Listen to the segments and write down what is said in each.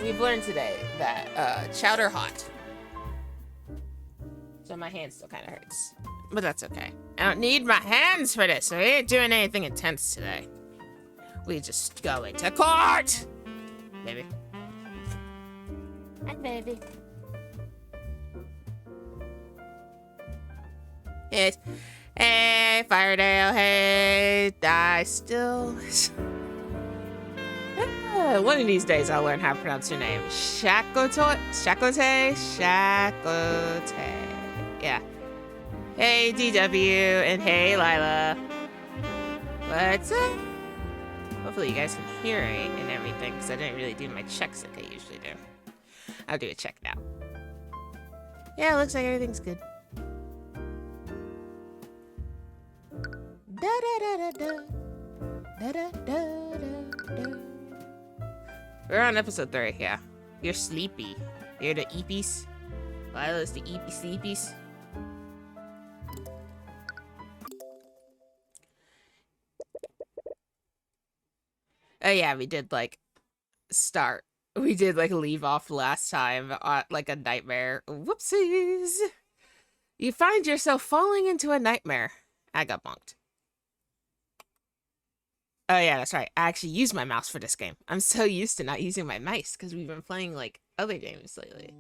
we've learned today that chowder hot. So my hand still kind of hurts. But that's okay. I don't need my hands for this. So we ain't doing anything intense today. We just go into court! Baby. Hi, baby. Yes. Hey, Firedale. Hey, I still... One of these days I'll learn how to pronounce your name. Shakote? Yeah. Hey, DW, and hey, Lila. What's up? Hopefully you guys can hear me and everything, because I didn't really do my checks like I usually do. I'll do a check now. Yeah, it looks like everything's good. Da da da da da. Da da da da da. We're on episode 3, yeah. You're sleepy. You're the eepies. Lila's the eepy sleepies. Oh yeah, we did like start. We did like leave off last time on like a nightmare. Whoopsies. You find yourself falling into a nightmare. I got bonked. Oh yeah, that's right. I actually use my mouse for this game. I'm so used to not using my mice because we've been playing like other games lately.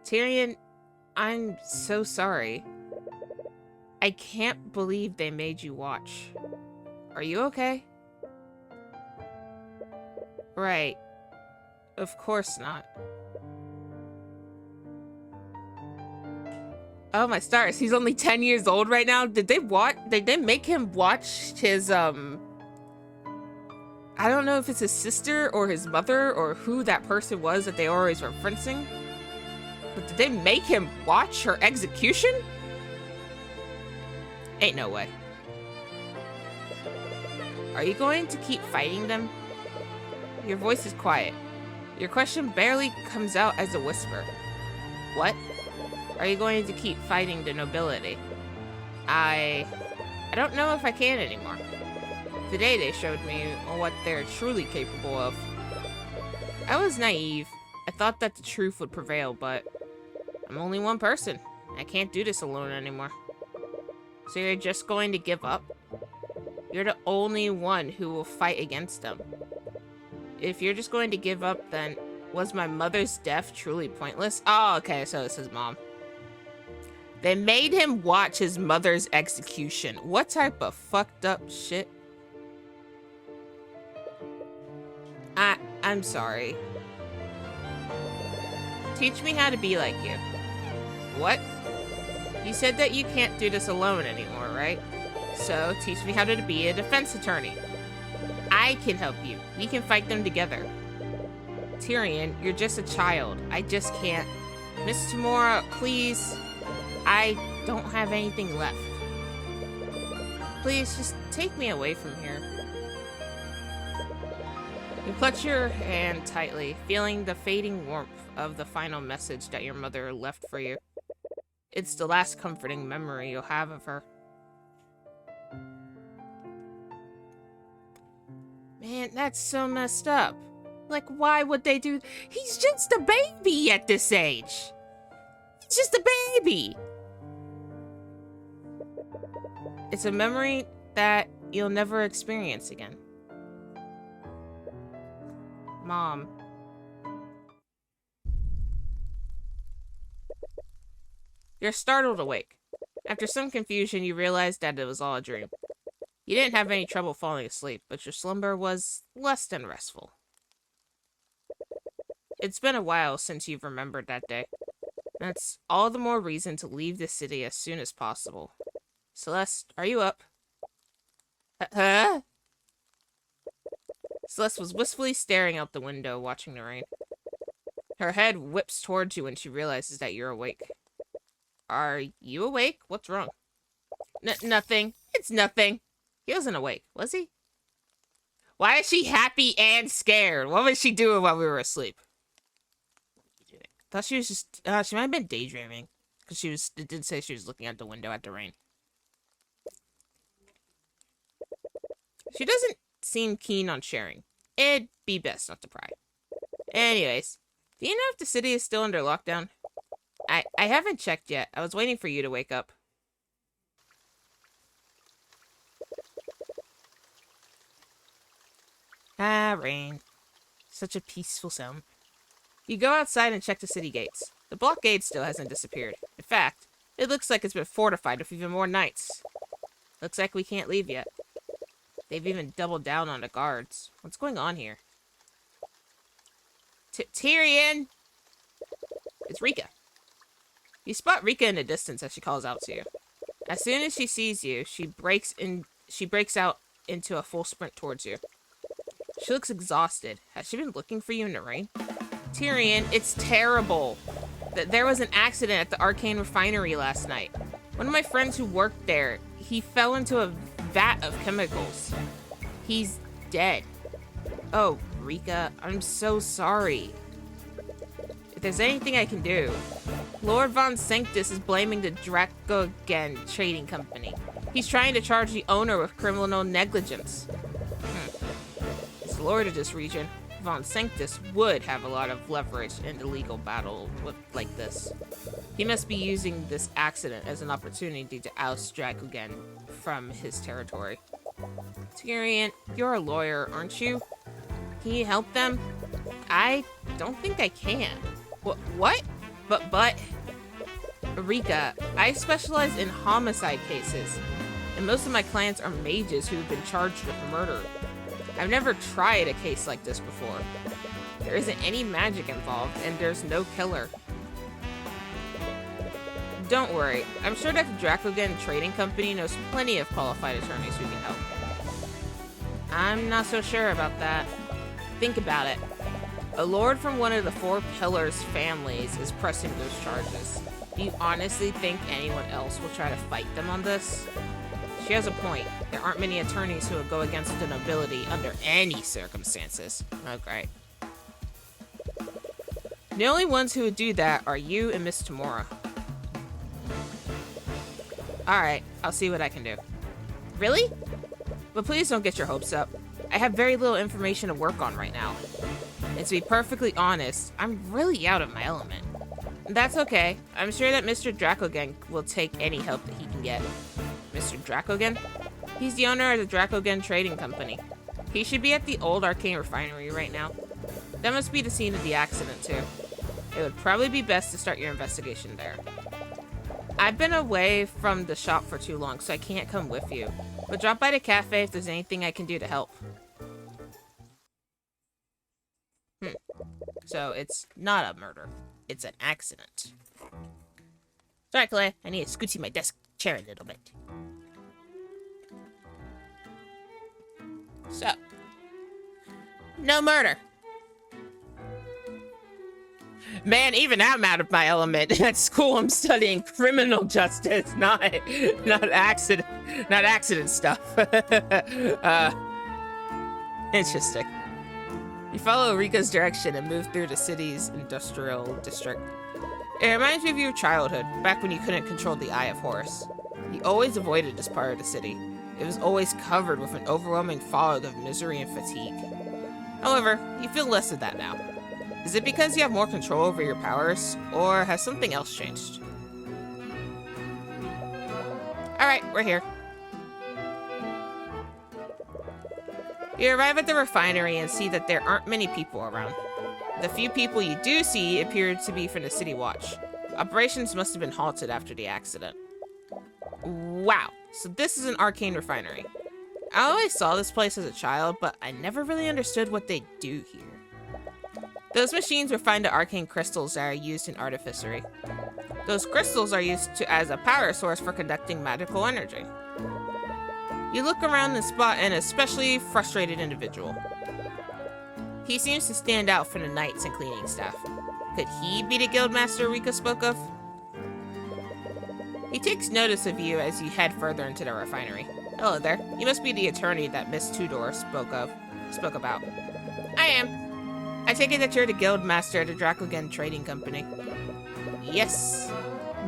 Tyrion, I'm so sorry. I can't believe they made you watch. Are you okay? Right. Of course not. Oh my stars, he's only 10 years old right now? Did they make him watch his, I don't know if it's his sister or his mother or who that person was that they were always referencing. But did they make him watch her execution? Ain't no way. Are you going to keep fighting them? Your voice is quiet. Your question barely comes out as a whisper. What? Are you going to keep fighting the nobility? I don't know if I can anymore. Today they showed me what they're truly capable of. I was naive. I thought that the truth would prevail, but I'm only one person. I can't do this alone anymore. So you're just going to give up? You're the only one who will fight against them. If you're just going to give up, then was my mother's death truly pointless? Oh, okay, so it's his mom. They made him watch his mother's execution. What type of fucked up shit? I'm sorry. Teach me how to be like you. What? You said that you can't do this alone anymore, right? So, teach me how to be a defense attorney. I can help you. We can fight them together. Tyrion, you're just a child. I just can't. Miss Tamora, please. I don't have anything left. Please, just take me away from here. You clutch your hand tightly, feeling the fading warmth of the final message that your mother left for you. It's the last comforting memory you'll have of her. Man, that's so messed up. Like, why would they do... He's just a baby at this age. He's just a baby. It's a memory that you'll never experience again. Mom. You're startled awake. After some confusion, you realize that it was all a dream. You didn't have any trouble falling asleep, but your slumber was less than restful. It's been a while since you've remembered that day. That's all the more reason to leave the city as soon as possible. Celeste, are you up? Huh? Celeste was wistfully staring out the window, watching the rain. Her head whips towards you when she realizes that you're awake. Are you awake? What's wrong? Nothing. It's nothing. He wasn't awake, was he? Why is she happy and scared? What was she doing while we were asleep? Thought she was just, she might have been daydreaming. Because it did say she was looking out the window at the rain. She doesn't seem keen on sharing. It'd be best not to pry. Anyways, do you know if the city is still under lockdown? I haven't checked yet. I was waiting for you to wake up. Ah, rain. Such a peaceful sound. You go outside and check the city gates. The blockade still hasn't disappeared. In fact, it looks like it's been fortified with even more knights. Looks like we can't leave yet. They've even doubled down on the guards. What's going on here? Tyrion! It's Rika. You spot Rika in the distance as she calls out to you. As soon as she sees you, she breaks out into a full sprint towards you. She looks exhausted. Has she been looking for you in the rain? Tyrion, it's terrible. There was an accident at the Arcane Refinery last night. One of my friends who worked there, he fell into a vat of chemicals. He's dead. Oh, Rika, I'm so sorry. If there's anything I can do... Lord Von Sanctus is blaming the Dracogen Trading Company. He's trying to charge the owner with criminal negligence. As Lord of this region, Von Sanctus would have a lot of leverage in the legal battle like this. He must be using this accident as an opportunity to oust Dracogen from his territory. Tyrion, you're a lawyer, aren't you? Can you help them? I don't think I can. What? But... Rika, I specialize in homicide cases, and most of my clients are mages who've been charged with murder. I've never tried a case like this before. There isn't any magic involved, and there's no killer. Don't worry, I'm sure that the Dracogen Trading Company knows plenty of qualified attorneys who can help. I'm not so sure about that. Think about it. A lord from one of the Four Pillars families is pressing those charges. Do you honestly think anyone else will try to fight them on this? She has a point. There aren't many attorneys who would go against the nobility under any circumstances. Oh, great. The only ones who would do that are you and Miss Tamora. Alright, I'll see what I can do. Really? But please don't get your hopes up. I have very little information to work on right now. And to be perfectly honest, I'm really out of my element. That's okay. I'm sure that Mr. Dracogen will take any help that he can get. Mr. Dracogen? He's the owner of the Dracogen Trading Company. He should be at the old Arcane Refinery right now. That must be the scene of the accident, too. It would probably be best to start your investigation there. I've been away from the shop for too long, so I can't come with you. But drop by the cafe if there's anything I can do to help. So it's not a murder. It's an accident. Sorry, Claire. I need to scooty my desk chair a little bit. So. No murder. Man, even I'm out of my element. At school, I'm studying criminal justice, not accident stuff. Interesting. You follow Rika's direction and move through the city's industrial district. It reminds me of your childhood, back when you couldn't control the Eye of Horus. You always avoided this part of the city. It was always covered with an overwhelming fog of misery and fatigue. However, you feel less of that now. Is it because you have more control over your powers, or has something else changed? Alright, we're here. You arrive at the refinery and see that there aren't many people around. The few people you do see appear to be from the City Watch. Operations must have been halted after the accident. Wow, so this is an arcane refinery. I always saw this place as a child, but I never really understood what they do here. Those machines refine the arcane crystals that are used in artificery. Those crystals are used as a power source for conducting magical energy. You look around and spot an especially frustrated individual. He seems to stand out from the knights and cleaning staff. Could he be the guildmaster Rika spoke of? He takes notice of you as you head further into the refinery. Hello there. You must be the attorney that Miss Tudor spoke about. I am. I take it that you're the guildmaster of the Dracogen Trading Company. Yes.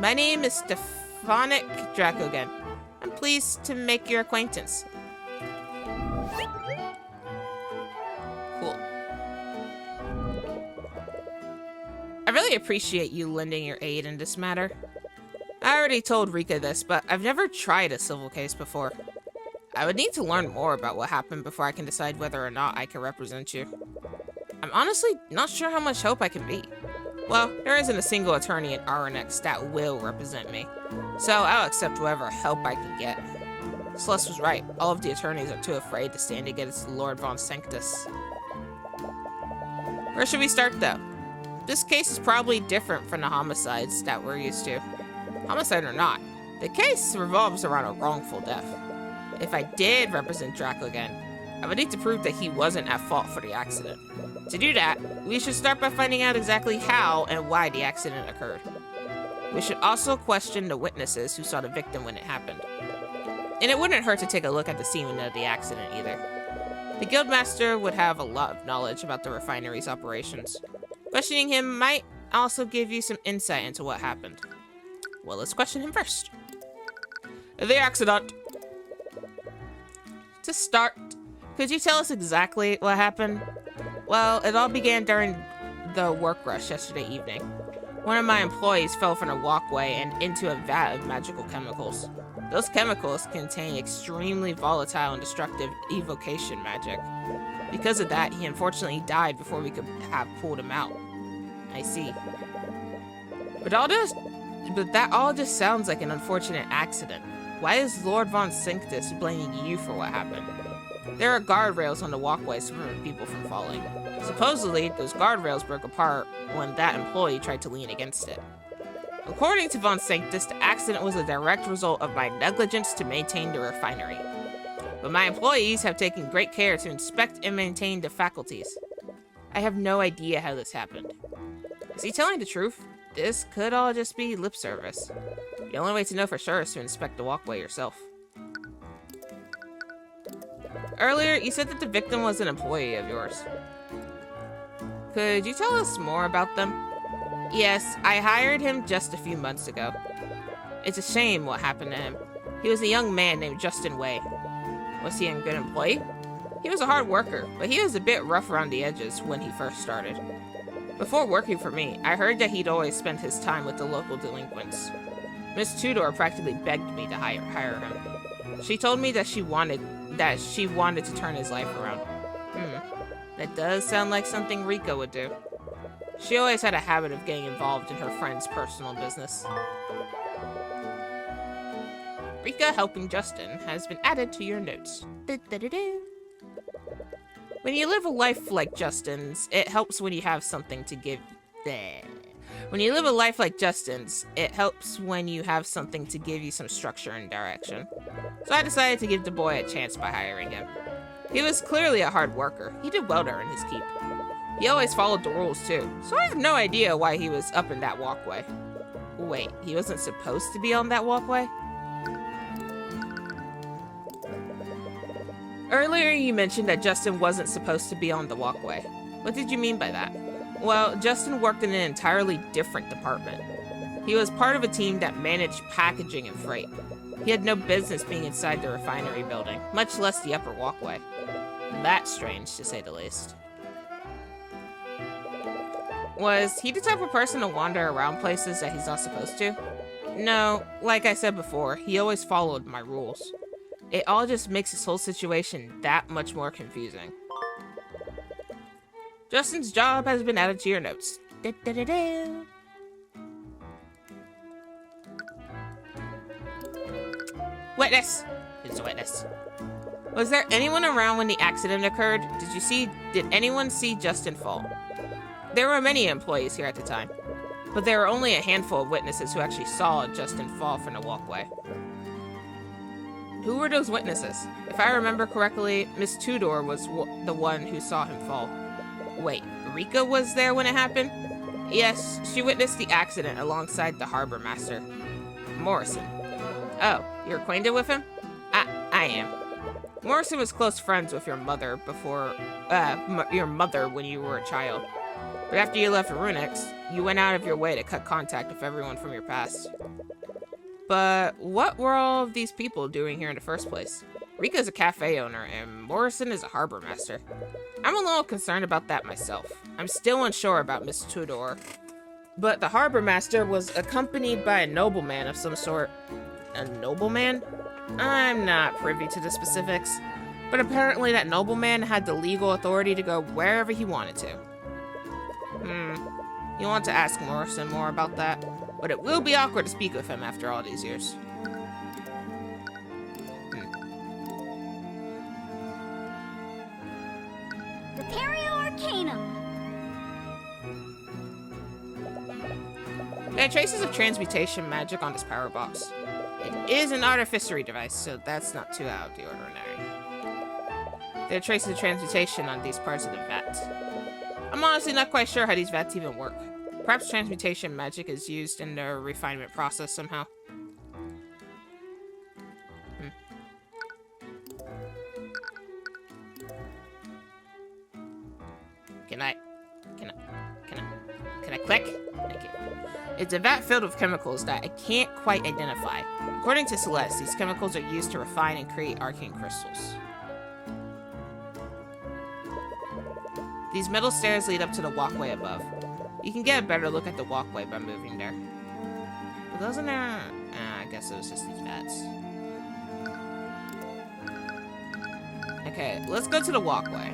My name is Stephanic Dracogen. I'm pleased to make your acquaintance. Cool. really appreciate you lending your aid in this matter. I already told Rika this, but I've never tried a civil case before. I would need to learn more about what happened before I can decide whether or not I can represent you. I'm honestly not sure how much help I can be. Well, there isn't a single attorney in Aranex that will represent me, so I'll accept whatever help I can get. Celeste was right. All of the attorneys are too afraid to stand against Lord Von Sanctus. Where should we start, though? This case is probably different from the homicides that we're used to. Homicide or not, the case revolves around a wrongful death. If I did represent Draco again, I would need to prove that he wasn't at fault for the accident. To do that, we should start by finding out exactly how and why the accident occurred. We should also question the witnesses who saw the victim when it happened. And it wouldn't hurt to take a look at the scene of the accident either. The Guildmaster would have a lot of knowledge about the refinery's operations. Questioning him might also give you some insight into what happened. Well, let's question him first. The accident. To start, could you tell us exactly what happened? Well, it all began during the work rush yesterday evening. One of my employees fell from a walkway and into a vat of magical chemicals. Those chemicals contain extremely volatile and destructive evocation magic. Because of that, he unfortunately died before we could have pulled him out. I see. But that all just sounds like an unfortunate accident. Why is Lord Von Sanctus blaming you for what happened? There are guardrails on the walkways to prevent people from falling. Supposedly, those guardrails broke apart when that employee tried to lean against it. According to Von Sanctus, the accident was a direct result of my negligence to maintain the refinery. But my employees have taken great care to inspect and maintain the faculties. I have no idea how this happened. Is he telling the truth? This could all just be lip service. The only way to know for sure is to inspect the walkway yourself. Earlier, you said that the victim was an employee of yours. Could you tell us more about them? Yes, I hired him just a few months ago. It's a shame what happened to him. He was a young man named Justin Way. Was he a good employee? He was a hard worker, but he was a bit rough around the edges when he first started. Before working for me, I heard that he'd always spent his time with the local delinquents. Miss Tudor practically begged me to hire him. She told me that she wanted to turn his life around. That does sound like something Rika would do. She always had a habit of getting involved in her friend's personal business. Rika helping Justin has been added to your notes. When you live a life like Justin's, it helps when you have something to give. When you live a life like Justin's, it helps when you have something to give you some structure and direction. So I decided to give the boy a chance by hiring him. He was clearly a hard worker. He did well to earn his keep. He always followed the rules too, so I have no idea why he was up in that walkway. Wait, he wasn't supposed to be on that walkway? Earlier you mentioned that Justin wasn't supposed to be on the walkway. What did you mean by that? Well, Justin worked in an entirely different department. He was part of a team that managed packaging and freight. He had no business being inside the refinery building, much less the upper walkway. That's strange, to say the least. Was he the type of person to wander around places that he's not supposed to? No, like I said before, he always followed my rules. It all just makes this whole situation that much more confusing. Justin's job has been added to your notes. Witness! Who's the witness? Was there anyone around when the accident occurred? Did anyone see Justin fall? There were many employees here at the time, but there were only a handful of witnesses who actually saw Justin fall from the walkway. Who were those witnesses? If I remember correctly, Miss Tudor was the one who saw him fall. Wait, Rika was there when it happened? Yes, she witnessed the accident alongside the harbor master, Morrison. Oh, you're acquainted with him? I am. Morrison was close friends with your mother when you were a child. But after you left Runix, you went out of your way to cut contact with everyone from your past. But what were all of these people doing here in the first place? Rika's a cafe owner, and Morrison is a harbor master. I'm a little concerned about that myself. I'm still unsure about Miss Tudor. But the harbor master was accompanied by a nobleman of some sort. A nobleman? I'm not privy to the specifics, but apparently that nobleman had the legal authority to go wherever he wanted to. You want to ask Morrison more about that, but it will be awkward to speak with him after all these years. Repario Arcanum. There are traces of transmutation magic on this power box. It is an artificery device, so that's not too out of the ordinary. There are traces of transmutation on these parts of the vat. I'm honestly not quite sure how these vats even work. Perhaps transmutation magic is used in the refinement process somehow. Can I click? Thank you. It's a vat filled with chemicals that I can't quite identify. According to Celeste, these chemicals are used to refine and create arcane crystals. These metal stairs lead up to the walkway above. You can get a better look at the walkway by moving there. But doesn't there... I guess it was just these vats. Okay, let's go to the walkway.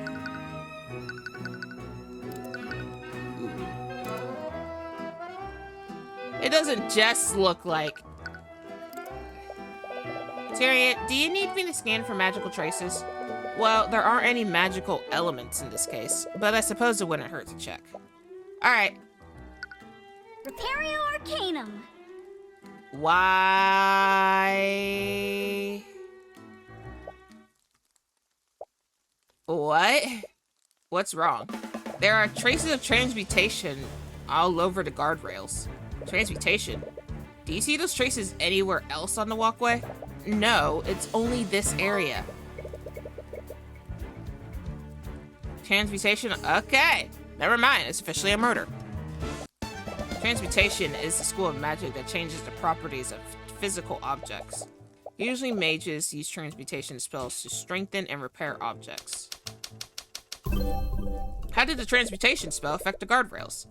It doesn't just look like... Tyrion, do you need me to scan for magical traces? Well, there aren't any magical elements in this case, but I suppose it wouldn't hurt to check. Alright. Repario Arcanum. Why? What? What's wrong? There are traces of transmutation all over the guardrails. Transmutation? Do you see those traces anywhere else on the walkway? No, it's only this area. Transmutation? Okay. Never mind, it's officially a murder. Transmutation is the school of magic that changes the properties of physical objects. Usually mages use transmutation spells to strengthen and repair objects. How did the transmutation spell affect the guardrails?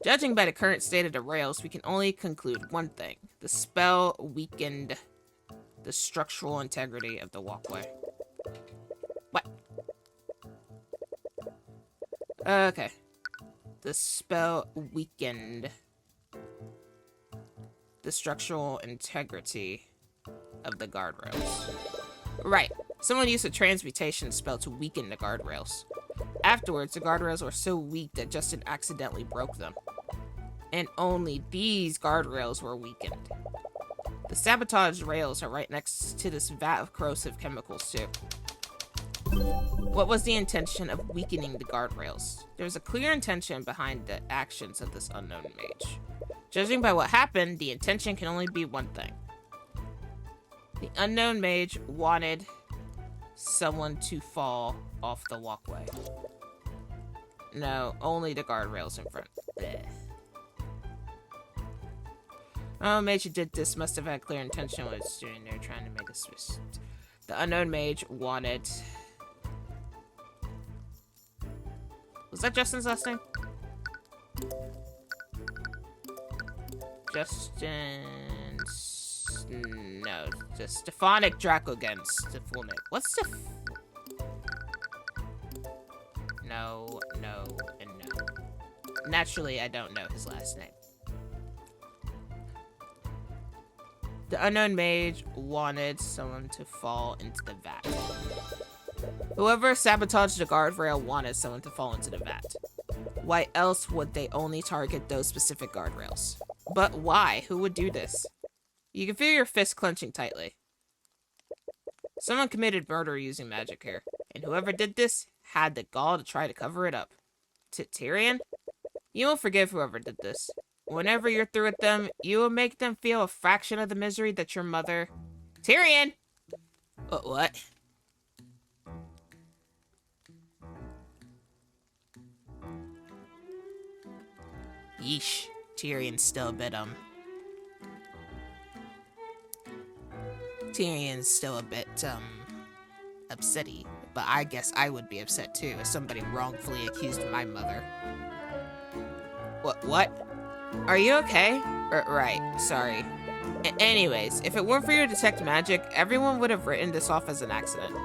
Judging by the current state of the rails, we can only conclude one thing. The spell weakened the structural integrity of the walkway. What? Okay. The spell weakened the structural integrity of the guardrails. Right. Someone used a transmutation spell to weaken the guardrails. Afterwards, the guardrails were so weak that Justin accidentally broke them. And only these guardrails were weakened. The sabotaged rails are right next to this vat of corrosive chemicals, too. What was the intention of weakening the guardrails? There was a clear intention behind the actions of this unknown mage. Judging by what happened, the intention can only be one thing. The unknown mage wanted someone to fall off the walkway. No, only the guardrails in front. Blech. Oh, mage who did this must have had clear intention when it's doing there, trying to make a twist. The unknown mage wanted... Was that Justin's last name? No, just Stephanic Dracogens, the full name. What's No, and no. Naturally, I don't know his last name. The unknown mage wanted someone to fall into the vat. Whoever sabotaged the guardrail wanted someone to fall into the vat. Why else would they only target those specific guardrails? But why? Who would do this? You can feel your fist clenching tightly. Someone committed murder using magic here, and whoever did this had the gall to try to cover it up. Tyrion? You won't forgive whoever did this. Whenever you're through with them, you will make them feel a fraction of the misery that your mother... Tyrion! What? Yeesh. Tyrion's still a bit, Tyrion's still a bit, upsetty. But I guess I would be upset too if somebody wrongfully accused my mother. What? Are you okay? Right, sorry. Anyways, if it weren't for your detect magic, everyone would have written this off as an accident.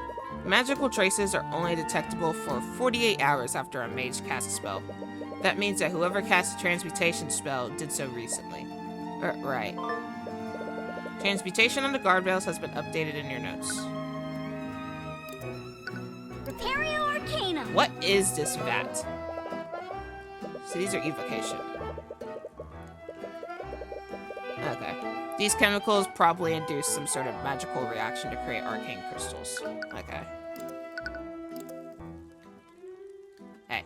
Magical traces are only detectable for 48 hours after a mage casts a spell. That means that whoever cast a transmutation spell did so recently. Right. Transmutation on the guardrails has been updated in your notes. Repario Arcanum. What is this vat? So these are evocation. Okay. These chemicals probably induce some sort of magical reaction to create arcane crystals. Okay. Hey.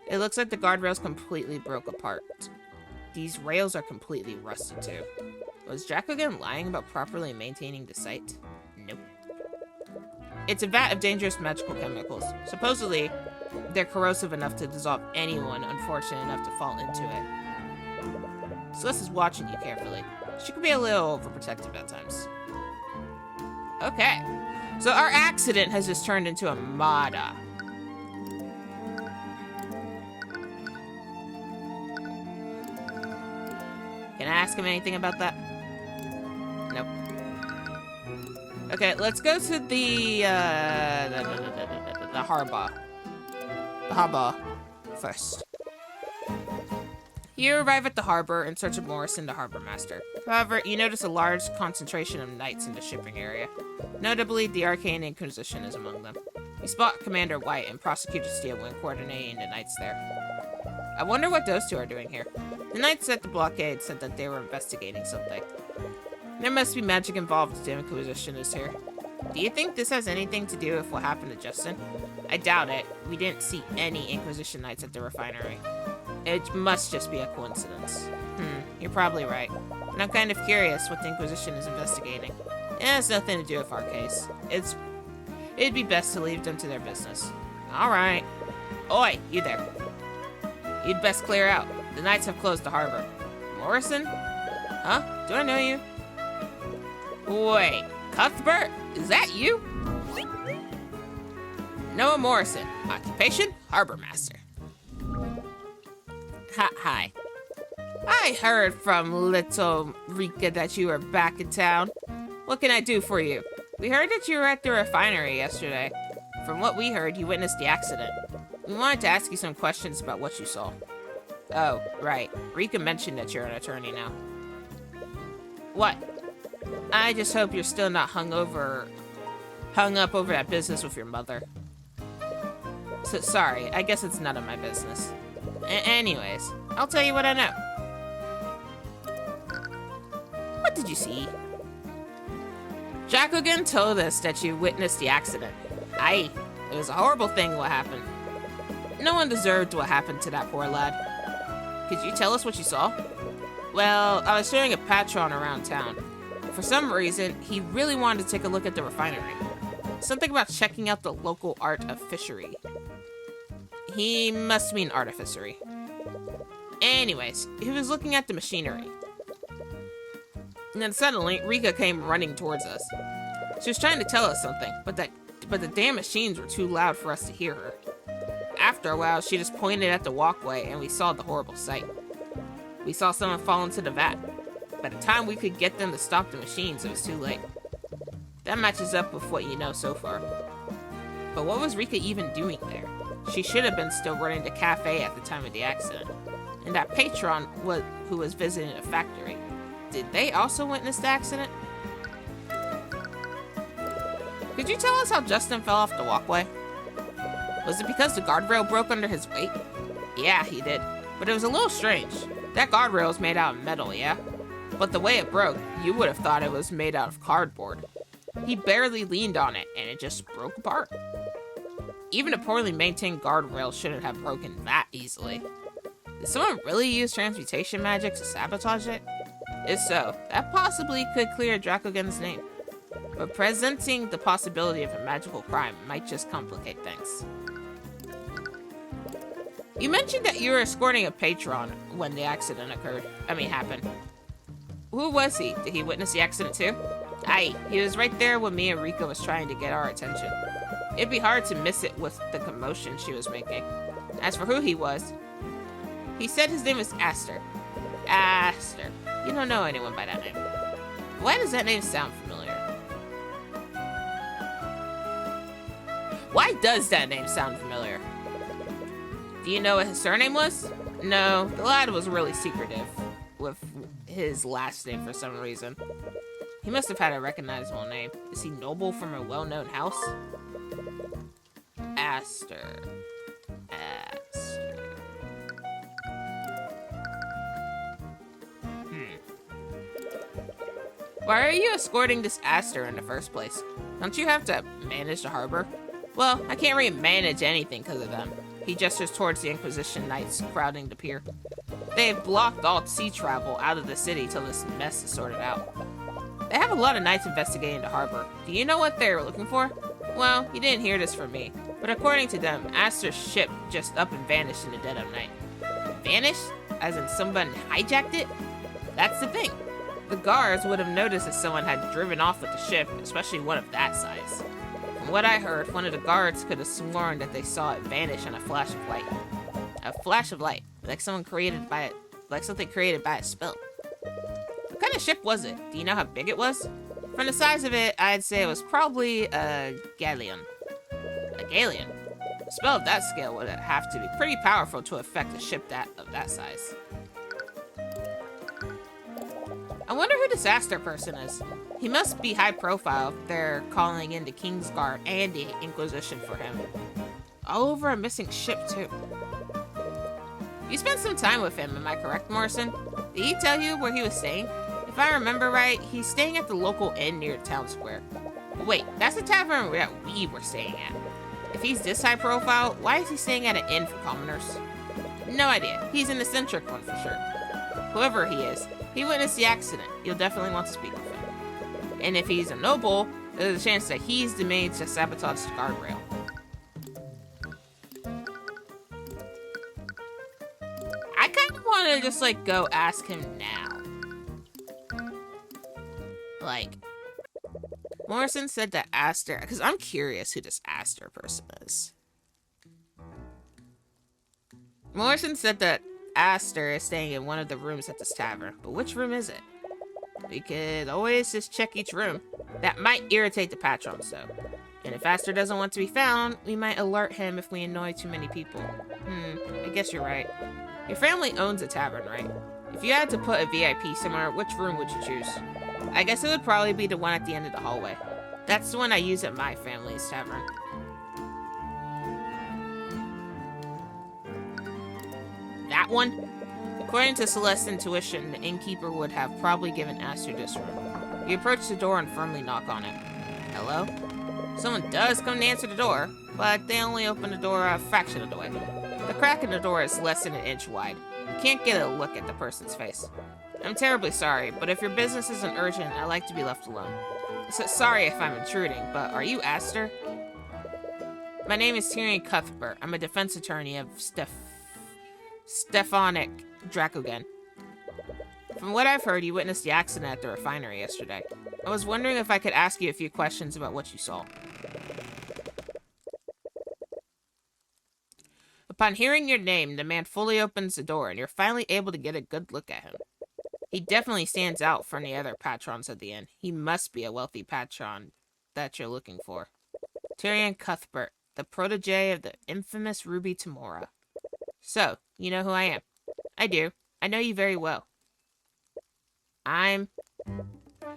It looks like the guardrails completely broke apart. These rails are completely rusted too. Was Jack again lying about properly maintaining the site? Nope. It's a vat of dangerous magical chemicals. Supposedly, they're corrosive enough to dissolve anyone unfortunate enough to fall into it. Celeste is watching you carefully. She could be a little overprotective at times. Okay. So our accident has just turned into a Mada. Can I ask him anything about that? Nope. Okay, let's go to the harbor. The harbor first. You arrive at the harbor in search of Morrison, the harbor master. However, you notice a large concentration of knights in the shipping area. Notably, the Arcane Inquisition is among them. You spot Commander White and Prosecutor Steele when coordinating the knights there. I wonder what those two are doing here. The knights at the blockade said that they were investigating something. There must be magic involved if the Inquisition is here. Do you think this has anything to do with what happened to Justin? I doubt it. We didn't see any Inquisition knights at the refinery. It must just be a coincidence. You're probably right. And I'm kind of curious what the Inquisition is investigating. It has nothing to do with our case. It'd be best to leave them to their business. Alright. Oi, you there. You'd best clear out. The knights have closed the harbor. Morrison? Huh? Do I know you? Wait, Cuthbert? Is that you? Noah Morrison. Occupation? Harbor Master. Hi. I heard from little Rika that you were back in town. What can I do for you? We heard that you were at the refinery yesterday. From what we heard, you witnessed the accident. We wanted to ask you some questions about what you saw. Oh, right. Rika mentioned that you're an attorney now. What? I just hope you're still not hung up over that business with your mother. So, sorry, I guess it's none of my business. Anyways, I'll tell you what I know. What did you see? Jacogan told us that you witnessed the accident. Aye, it was a horrible thing what happened. No one deserved what happened to that poor lad. Could you tell us what you saw? Well, I was showing a patron around town. For some reason, he really wanted to take a look at the refinery. Something about checking out the local art of fishery. He must mean artificery. Anyways, he was looking at the machinery. And then suddenly, Rika came running towards us. She was trying to tell us something, but the damn machines were too loud for us to hear her. After a while, she just pointed at the walkway and we saw the horrible sight. We saw someone fall into the vat. By the time we could get them to stop the machines, it was too late. That matches up with what you know so far. But what was Rika even doing there? She should have been still running the cafe at the time of the accident. And that patron who was visiting a factory. Did they also witness the accident? Could you tell us how Justin fell off the walkway? Was it because the guardrail broke under his weight? Yeah, he did. But it was a little strange. That guardrail is made out of metal, yeah? But the way it broke, you would have thought it was made out of cardboard. He barely leaned on it, and it just broke apart. Even a poorly maintained guardrail shouldn't have broken that easily. Did someone really use transmutation magic to sabotage it? If so, that possibly could clear Dracogan's name. But presenting the possibility of a magical crime might just complicate things. You mentioned that you were escorting a patron when the accident happened. Who was he? Did he witness the accident too? Aye, he was right there when me and Rika was trying to get our attention. It'd be hard to miss it with the commotion she was making. As for who he was, He said his name is Aster. Aster. You don't know anyone by that name. Why does that name sound familiar? Why does that name sound familiar? Do you know what his surname was? No, the lad was really secretive with his last name for some reason. He must have had a recognizable name. Is he noble from a well-known house? Aster. Aster. Why are you escorting this Aster in the first place? Don't you have to manage the harbor? Well, I can't really manage anything because of them. He gestures towards the Inquisition knights crowding the pier. They have blocked all sea travel out of the city till this mess is sorted out. They have a lot of knights investigating the harbor. Do you know what they're looking for? Well, you didn't hear this from me, but according to them, Aster's ship just up and vanished in the dead of night. Vanished? As in someone hijacked it? That's the thing. The guards would have noticed if someone had driven off with the ship, especially one of that size. From what I heard, one of the guards could have sworn that they saw it vanish in a flash of light. A flash of light, like something created by it, like something created by a spell. What kind of ship was it? Do you know how big it was? From the size of it, I'd say it was probably a galleon. A galleon? A spell of that scale would have to be pretty powerful to affect a ship of that size. I wonder who this Aster person is. He must be high profile if they're calling in the Kingsguard and the Inquisition for him. All over a missing ship, too. You spent some time with him, am I correct, Morrison? Did he tell you where he was staying? If I remember right, he's staying at the local inn near town square. Wait, that's the tavern that we were staying at. If he's this high profile, why is he staying at an inn for commoners? No idea. He's an eccentric one for sure. Whoever he is, he witnessed the accident. You'll definitely want to speak with him. And if he's a noble, there's a chance that he's the maid to sabotage the guardrail. I kind of want to just, like, go ask him now. Like, Morrison said that Aster, because I'm curious who this Aster person is. Morrison said that Aster is staying in one of the rooms at this tavern, but which room is it? We could always just check each room. That might irritate the patrons, though. And if Aster doesn't want to be found, we might alert him if we annoy too many people. I guess you're right. Your family owns a tavern, right? If you had to put a VIP somewhere, which room would you choose? I guess it would probably be the one at the end of the hallway. That's the one I use at my family's tavern. That one? According to Celeste's intuition, the innkeeper would have probably given Aster this room. You approach the door and firmly knock on it. Hello? Someone does come to answer the door, but they only open the door a fraction of the way. The crack in the door is less than an inch wide. You can't get a look at the person's face. I'm terribly sorry, but if your business isn't urgent, I'd like to be left alone. So, sorry if I'm intruding, but are you Aster? My name is Tyrion Cuthbert. I'm a defense attorney of Stefanik Dracogen. From what I've heard, you witnessed the accident at the refinery yesterday. I was wondering if I could ask you a few questions about what you saw. Upon hearing your name, the man fully opens the door, and you're finally able to get a good look at him. He definitely stands out from the other patrons at the inn. He must be a wealthy patron that you're looking for. Tyrion Cuthbert, the protege of the infamous Ruby Tamora. So, you know who I am? I do. I know you very well. I'm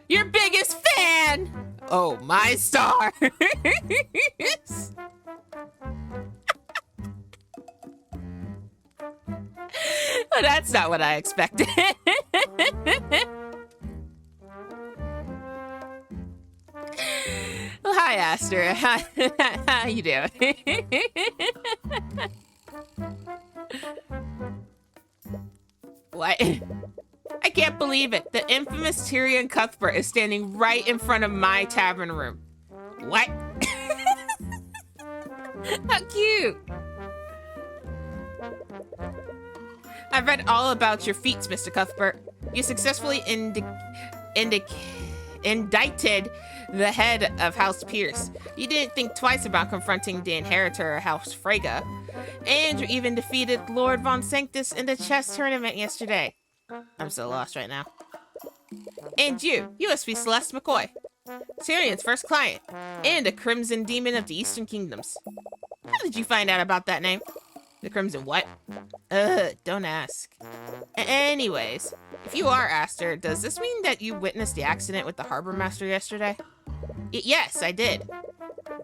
your biggest fan! Oh, my star! Well, that's not what I expected. Well, hi, Aster. How you doing? What? I can't believe it. The infamous Tyrion Cuthbert is standing right in front of my tavern room. What? How cute. I've read all about your feats, Mr. Cuthbert. You successfully indicted the head of House Pierce. You didn't think twice about confronting the inheritor of House Frega. And you even defeated Lord Von Sanctus in the chess tournament yesterday. I'm so lost right now. And you must be Celeste McCoy, Tyrion's first client, and a Crimson Demon of the Eastern Kingdoms. How did you find out about that name? The Crimson what? Don't ask. Anyways, if you are Aster, does this mean that you witnessed the accident with the Harbor Master yesterday? Yes, I did.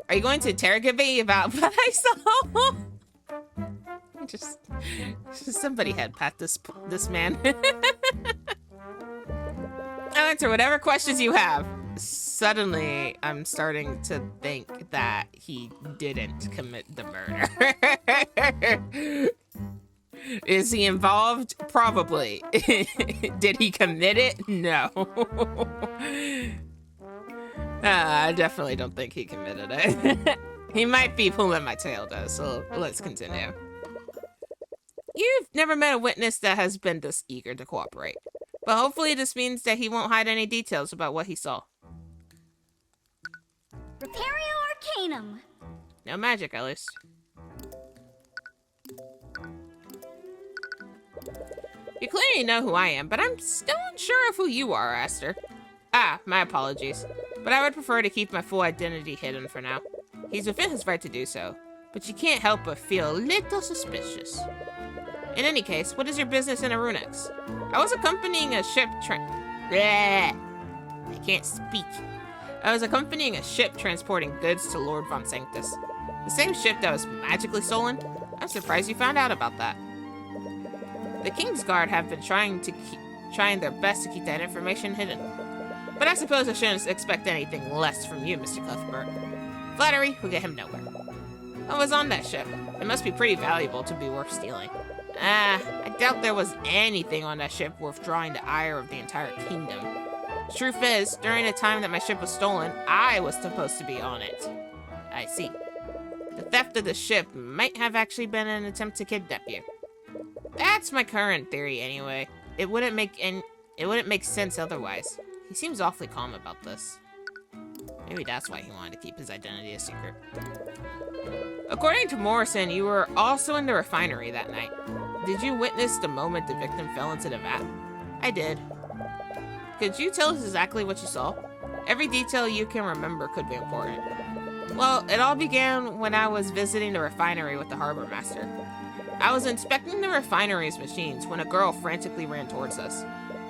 Are you going to interrogate me about what I saw? just somebody head pat this man. I'll answer whatever questions you have. Suddenly, I'm starting to think that he didn't commit the murder. Is he involved? Probably. Did he commit it? No. I definitely don't think he committed it. He might be pulling my tail, though, so let's continue. You've never met a witness that has been this eager to cooperate. But hopefully this means that he won't hide any details about what he saw. Repario Arcanum. No magic, at least. You clearly know who I am, but I'm still unsure of who you are, Aster. My apologies. But I would prefer to keep my full identity hidden for now. He's within his right to do so, but you can't help but feel a little suspicious. In any case, what is your business in Arunex? I was accompanying a ship I can't speak. I was accompanying a ship transporting goods to Lord Von Sanctus. The same ship that was magically stolen? I'm surprised you found out about that. The Kingsguard have been trying their best to keep that information hidden. But I suppose I shouldn't expect anything less from you, Mr. Cuthbert. Flattery will get him nowhere. I was on that ship. It must be pretty valuable to be worth stealing. I doubt there was anything on that ship worth drawing the ire of the entire kingdom. Truth is, during the time that my ship was stolen, I was supposed to be on it. I see. The theft of the ship might have actually been an attempt to kidnap you. That's my current theory anyway. It wouldn't make sense otherwise. He seems awfully calm about this. Maybe that's why he wanted to keep his identity a secret. According to Morrison, you were also in the refinery that night. Did you witness the moment the victim fell into the vat? I did. Could you tell us exactly what you saw? Every detail you can remember could be important. Well, it all began when I was visiting the refinery with the harbor master. I was inspecting the refinery's machines when a girl frantically ran towards us.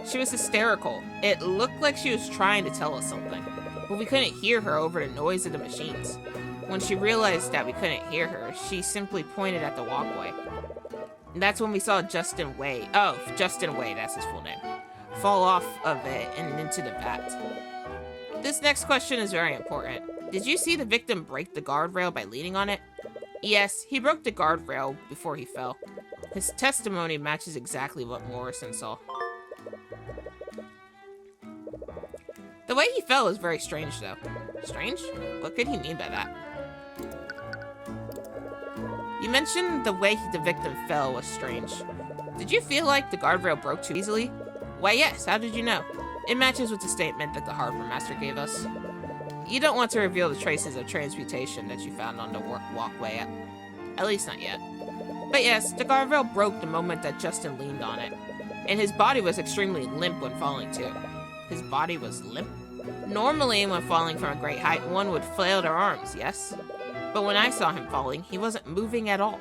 She was hysterical. It looked like she was trying to tell us something, but we couldn't hear her over the noise of the machines. When she realized that we couldn't hear her, she simply pointed at the walkway. And that's when we saw Justin Way, that's his full name, fall off of it and into the vat. This next question is very important. Did you see the victim break the guardrail by leaning on it? Yes, he broke the guardrail before he fell. His testimony matches exactly what Morrison saw. The way he fell was very strange, though. Strange? What could he mean by that? You mentioned the way the victim fell was strange. Did you feel like the guardrail broke too easily? Why, yes. How did you know? It matches with the statement that the harbor master gave us. You don't want to reveal the traces of transmutation that you found on the walkway, at least not yet. But yes, the guardrail broke the moment that Justin leaned on it, and his body was extremely limp when falling too. His body was limp? Normally, when falling from a great height, one would flail their arms, yes? But when I saw him falling, he wasn't moving at all.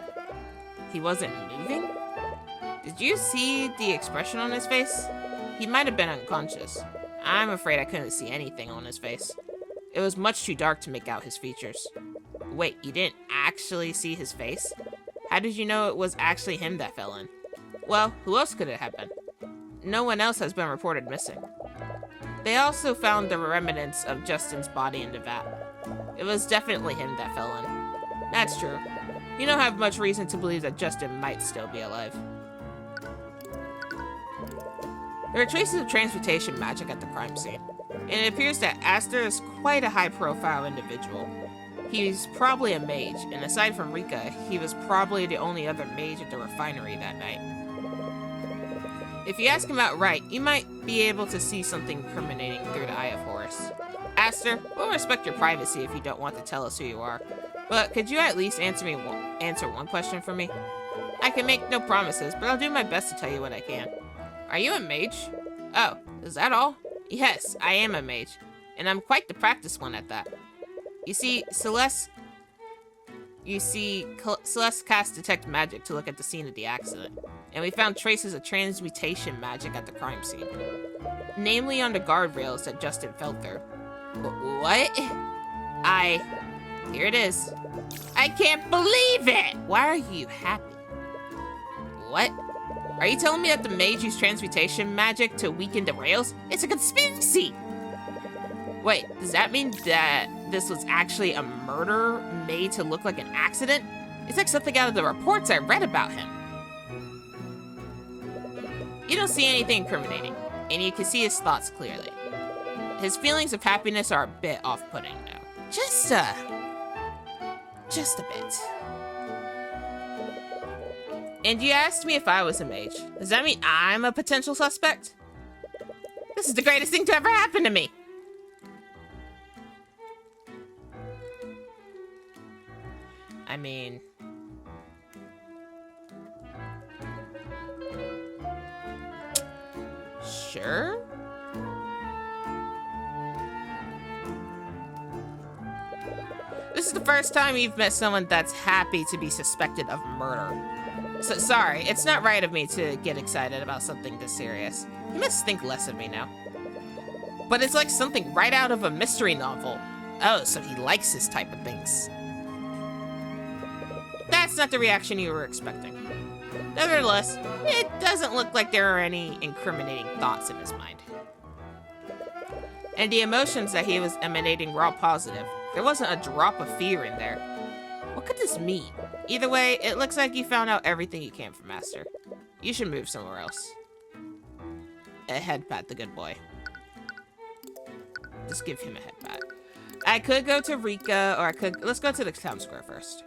He wasn't moving? Did you see the expression on his face? He might have been unconscious. I'm afraid I couldn't see anything on his face. It was much too dark to make out his features. Wait, you didn't actually see his face? How did you know it was actually him that fell in? Well, who else could it have been? No one else has been reported missing. They also found the remnants of Justin's body in the vat. It was definitely him that fell in. That's true. You don't have much reason to believe that Justin might still be alive. There are traces of transmutation magic at the crime scene, and it appears that Aster is quite a high-profile individual. He's probably a mage, and aside from Rika, he was probably the only other mage at the refinery that night. If you ask him outright, you might be able to see something incriminating through the eye of Horus. Aster, we'll respect your privacy if you don't want to tell us who you are. But could you at least answer one question for me? I can make no promises, but I'll do my best to tell you what I can. Are you a mage? Oh, is that all? Yes, I am a mage, and I'm quite the practiced one at that. You see, Celeste cast Detect Magic to look at the scene of the accident, and we found traces of transmutation magic at the crime scene. Namely on the guardrails that Justin fell through. What? Here it is. I can't believe it! Why are you happy? What? Are you telling me that the mage used transmutation magic to weaken the rails? It's a conspiracy! Wait, does that mean that this was actually a murder made to look like an accident? It's like something out of the reports I read about him. You don't see anything incriminating, and you can see his thoughts clearly. His feelings of happiness are a bit off-putting, though. Just a bit. And you asked me if I was a mage. Does that mean I'm a potential suspect? This is the greatest thing to ever happen to me. I mean... Sure? This is the first time you've met someone that's happy to be suspected of murder. So, sorry, it's not right of me to get excited about something this serious. You must think less of me now. But it's like something right out of a mystery novel. Oh, so he likes this type of things. That's not the reaction you were expecting. Nevertheless, it doesn't look like there are any incriminating thoughts in his mind. And the emotions that he was emanating were all positive. There wasn't a drop of fear in there. What could this mean? Either way, it looks like you found out everything you can from Master. You should move somewhere else. A head pat, the good boy. Just give him a head pat. I could go to Rika, or let's go to the town square first.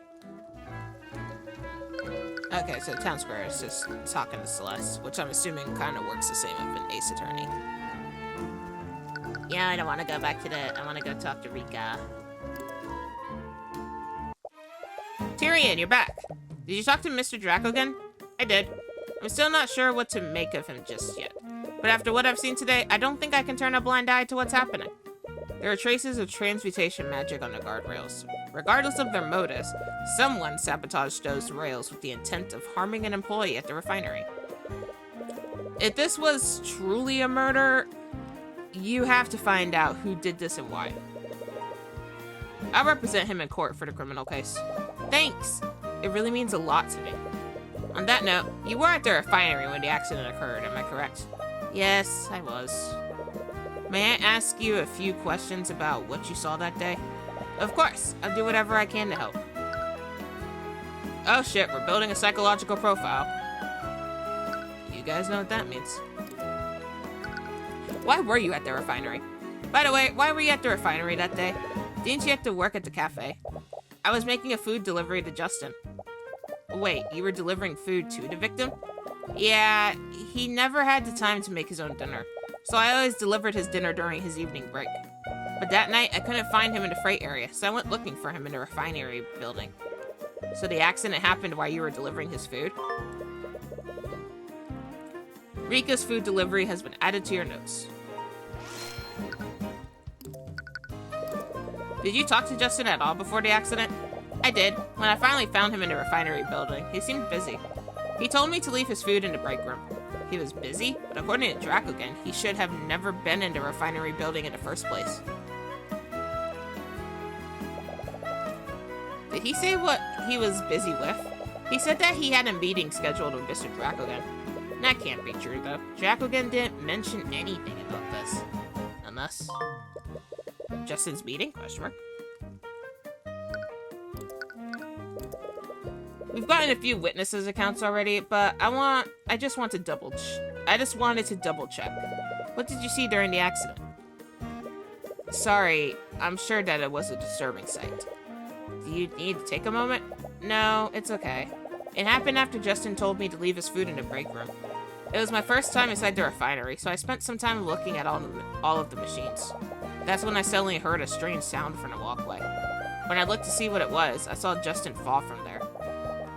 Okay, so the town square is just talking to Celeste, which I'm assuming kind of works the same as an ace attorney. Yeah, I don't want to go back to I want to go talk to Rika. Tyrion, you're back. Did you talk to Mr. Draco again? I did. I'm still not sure what to make of him just yet. But after what I've seen today, I don't think I can turn a blind eye to what's happening. There are traces of transmutation magic on the guardrails. Regardless of their motives, someone sabotaged those rails with the intent of harming an employee at the refinery. If this was truly a murder, you have to find out who did this and why. I'll represent him in court for the criminal case. Thanks! It really means a lot to me. On that note, you were at the refinery when the accident occurred, am I correct? Yes, I was. May I ask you a few questions about what you saw that day? Of course, I'll do whatever I can to help. Oh shit, we're building a psychological profile. You guys know what that means. Why were you at the refinery? By the way, why were you at the refinery that day? Didn't you have to work at the cafe? I was making a food delivery to Justin. Wait, you were delivering food to the victim? Yeah, he never had the time to make his own dinner. So I always delivered his dinner during his evening break. But that night, I couldn't find him in the freight area, so I went looking for him in the refinery building. So the accident happened while you were delivering his food? Rika's food delivery has been added to your notes. Did you talk to Justin at all before the accident? I did. When I finally found him in the refinery building, he seemed busy. He told me to leave his food in the break room. He was busy, but according to Draco again, he should have never been in the refinery building in the first place. Did he say what he was busy with? He said that he had a meeting scheduled with Mr. Dracogan. That can't be true, though. Dracogan didn't mention anything about this. Unless... Justin's meeting? Question mark. We've gotten a few witnesses' accounts already, but I just wanted to double check. What did you see during the accident? Sorry, I'm sure that it was a disturbing sight. Do you need to take a moment? No, it's okay. It happened after Justin told me to leave his food in the break room. It was my first time inside the refinery, so I spent some time looking at all of the machines. That's when I suddenly heard a strange sound from the walkway. When I looked to see what it was, I saw Justin fall from there.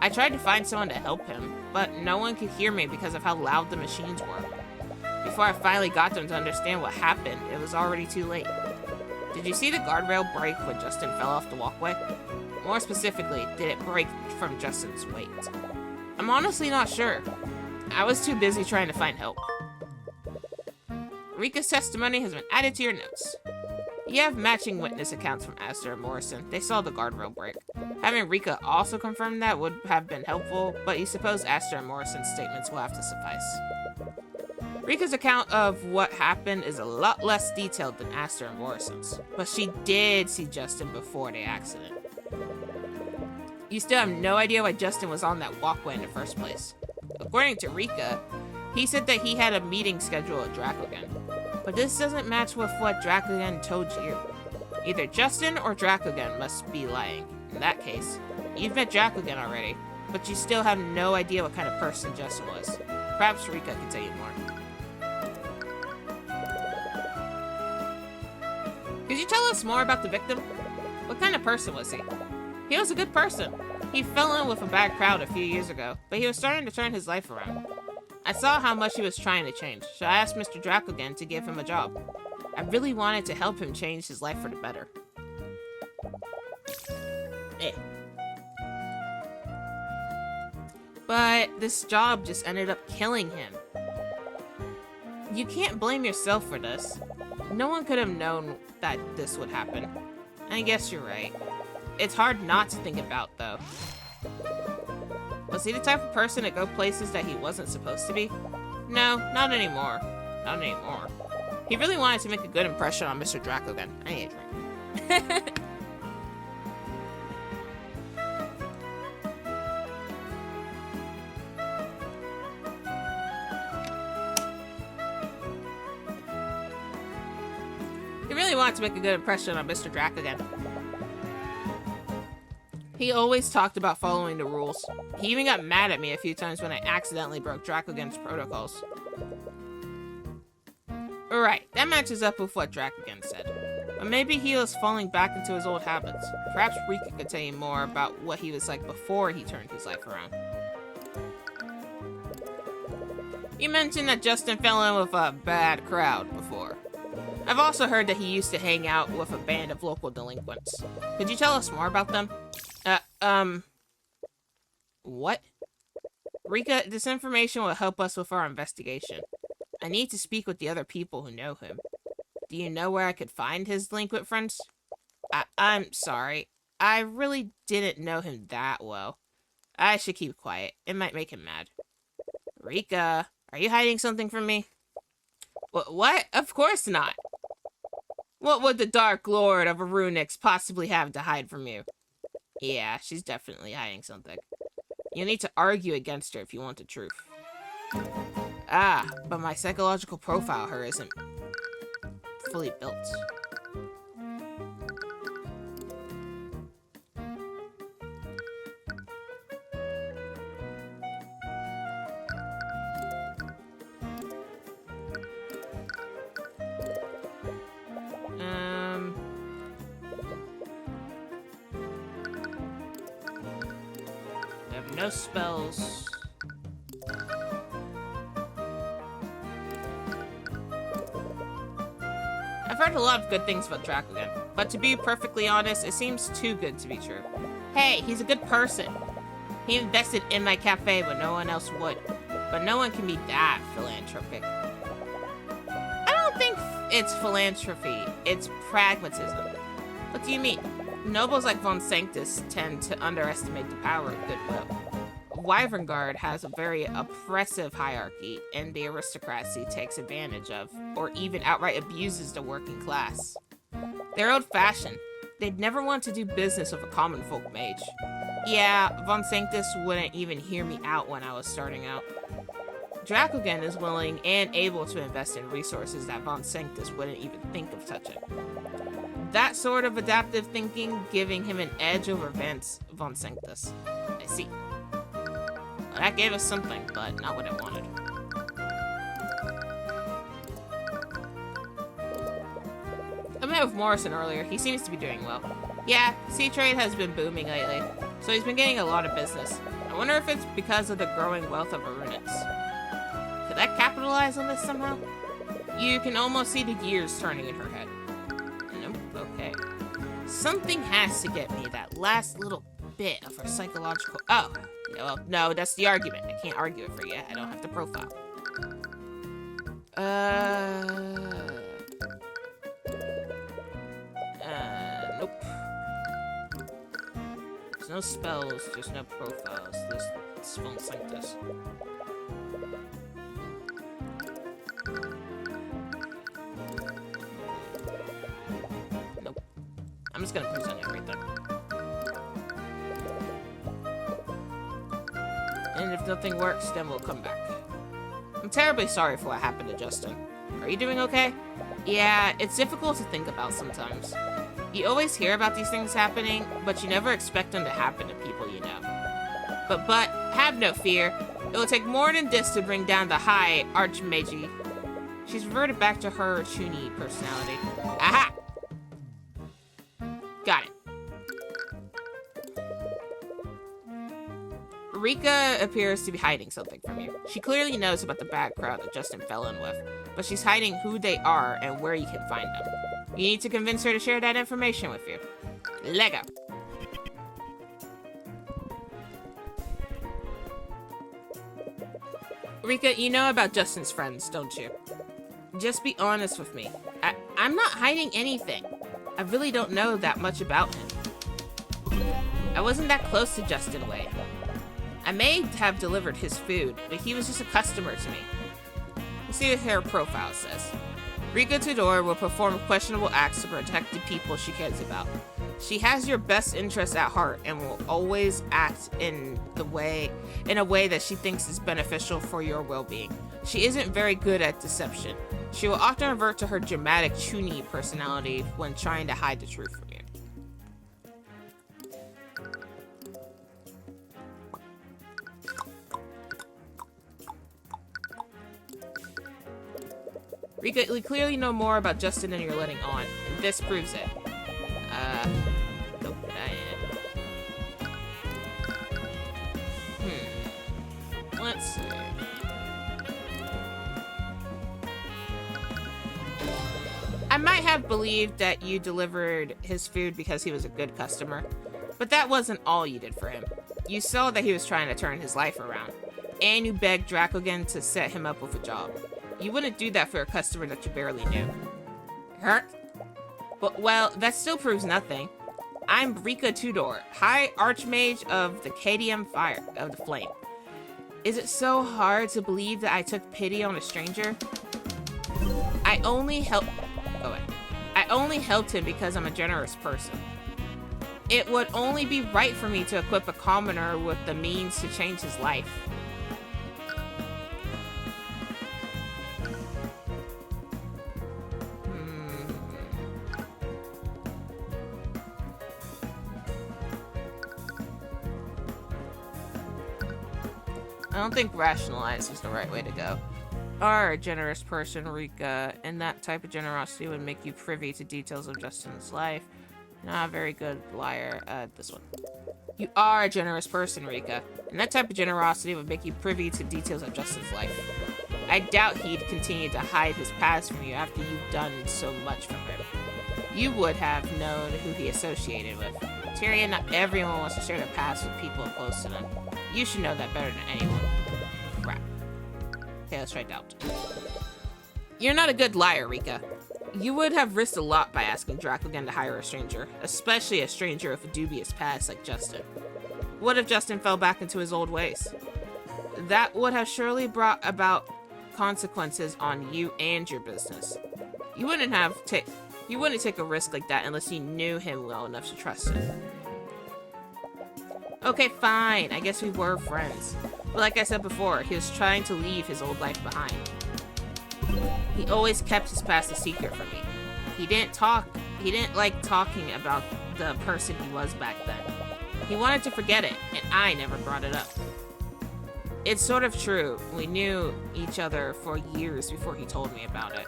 I tried to find someone to help him, but no one could hear me because of how loud the machines were. Before I finally got them to understand what happened, it was already too late. Did you see the guardrail break when Justin fell off the walkway? More specifically, did it break from Justin's weight? I'm honestly not sure. I was too busy trying to find help. Rika's testimony has been added to your notes. You have matching witness accounts from Aster and Morrison. They saw the guardrail break. Having Rika also confirm that would have been helpful, but you suppose Aster and Morrison's statements will have to suffice. Rika's account of what happened is a lot less detailed than Aster and Morrison's, but she did see Justin before the accident. You still have no idea why Justin was on that walkway in the first place. According to Rika, he said that he had a meeting scheduled with Dracogen. But this doesn't match with what Dracogen told you. Either Justin or Dracogen must be lying. In that case, you've met Dracogen already, but you still have no idea what kind of person Justin was. Perhaps Rika can tell you more. Could you tell us more about the victim? What kind of person was he? He was a good person. He fell in with a bad crowd a few years ago, but he was starting to turn his life around. I saw how much he was trying to change, so I asked Mr. Dracogen to give him a job. I really wanted to help him change his life for the better. But this job just ended up killing him. You can't blame yourself for this. No one could have known that this would happen. I guess you're right. It's hard not to think about, though. Was he the type of person to go places that he wasn't supposed to be? No, not anymore. Not anymore. He really wanted to make a good impression on Mr. Dracogen. I need a drink. He really wanted to make a good impression on Mr. Dracogen. He always talked about following the rules. He even got mad at me a few times when I accidentally broke Dracogen's protocols. Alright, that matches up with what Dracogen said. But maybe he was falling back into his old habits. Perhaps Rika could tell you more about what he was like before he turned his life around. You mentioned that Justin fell in with a bad crowd before. I've also heard that he used to hang out with a band of local delinquents. Could you tell us more about them? What? Rika, this information will help us with our investigation. I need to speak with the other people who know him. Do you know where I could find his delinquent friends? I'm sorry. I really didn't know him that well. I should keep quiet. It might make him mad. Rika, are you hiding something from me? What? Of course not. What would the Dark Lord of Arunix possibly have to hide from you? Yeah, she's definitely hiding something. You need to argue against her if you want the truth. Ah, but my psychological profile of her isn't fully built. I have no spells. I've heard a lot of good things about Dracogen, but to be perfectly honest, it seems too good to be true. Hey, he's a good person. He invested in my cafe when no one else would, but no one can be that philanthropic. I don't think it's philanthropy, it's pragmatism. What do you mean? Nobles like Von Sanctus tend to underestimate the power of goodwill. Wyvern Guard has a very oppressive hierarchy, and the aristocracy takes advantage of, or even outright abuses the working class. They're old-fashioned. They'd never want to do business with a common folk mage. Yeah, Von Sanctus wouldn't even hear me out when I was starting out. Dracogen is willing and able to invest in resources that Von Sanctus wouldn't even think of touching. That sort of adaptive thinking giving him an edge over Von Sanctus. I see. Well, that gave us something, but not what I wanted. I met with Morrison earlier. He seems to be doing well. Yeah, sea trade has been booming lately, so he's been getting a lot of business. I wonder if it's because of the growing wealth of Arunix. Could that capitalize on this somehow? You can almost see the gears turning in her head. Nope, okay. Something has to get me that last little bit of her psychological... Oh, yeah, well, no, that's the argument. I can't argue it for you. I don't have the profile. Nope. There's no spells, there's no profiles. This won't sync this. Nope. I'm just gonna present everything. And if nothing works, then we'll come back. I'm terribly sorry for what happened to Justin. Are you doing okay? Yeah, it's difficult to think about sometimes. You always hear about these things happening, but you never expect them to happen to people you know. But, have no fear. It will take more than this to bring down the high Archmage. She's reverted back to her Chuni personality. Aha! Got it. Rika appears to be hiding something from you. She clearly knows about the bad crowd that Justin fell in with, but she's hiding who they are and where you can find them. You need to convince her to share that information with you. Lego. Rika, you know about Justin's friends, don't you? Just be honest with me. I'm not hiding anything. I really don't know that much about him. I wasn't that close to Justin Wade. I may have delivered his food, but he was just a customer to me. Let's see what her profile says. Rika Tudor will perform questionable acts to protect the people she cares about. She has your best interests at heart and will always act in a way that she thinks is beneficial for your well-being. She isn't very good at deception. She will often revert to her dramatic Chuni personality when trying to hide the truth from you. Rika, we clearly know more about Justin than you're letting on, and this proves it. Nope, let's see. I might have believed that you delivered his food because he was a good customer, but that wasn't all you did for him. You saw that he was trying to turn his life around, and you begged Dracogan to set him up with a job. You wouldn't do that for a customer that you barely knew. Hurt? But, well, that still proves nothing. I'm Rika Tudor, High Archmage of the Cadium Fire of the Flame. Is it so hard to believe that I took pity on a stranger? I only helped him because I'm a generous person. It would only be right for me to equip a commoner with the means to change his life. I don't think rationalize is the right way to go. Are a generous person, Rika, and that type of generosity would make you privy to details of Justin's life. Not a very good liar. This one. You are a generous person, Rika, and that type of generosity would make you privy to details of Justin's life. I doubt he'd continue to hide his past from you after you've done so much for him. You would have known who he associated with. Tyrion, not everyone wants to share their past with people close to them. You should know that better than anyone. Crap. Okay, let's try doubt. You're not a good liar, Rika. You would have risked a lot by asking Dracogan to hire a stranger, especially a stranger with a dubious past like Justin. What if Justin fell back into his old ways? That would have surely brought about consequences on you and your business. You wouldn't take a risk like that unless you knew him well enough to trust him. Okay, fine. I guess we were friends. But like I said before, he was trying to leave his old life behind. He always kept his past a secret from me. He didn't like talking about the person he was back then. He wanted to forget it, and I never brought it up. It's sort of true. We knew each other for years before he told me about it.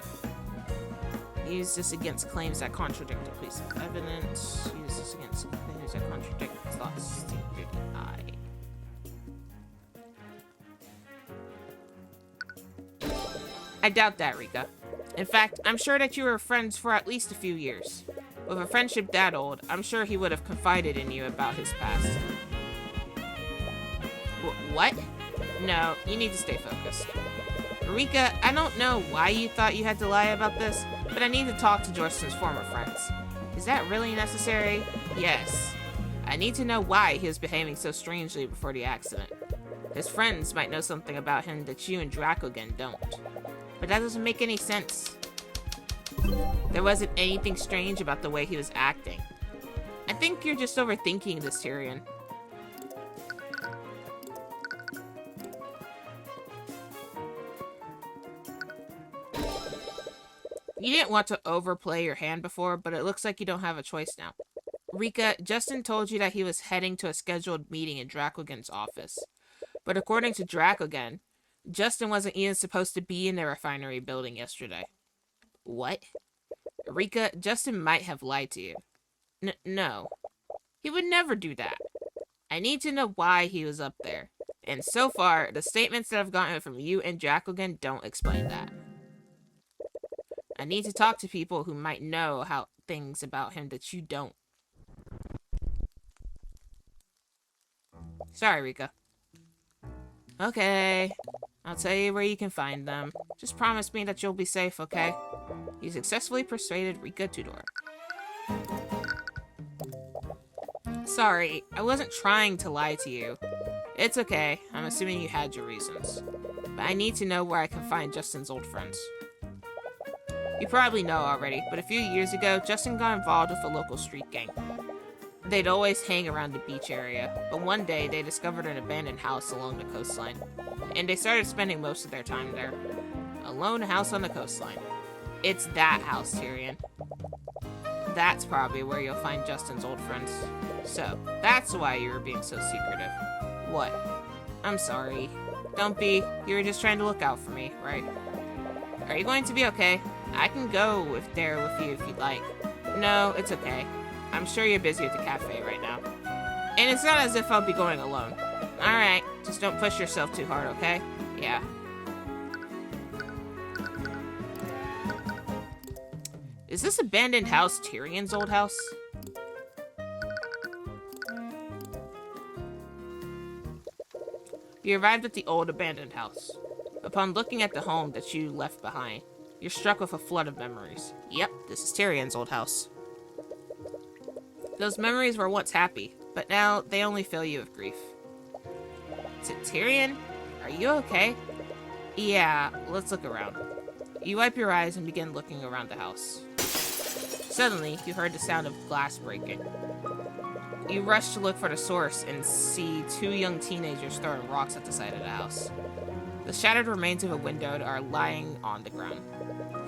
use this against claims that contradict a piece of evidence. Use this against claims that contradict thoughts. Standard I. I doubt that, Rika. In fact, I'm sure that you were friends for at least a few years. With a friendship that old, I'm sure he would have confided in you about his past. What? No, you need to stay focused. Rika, I don't know why you thought you had to lie about this, but I need to talk to Justin's former friends. Is that really necessary? Yes. I need to know why he was behaving so strangely before the accident. His friends might know something about him that you and Dracogen don't. But that doesn't make any sense. There wasn't anything strange about the way he was acting. I think you're just overthinking this, Tyrion. You didn't want to overplay your hand before, but it looks like you don't have a choice now. Rika, Justin told you that he was heading to a scheduled meeting in Dracogen's office. But according to Dracogen, Justin wasn't even supposed to be in the refinery building yesterday. What? Rika, Justin might have lied to you. No. He would never do that. I need to know why he was up there. And so far, the statements that I've gotten from you and Dracogen don't explain that. I need to talk to people who might know how things about him that you don't. Sorry, Rika. Okay. I'll tell you where you can find them. Just promise me that you'll be safe, okay? You successfully persuaded Rika Tudor. Sorry, I wasn't trying to lie to you. It's okay. I'm assuming you had your reasons. But I need to know where I can find Justin's old friends. You probably know already, but a few years ago, Justin got involved with a local street gang. They'd always hang around the beach area, but one day they discovered an abandoned house along the coastline, and they started spending most of their time there. A lone house on the coastline. It's that house, Tyrion. That's probably where you'll find Justin's old friends. So, that's why you were being so secretive. What? I'm sorry. Don't be. You were just trying to look out for me, right? Are you going to be okay? I can go there with you if you'd like. No, it's okay. I'm sure you're busy at the cafe right now. And it's not as if I'll be going alone. Alright, just don't push yourself too hard, okay? Yeah. Is this abandoned house Tyrion's old house? You arrived at the old abandoned house. Upon looking at the home that you left behind, you're struck with a flood of memories. Yep, this is Tyrion's old house. Those memories were once happy, but now they only fill you with grief. Tyrion? Are you okay? Yeah, let's look around. You wipe your eyes and begin looking around the house. Suddenly, you heard the sound of glass breaking. You rush to look for the source and see two young teenagers throwing rocks at the side of the house. The shattered remains of a window are lying on the ground.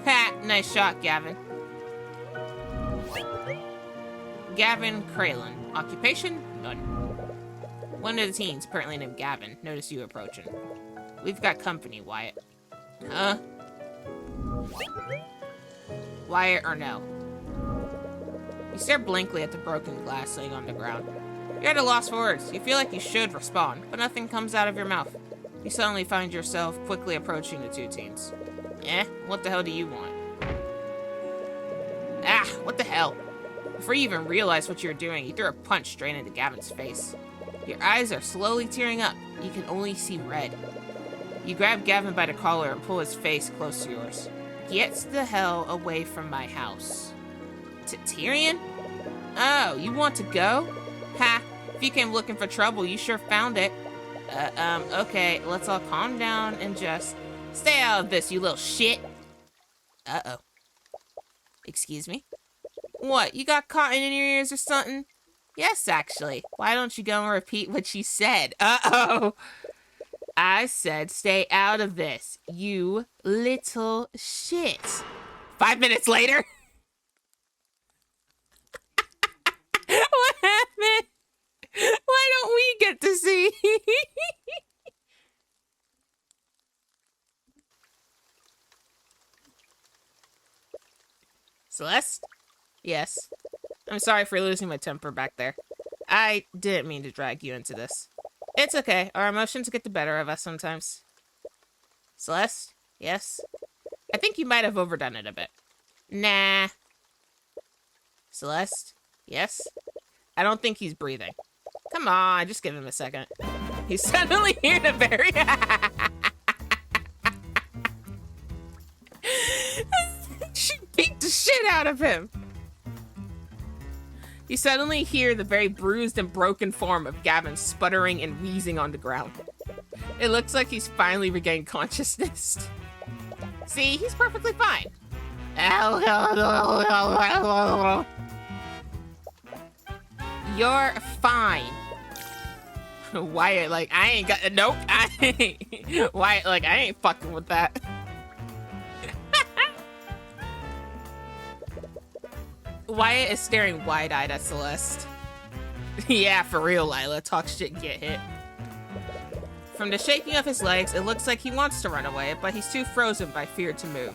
Ha! Nice shot, Gavin. Gavin Kralin. Occupation? None. One of the teens, apparently named Gavin, noticed you approaching. We've got company, Wyatt. Huh? Wyatt or no? You stare blankly at the broken glass laying on the ground. You're at a loss for words. You feel like you should respond, but nothing comes out of your mouth. You suddenly find yourself quickly approaching the two teens. What the hell do you want? Ah, what the hell? Before you even realize what you're doing, you throw a punch straight into Gavin's face. Your eyes are slowly tearing up. You can only see red. You grab Gavin by the collar and pull his face close to yours. Get the hell away from my house. Tyrion? Oh, you want to go? Ha! If you came looking for trouble, you sure found it. Okay, let's all calm down and just stay out of this, you little shit. Uh-oh. Excuse me? What, you got cotton in your ears or something? Yes, actually. Why don't you go and repeat what she said? Uh-oh. I said stay out of this, you little shit. 5 minutes later. What happened? Why don't we get to see? Celeste? Yes. I'm sorry for losing my temper back there. I didn't mean to drag you into this. It's okay. Our emotions get the better of us sometimes. Celeste? Yes? I think you might have overdone it a bit. Nah. Celeste? Yes? I don't think he's breathing. Come on, just give him a second. He's suddenly here to bury. She beat the shit out of him. You suddenly hear the very bruised and broken form of Gavin sputtering and wheezing on the ground. It looks like he's finally regained consciousness. See, he's perfectly fine. You're fine. Wyatt, like, I ain't got. Nope. Wyatt, like, I ain't fucking with that. Wyatt is staring wide-eyed at Celeste. Yeah, for real, Lila. Talk shit and get hit. From the shaking of his legs, it looks like he wants to run away, but he's too frozen by fear to move.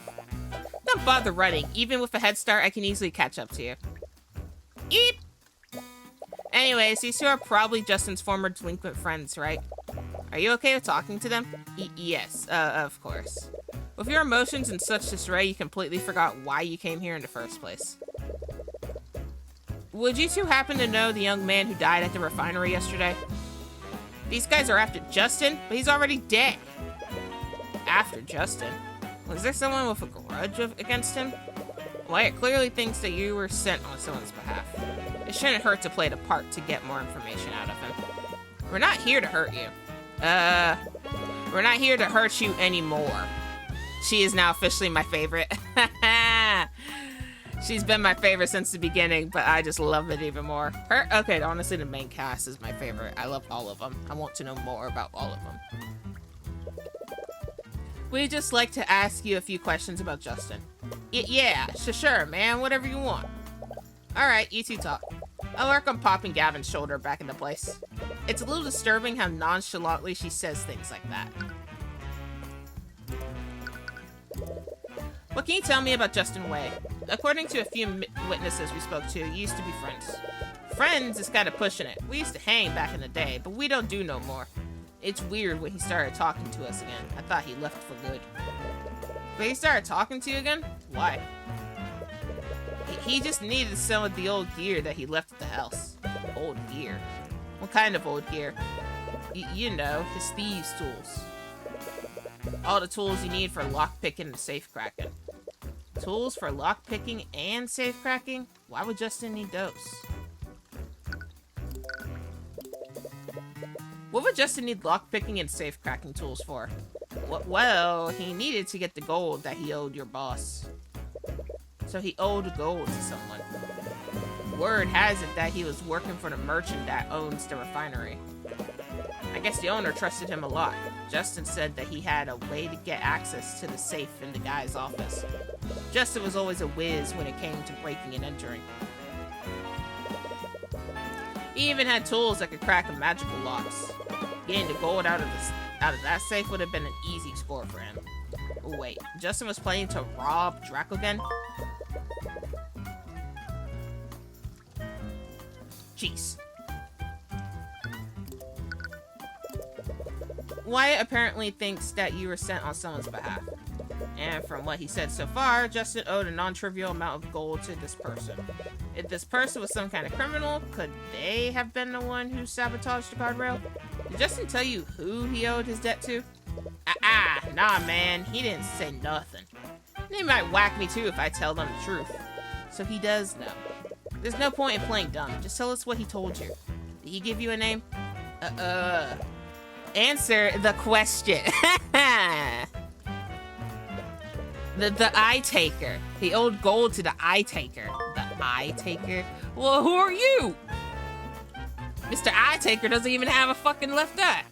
Don't bother running. Even with a head start, I can easily catch up to you. Eep! Anyways, these two are probably Justin's former delinquent friends, right? Are you okay with talking to them? Yes, of course. With your emotions in such disarray, you completely forgot why you came here in the first place. Would you two happen to know the young man who died at the refinery yesterday? These guys are after Justin, but he's already dead. After Justin? Was there someone with a grudge against him? Wyatt clearly thinks that you were sent on someone's behalf. It shouldn't hurt to play the part to get more information out of him. We're not here to hurt you. We're not here to hurt you anymore. She is now officially my favorite. She's been my favorite since the beginning, but I just love it even more. Okay, honestly, the main cast is my favorite. I love all of them. I want to know more about all of them. We'd just like to ask you a few questions about Justin. Yeah, sure, man. Whatever you want. Alright, you two talk. I'll work on popping Gavin's shoulder back into place. It's a little disturbing how nonchalantly she says things like that. What can you tell me about Justin Way? According to a few witnesses we spoke to, you used to be friends. Friends is kind of pushing it. We used to hang back in the day, but we don't do no more. It's weird when he started talking to us again. I thought he left for good. But he started talking to you again? Why? He just needed some of the old gear that he left at the house. Old gear? What kind of old gear? You know, his thieves' tools. All the tools you need for lockpicking and safe cracking. Tools for lockpicking and safe cracking? Why would Justin need those? What would Justin need lockpicking and safe cracking tools for? Well, he needed to get the gold that he owed your boss. So he owed gold to someone. Word has it that he was working for the merchant that owns the refinery. I guess the owner trusted him a lot. Justin said that he had a way to get access to the safe in the guy's office. Justin was always a whiz when it came to breaking and entering. He even had tools that could crack magical locks. Getting the gold out of that safe would have been an easy score for him. Oh, wait, Justin was planning to rob Draco again? Jeez. Wyatt apparently thinks that you were sent on someone's behalf. And from what he said so far, Justin owed a non-trivial amount of gold to this person. If this person was some kind of criminal, could they have been the one who sabotaged the guardrail? Did Justin tell you who he owed his debt to? Nah, man, he didn't say nothing. They might whack me too if I tell them the truth. So he does know. There's no point in playing dumb. Just tell us what he told you. Did he give you a name? Answer the question. The eye taker. He owed gold to the eye taker. The eye taker? Well, who are you? Mr. Eye Taker doesn't even have a fucking left eye.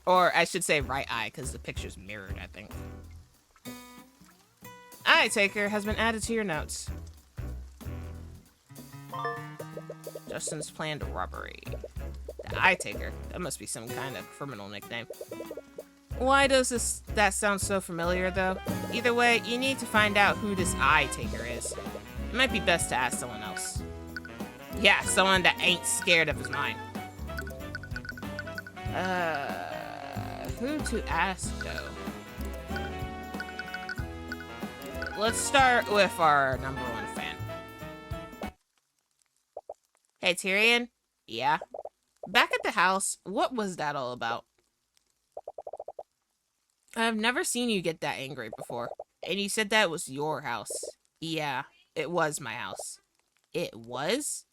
Or I should say right eye, because the picture's mirrored, I think. Eye Taker has been added to your notes. Justin's planned robbery. The Eye Taker. That must be some kind of criminal nickname. Why does that sound so familiar, though? Either way, you need to find out who this eye taker is. It might be best to ask someone else. Yeah, someone that ain't scared of his mind. Who to ask, though? Let's start with our #1 fan. Hey, Tyrion? Yeah? Back at the house, what was that all about? I've never seen you get that angry before. And you said that was your house. Yeah, it was my house. It was?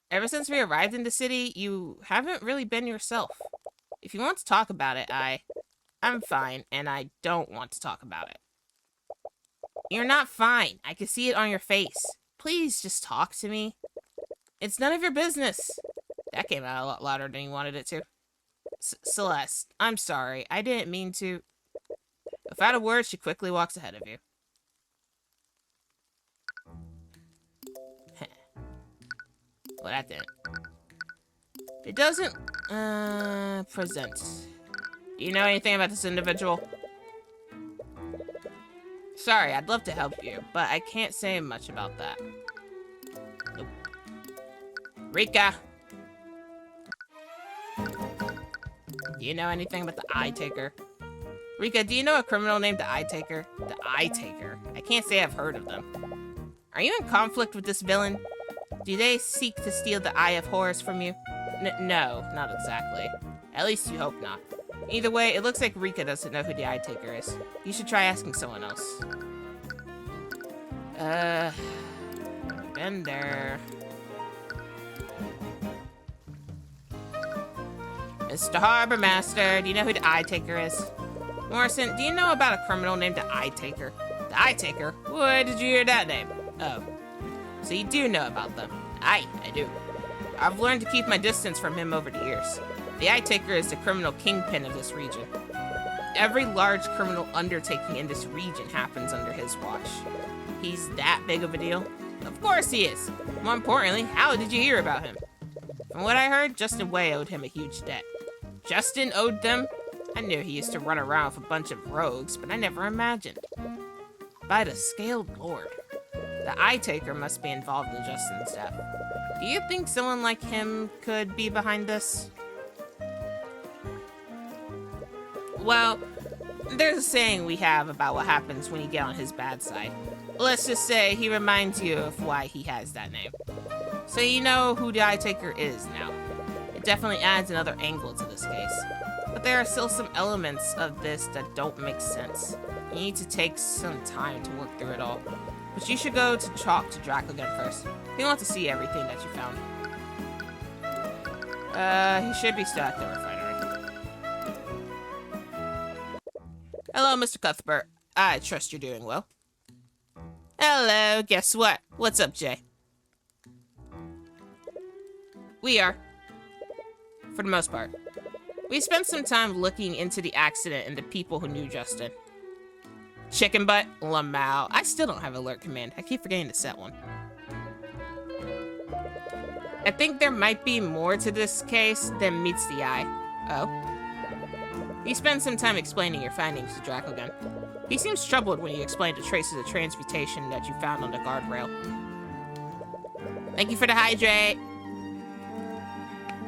Ever since we arrived in the city, you haven't really been yourself. If you want to talk about it, I'm fine, and I don't want to talk about it. You're not fine. I can see it on your face. Please just talk to me. It's none of your business. That came out a lot louder than you wanted it to. Celeste, I'm sorry. I didn't mean to. Without a word, she quickly walks ahead of you. Well, that didn't. It doesn't, present. Do you know anything about this individual? Sorry, I'd love to help you, but I can't say much about that. Nope. Rika! Do you know anything about the Eye Taker? Rika, do you know a criminal named the Eye Taker? The Eye Taker? I can't say I've heard of them. Are you in conflict with this villain? Do they seek to steal the Eye of Horus from you? No, not exactly. At least you hope not. Either way, it looks like Rika doesn't know who the Eye Taker is. You should try asking someone else. Been there. Mr. Harbor Master, do you know who the Eye Taker is? Morrison, do you know about a criminal named the Eye Taker? The Eye Taker? Where did you hear that name? Oh. So you do know about them. I do. I've learned to keep my distance from him over the years. The Eye Taker is the criminal kingpin of this region. Every large criminal undertaking in this region happens under his watch. He's that big of a deal? Of course he is. More importantly, how did you hear about him? From what I heard, Justin Way owed him a huge debt. Justin owed them? I knew he used to run around with a bunch of rogues, but I never imagined. By the scaled lord. The Eye Taker must be involved in Justin's death. Do you think someone like him could be behind this? Well, there's a saying we have about what happens when you get on his bad side. Let's just say he reminds you of why he has that name. So you know who the Eye Taker is now. It definitely adds another angle to this case. But there are still some elements of this that don't make sense. You need to take some time to work through it all. But you should go to talk to Draco again first. He wants to see everything that you found. He should be still at the refinery. Hello, Mr. Cuthbert. I trust you're doing well. Hello, guess what? What's up, Jay? We are. For the most part. We spent some time looking into the accident and the people who knew Justin. Chicken butt, Lamau. I still don't have alert command. I keep forgetting to set one. I think there might be more to this case than meets the eye. Oh? You spent some time explaining your findings to Dracogun. He seems troubled when you explained the traces of transmutation that you found on the guardrail. Thank you for the hydrate.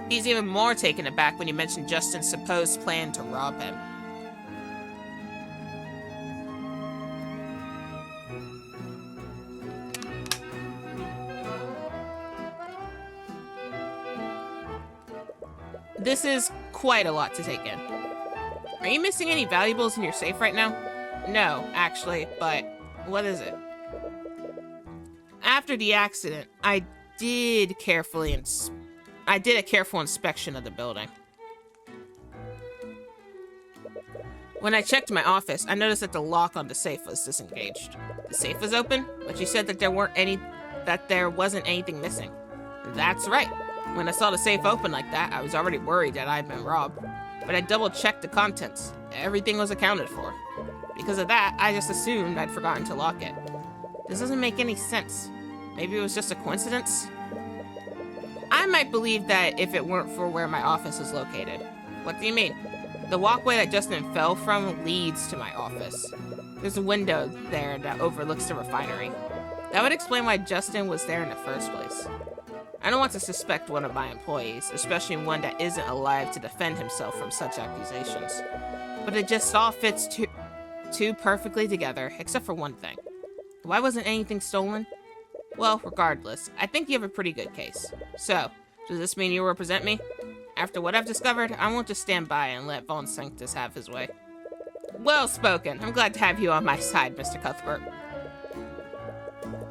He's even more taken aback when you mentioned Justin's supposed plan to rob him. This is quite a lot to take in. Are you missing any valuables in your safe right now? No, actually, but what is it? After the accident, I did a careful inspection of the building. When I checked my office, I noticed that the lock on the safe was disengaged. The safe was open, but you said that there wasn't anything missing. That's right. When I saw the safe open like that, I was already worried that I'd been robbed. But I double-checked the contents. Everything was accounted for. Because of that, I just assumed I'd forgotten to lock it. This doesn't make any sense. Maybe it was just a coincidence? I might believe that if it weren't for where my office is located. What do you mean? The walkway that Justin fell from leads to my office. There's a window there that overlooks the refinery. That would explain why Justin was there in the first place. I don't want to suspect one of my employees, especially one that isn't alive to defend himself from such accusations. But it just all fits too perfectly together, except for one thing. Why wasn't anything stolen? Well, regardless, I think you have a pretty good case. So, does this mean you represent me? After what I've discovered, I won't just stand by and let Von Sanctus have his way. Well spoken. I'm glad to have you on my side, Mr. Cuthbert.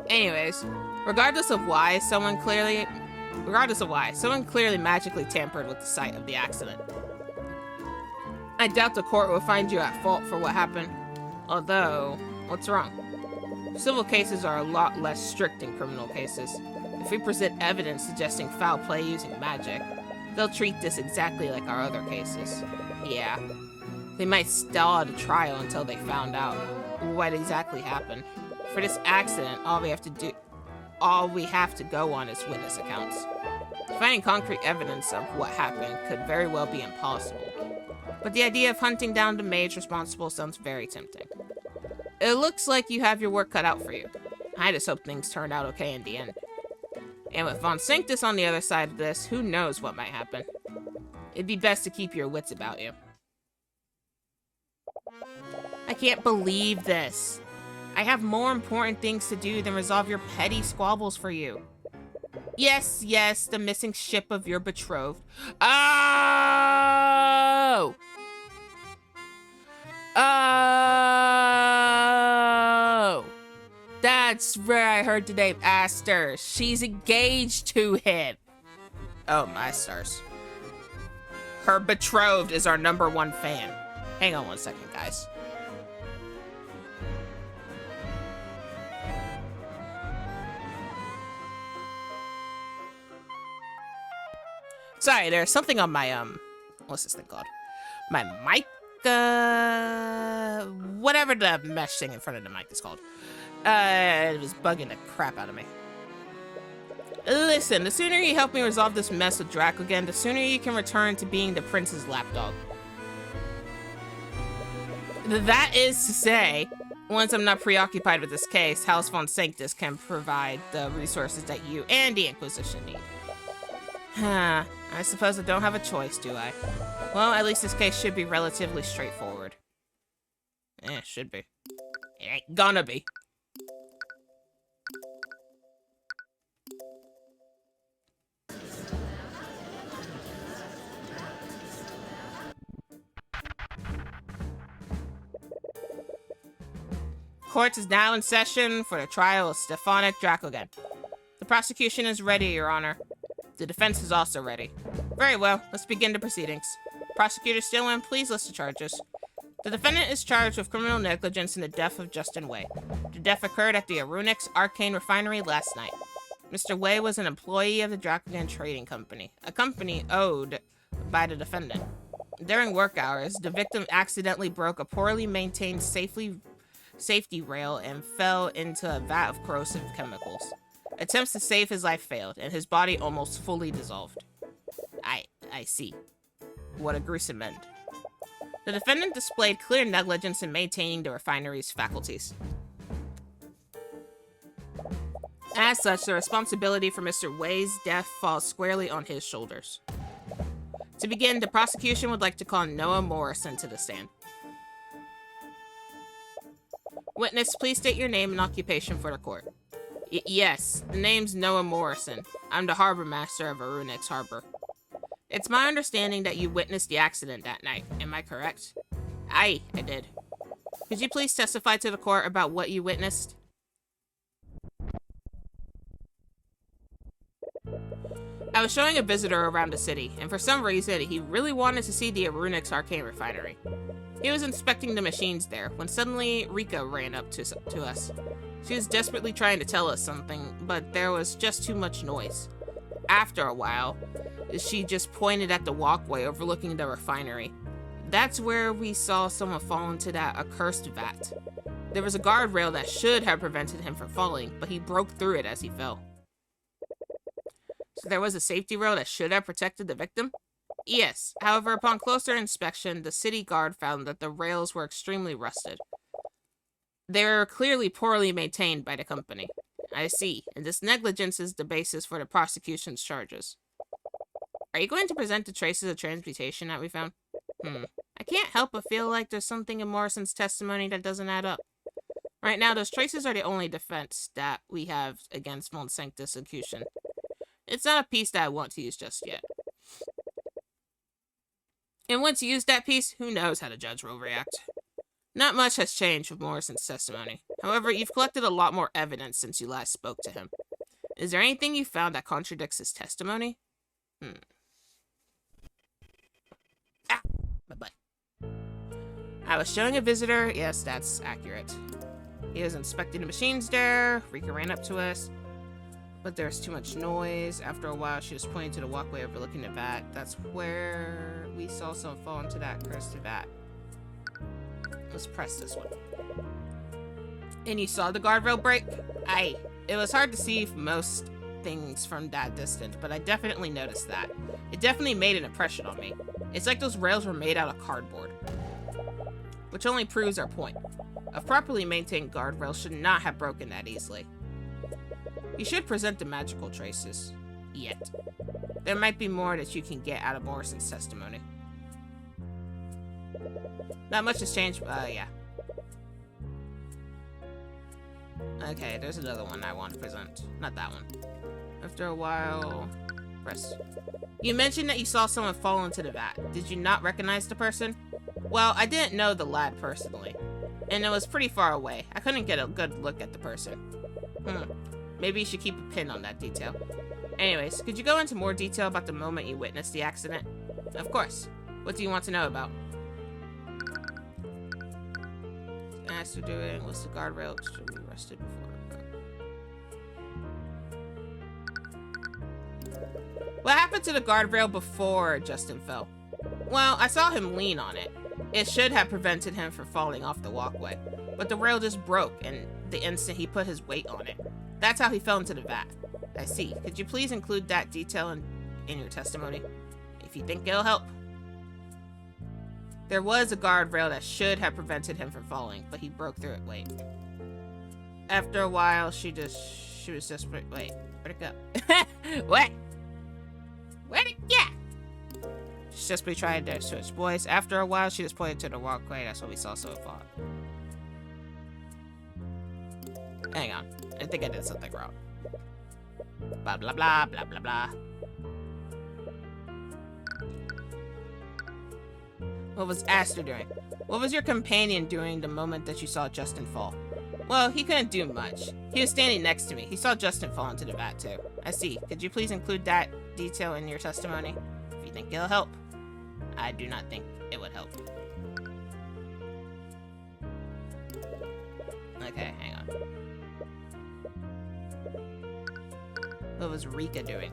Anyways, regardless of why, someone clearly magically tampered with the site of the accident. I doubt the court will find you at fault for what happened. Although, what's wrong? Civil cases are a lot less strict than criminal cases. If we present evidence suggesting foul play using magic, they'll treat this exactly like our other cases. Yeah. They might stall the trial until they found out what exactly happened. For this accident, all we have to go on is witness accounts. Finding concrete evidence of what happened could very well be impossible. But the idea of hunting down the maids responsible sounds very tempting. It looks like you have your work cut out for you. I just hope things turned out okay in the end. And with Von Sanctus on the other side of this, who knows what might happen. It'd be best to keep your wits about you. I can't believe this. I have more important things to do than resolve your petty squabbles for you. Yes, the missing ship of your betrothed. Oh! That's where I heard the name Aster. She's engaged to him. Oh, my stars. Her betrothed is our #1 fan. Hang on one second, guys. Sorry, there's something on my, what's this thing called? My mic, whatever the mesh thing in front of the mic is called. It was bugging the crap out of me. Listen, the sooner you help me resolve this mess with Draco again, the sooner you can return to being the prince's lapdog. That is to say, once I'm not preoccupied with this case, House Von Sanctus can provide the resources that you and the Inquisition need. I suppose I don't have a choice, do I? Well, at least this case should be relatively straightforward. It should be. It ain't gonna be. Court is now in session for the trial of Stefanik Dracogen. The prosecution is ready, Your Honor. The defense is also ready. Very well, let's begin the proceedings. Prosecutor Stillman, please list the charges. The defendant is charged with criminal negligence in the death of Justin Way. The death occurred at the Arunix Arcane Refinery last night. Mr. Way was an employee of the Dracogen Trading Company, a company owned by the defendant. During work hours, the victim accidentally broke a poorly maintained safety rail and fell into a vat of corrosive chemicals. Attempts to save his life failed, and his body almost fully dissolved. I see. What a gruesome end. The defendant displayed clear negligence in maintaining the refinery's faculties. As such, the responsibility for Mr. Way's death falls squarely on his shoulders. To begin, the prosecution would like to call Noah Morrison to the stand. Witness, please state your name and occupation for the court. Yes, the name's Noah Morrison. I'm the harbor master of Arunix Harbor. It's my understanding that you witnessed the accident that night. Am I correct? Aye, I did. Could you please testify to the court about what you witnessed? I was showing a visitor around the city, and for some reason, he really wanted to see the Arunix Arcane Refinery. He was inspecting the machines there, when suddenly Rika ran up to us. She was desperately trying to tell us something, but there was just too much noise. After a while, she just pointed at the walkway overlooking the refinery. That's where we saw someone fall into that accursed vat. There was a guardrail that should have prevented him from falling, but he broke through it as he fell. So there was a safety rail that should have protected the victim? Yes, however, upon closer inspection, the city guard found that the rails were extremely rusted. They were clearly poorly maintained by the company. I see, and this negligence is the basis for the prosecution's charges. Are you going to present the traces of transmutation that we found? I can't help but feel like there's something in Morrison's testimony that doesn't add up. Right now, those traces are the only defense that we have against Von Sanctus accusation. It's not a piece that I want to use just yet. And once you use that piece, who knows how the judge will react. Not much has changed with Morrison's testimony. However, you've collected a lot more evidence since you last spoke to him. Is there anything you found that contradicts his testimony? Ah, my butt. I was showing a visitor. Yes, that's accurate. He was inspecting the machines there. Rika ran up to us. But there's too much noise. After a while, she was pointing to the walkway overlooking the vat. That's where we saw someone fall into that cursed vat. Let's press this one. And you saw the guardrail break? Aye. It was hard to see most things from that distance, but I definitely noticed that. It definitely made an impression on me. It's like those rails were made out of cardboard. Which only proves our point. A properly maintained guardrail should not have broken that easily. You should present the magical traces. Yet. There might be more that you can get out of Morrison's testimony. Not much has changed, yeah. Okay, there's another one I want to present. Not that one. After a while... Press. You mentioned that you saw someone fall into the vat. Did you not recognize the person? Well, I didn't know the lad personally. And it was pretty far away. I couldn't get a good look at the person. Maybe you should keep a pin on that detail. Anyways, could you go into more detail about the moment you witnessed the accident? Of course. What do you want to know about? As to doing, was the guardrail extremely rusted before? What happened to the guardrail before Justin fell? Well, I saw him lean on it. It should have prevented him from falling off the walkway, but the rail just broke and the instant he put his weight on it. That's how he fell into the vat. I see. Could you please include that detail in your testimony? If you think it'll help. There was a guardrail that should have prevented him from falling, but he broke through it. Wait. After a while, she was just... Wait, where'd it go? What? Where'd it go? She just be trying to switch voice. After a while, she just pointed to the walkway. That's what we saw so far. Hang on. I think I did something wrong. Blah, blah, blah, blah, blah, blah. What was Aster doing? What was your companion doing the moment that you saw Justin fall? Well, he couldn't do much. He was standing next to me. He saw Justin fall into the vat too. I see. Could you please include that detail in your testimony? If you think it'll help. I do not think it would help. Okay, hang on. What was Rika doing?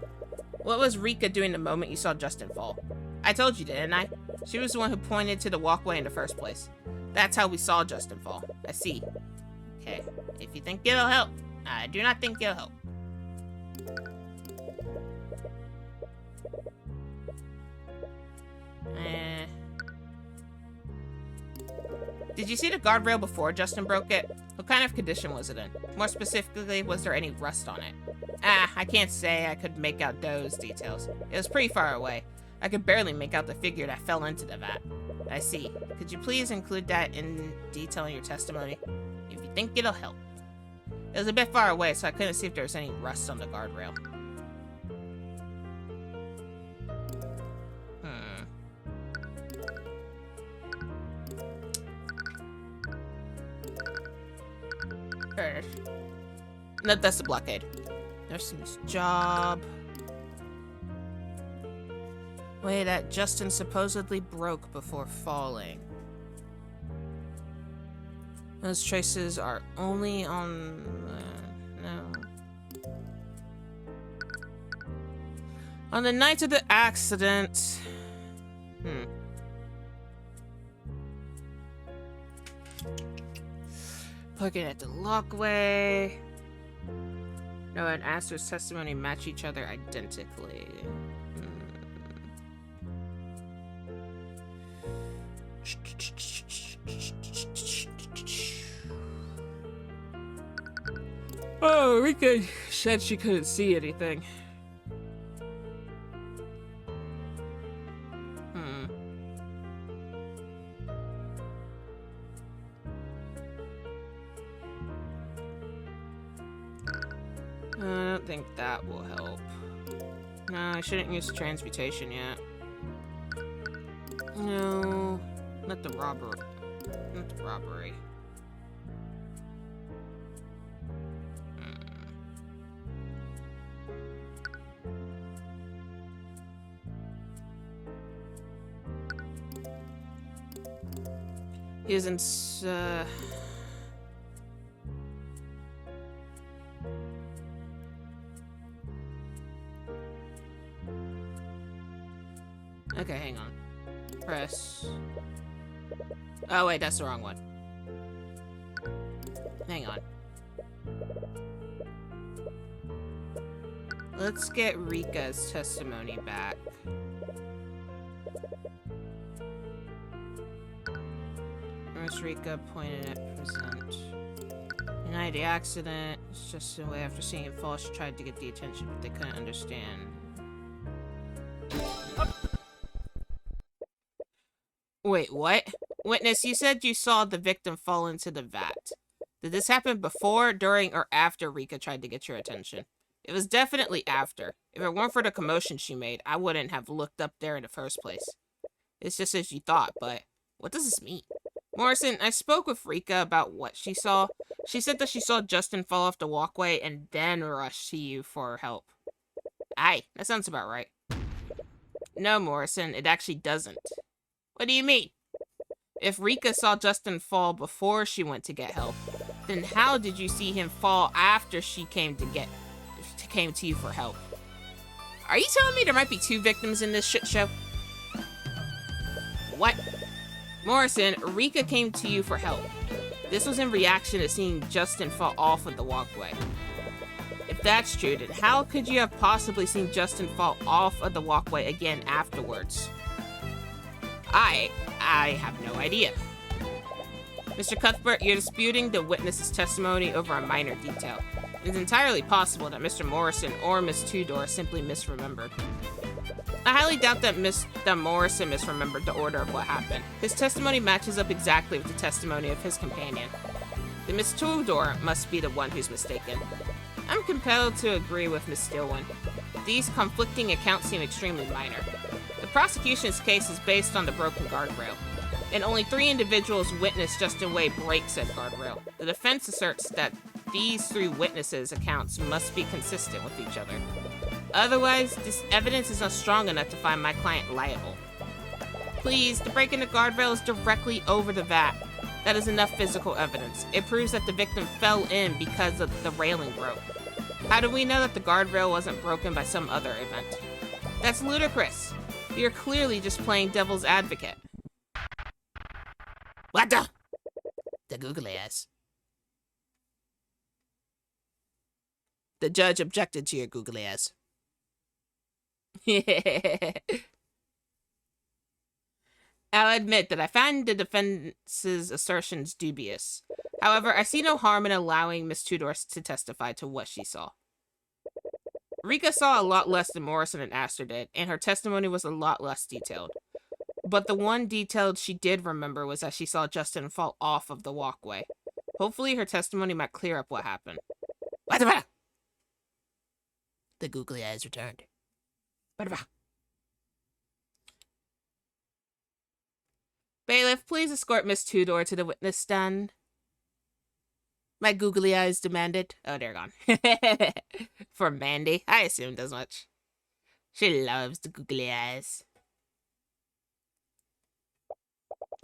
What was Rika doing the moment you saw Justin fall? I told you, didn't I? She was the one who pointed to the walkway in the first place. That's how we saw Justin fall. I see. Okay, if you think it'll help. I do not think it'll help. Did you see the guardrail before Justin broke it? What kind of condition was it in? More specifically, was there any rust on it? I can't say I could make out those details. It was pretty far away. I could barely make out the figure that fell into the vat. I see. Could you please include that in detail in your testimony? If you think it'll help. It was a bit far away, so I couldn't see if there was any rust on the guardrail. No, that's the blockade. Nursing's job. Way that Justin supposedly broke before falling. Those traces are only on... no. On the night of the accident... Looking at the lockway. Noah and Aster's testimony match each other identically. Oh, Rika said she couldn't see anything. I don't think that will help. No, I shouldn't use transmutation yet. No, not the robbery. Not the robbery. He isn't, okay, hang on. Press. Oh, wait, that's the wrong one. Hang on. Let's get Rika's testimony back. Where's Rika pointed at present? The night of the accident, it's just the way after seeing him fall, she tried to get the attention, but they couldn't understand. Wait, what? Witness, you said you saw the victim fall into the vat. Did this happen before, during, or after Rika tried to get your attention? It was definitely after. If it weren't for the commotion she made, I wouldn't have looked up there in the first place. It's just as you thought, but what does this mean? Morrison, I spoke with Rika about what she saw. She said that she saw Justin fall off the walkway and then rush to you for help. Aye, that sounds about right. No, Morrison, it actually doesn't. What do you mean? If Rika saw Justin fall before she went to get help, then how did you see him fall after she came to you for help? Are you telling me there might be two victims in this shit show? What? Morrison, Rika came to you for help. This was in reaction to seeing Justin fall off of the walkway. If that's true, then how could you have possibly seen Justin fall off of the walkway again afterwards? I have no idea. Mr. Cuthbert, you're disputing the witness's testimony over a minor detail. It's entirely possible that Mr. Morrison or Miss Tudor simply misremembered. I highly doubt that Morrison misremembered the order of what happened. His testimony matches up exactly with the testimony of his companion. The Miss Tudor must be the one who's mistaken. I'm compelled to agree with Miss Stillwin. These conflicting accounts seem extremely minor. The prosecution's case is based on the broken guardrail, and only 3 individuals witnessed Justin Way break said guardrail. The defense asserts that these 3 witnesses' accounts must be consistent with each other. Otherwise, this evidence is not strong enough to find my client liable. Please, the break in the guardrail is directly over the vat. That is enough physical evidence. It proves that the victim fell in because of the railing broke. How do we know that the guardrail wasn't broken by some other event? That's ludicrous. You're clearly just playing devil's advocate. What the googly eyes. The judge objected to your googly eyes. I'll admit that I find the defense's assertions dubious. However, I see no harm in allowing Miss Tudor to testify to what she saw. Rika saw a lot less than Morrison and Astor did, and her testimony was a lot less detailed. But the one detail she did remember was that she saw Justin fall off of the walkway. Hopefully her testimony might clear up what happened. What? The googly eyes returned. Bailiff, please escort Miss Tudor to the witness stand. My googly eyes demanded. Oh, they're gone. For Mandy. I assumed as much. She loves the googly eyes.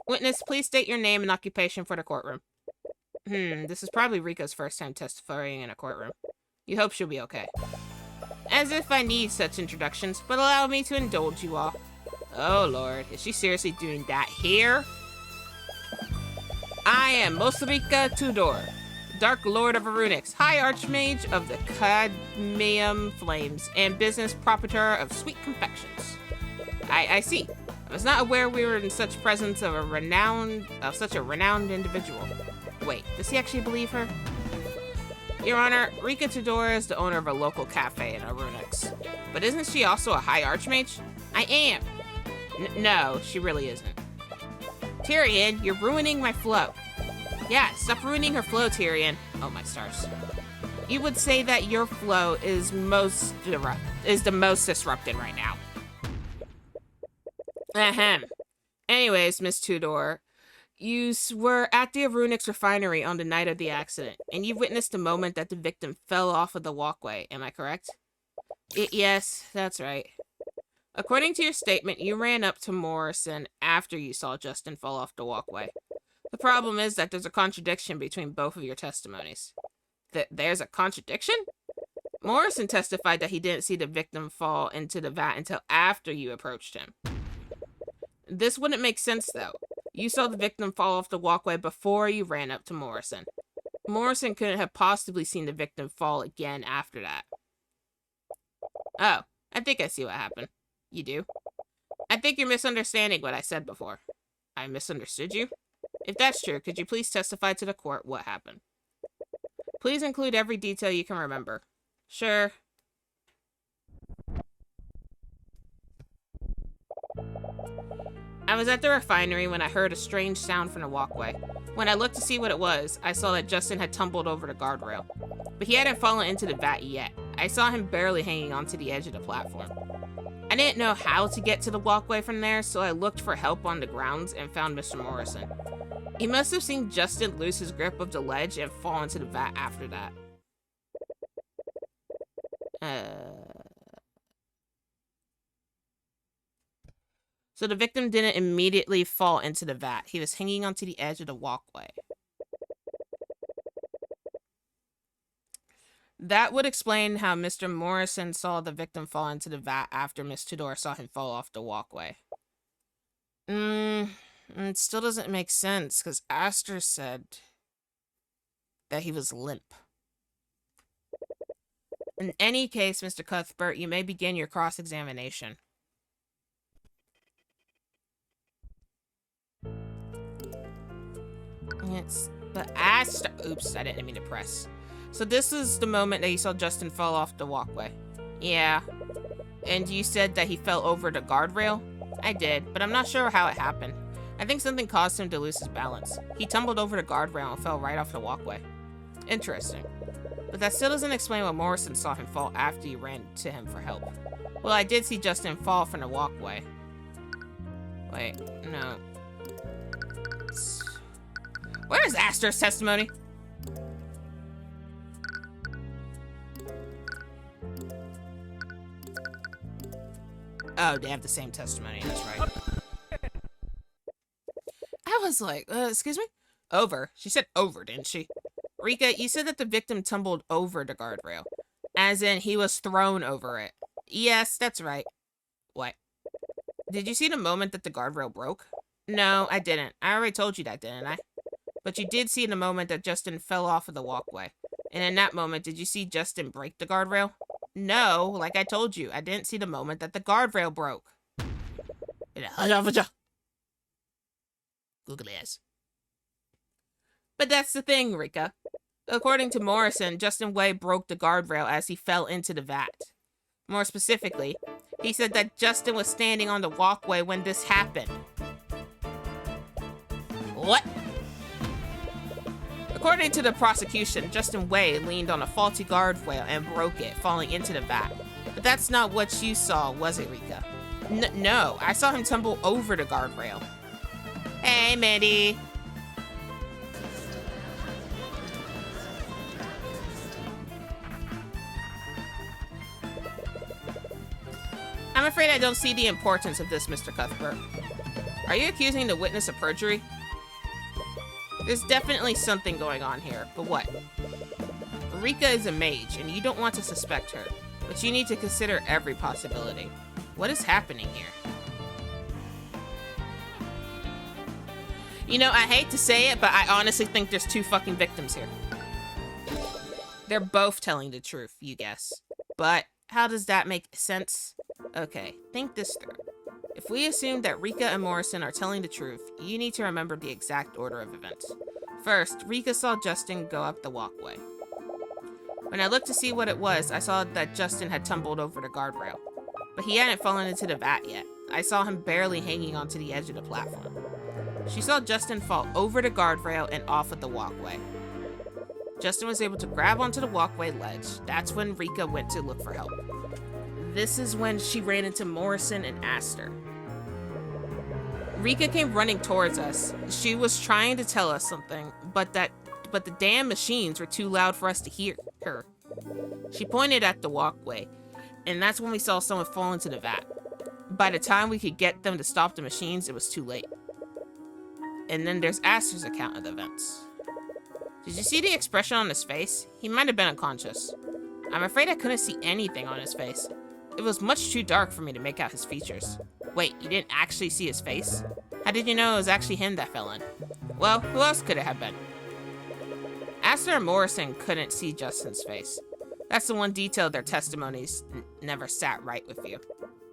Witness, please state your name and occupation for the courtroom. This is probably Rika's first time testifying in a courtroom. You hope she'll be okay. As if I need such introductions, but allow me to indulge you all. Oh lord, is she seriously doing that here? I am Mosrika Tudor, Dark Lord of Arunix, High Archmage of the Cadmium Flames, and business proprietor of Sweet Confections. I see. I was not aware we were in such presence of such a renowned individual. Wait, does he actually believe her? Your Honor, Rika Tudor is the owner of a local cafe in Arunix. But isn't she also a high archmage? I am. No, she really isn't. Tyrion, you're ruining my flow. Yeah, stop ruining her flow, Tyrion. Oh, my stars. You would say that your flow is the most disrupted right now. Ahem. Anyways, Miss Tudor, you were at the Arunix refinery on the night of the accident, and you witnessed the moment that the victim fell off of the walkway, am I correct? Yes, that's right. According to your statement, you ran up to Morrison after you saw Justin fall off the walkway. The problem is that there's a contradiction between both of your testimonies. There's a contradiction? Morrison testified that he didn't see the victim fall into the vat until after you approached him. This wouldn't make sense, though. You saw the victim fall off the walkway before you ran up to Morrison. Morrison couldn't have possibly seen the victim fall again after that. Oh, I think I see what happened. You do? I think you're misunderstanding what I said before. I misunderstood you? If that's true, could you please testify to the court what happened? Please include every detail you can remember. Sure. I was at the refinery when I heard a strange sound from the walkway. When I looked to see what it was, I saw that Justin had tumbled over the guardrail. But he hadn't fallen into the vat yet. I saw him barely hanging onto the edge of the platform. I didn't know how to get to the walkway from there, so I looked for help on the grounds and found Mr. Morrison. He must have seen Justin lose his grip of the ledge and fall into the vat after that. So the victim didn't immediately fall into the vat. He was hanging onto the edge of the walkway. That would explain how Mr. Morrison saw the victim fall into the vat after Miss Tudor saw him fall off the walkway. It still doesn't make sense, because Aster said that he was limp. In any case, Mr. Cuthbert, you may begin your cross-examination. But Aster... Oops, I didn't mean to press. So this is the moment that you saw Justin fall off the walkway. Yeah. And you said that he fell over the guardrail? I did, but I'm not sure how it happened. I think something caused him to lose his balance. He tumbled over the guardrail and fell right off the walkway. Interesting. But that still doesn't explain why Morrison saw him fall after you ran to him for help. Well, I did see Justin fall from the walkway. Wait, no. Where is Aster's testimony? Oh, they have the same testimony, that's right. I was like, excuse me? Over. She said over, didn't she? Rika, you said that the victim tumbled over the guardrail. As in, he was thrown over it. Yes, that's right. What? Did you see the moment that the guardrail broke? No, I didn't. I already told you that, didn't I? But you did see the moment that Justin fell off of the walkway. And in that moment, did you see Justin break the guardrail? No, like I told you, I didn't see the moment that the guardrail broke. Googly eyes. But that's the thing, Rika. According to Morrison, Justin Way broke the guardrail as he fell into the vat. More specifically, he said that Justin was standing on the walkway when this happened. What? According to the prosecution, Justin Way leaned on a faulty guardrail and broke it, falling into the vat. But that's not what you saw, was it, Rika? No, I saw him tumble over the guardrail. Hey, Mandy. I'm afraid I don't see the importance of this, Mr. Cuthbert. Are you accusing the witness of perjury? There's definitely something going on here, but what? Rika is a mage, and you don't want to suspect her, but you need to consider every possibility. What is happening here? You know, I hate to say it, but I honestly think there's two fucking victims here. They're both telling the truth, you guess. But how does that make sense? Okay, think this through. If we assume that Rika and Morrison are telling the truth, you need to remember the exact order of events. First, Rika saw Justin go up the walkway. When I looked to see what it was, I saw that Justin had tumbled over the guardrail. But he hadn't fallen into the vat yet. I saw him barely hanging onto the edge of the platform. She saw Justin fall over the guardrail and off of the walkway. Justin was able to grab onto the walkway ledge. That's when Rika went to look for help. This is when she ran into Morrison and Aster. Rika came running towards us. She was trying to tell us something, but the damn machines were too loud for us to hear her. She pointed at the walkway, and that's when we saw someone fall into the vat. By the time we could get them to stop the machines, it was too late. And then there's Aster's account of the events. Did you see the expression on his face? He might have been unconscious. I'm afraid I couldn't see anything on his face. It was much too dark for me to make out his features. Wait, you didn't actually see his face? How did you know it was actually him that fell in? Well, who else could it have been? Aster and Morrison couldn't see Justin's face. That's the one detail their testimonies never sat right with you.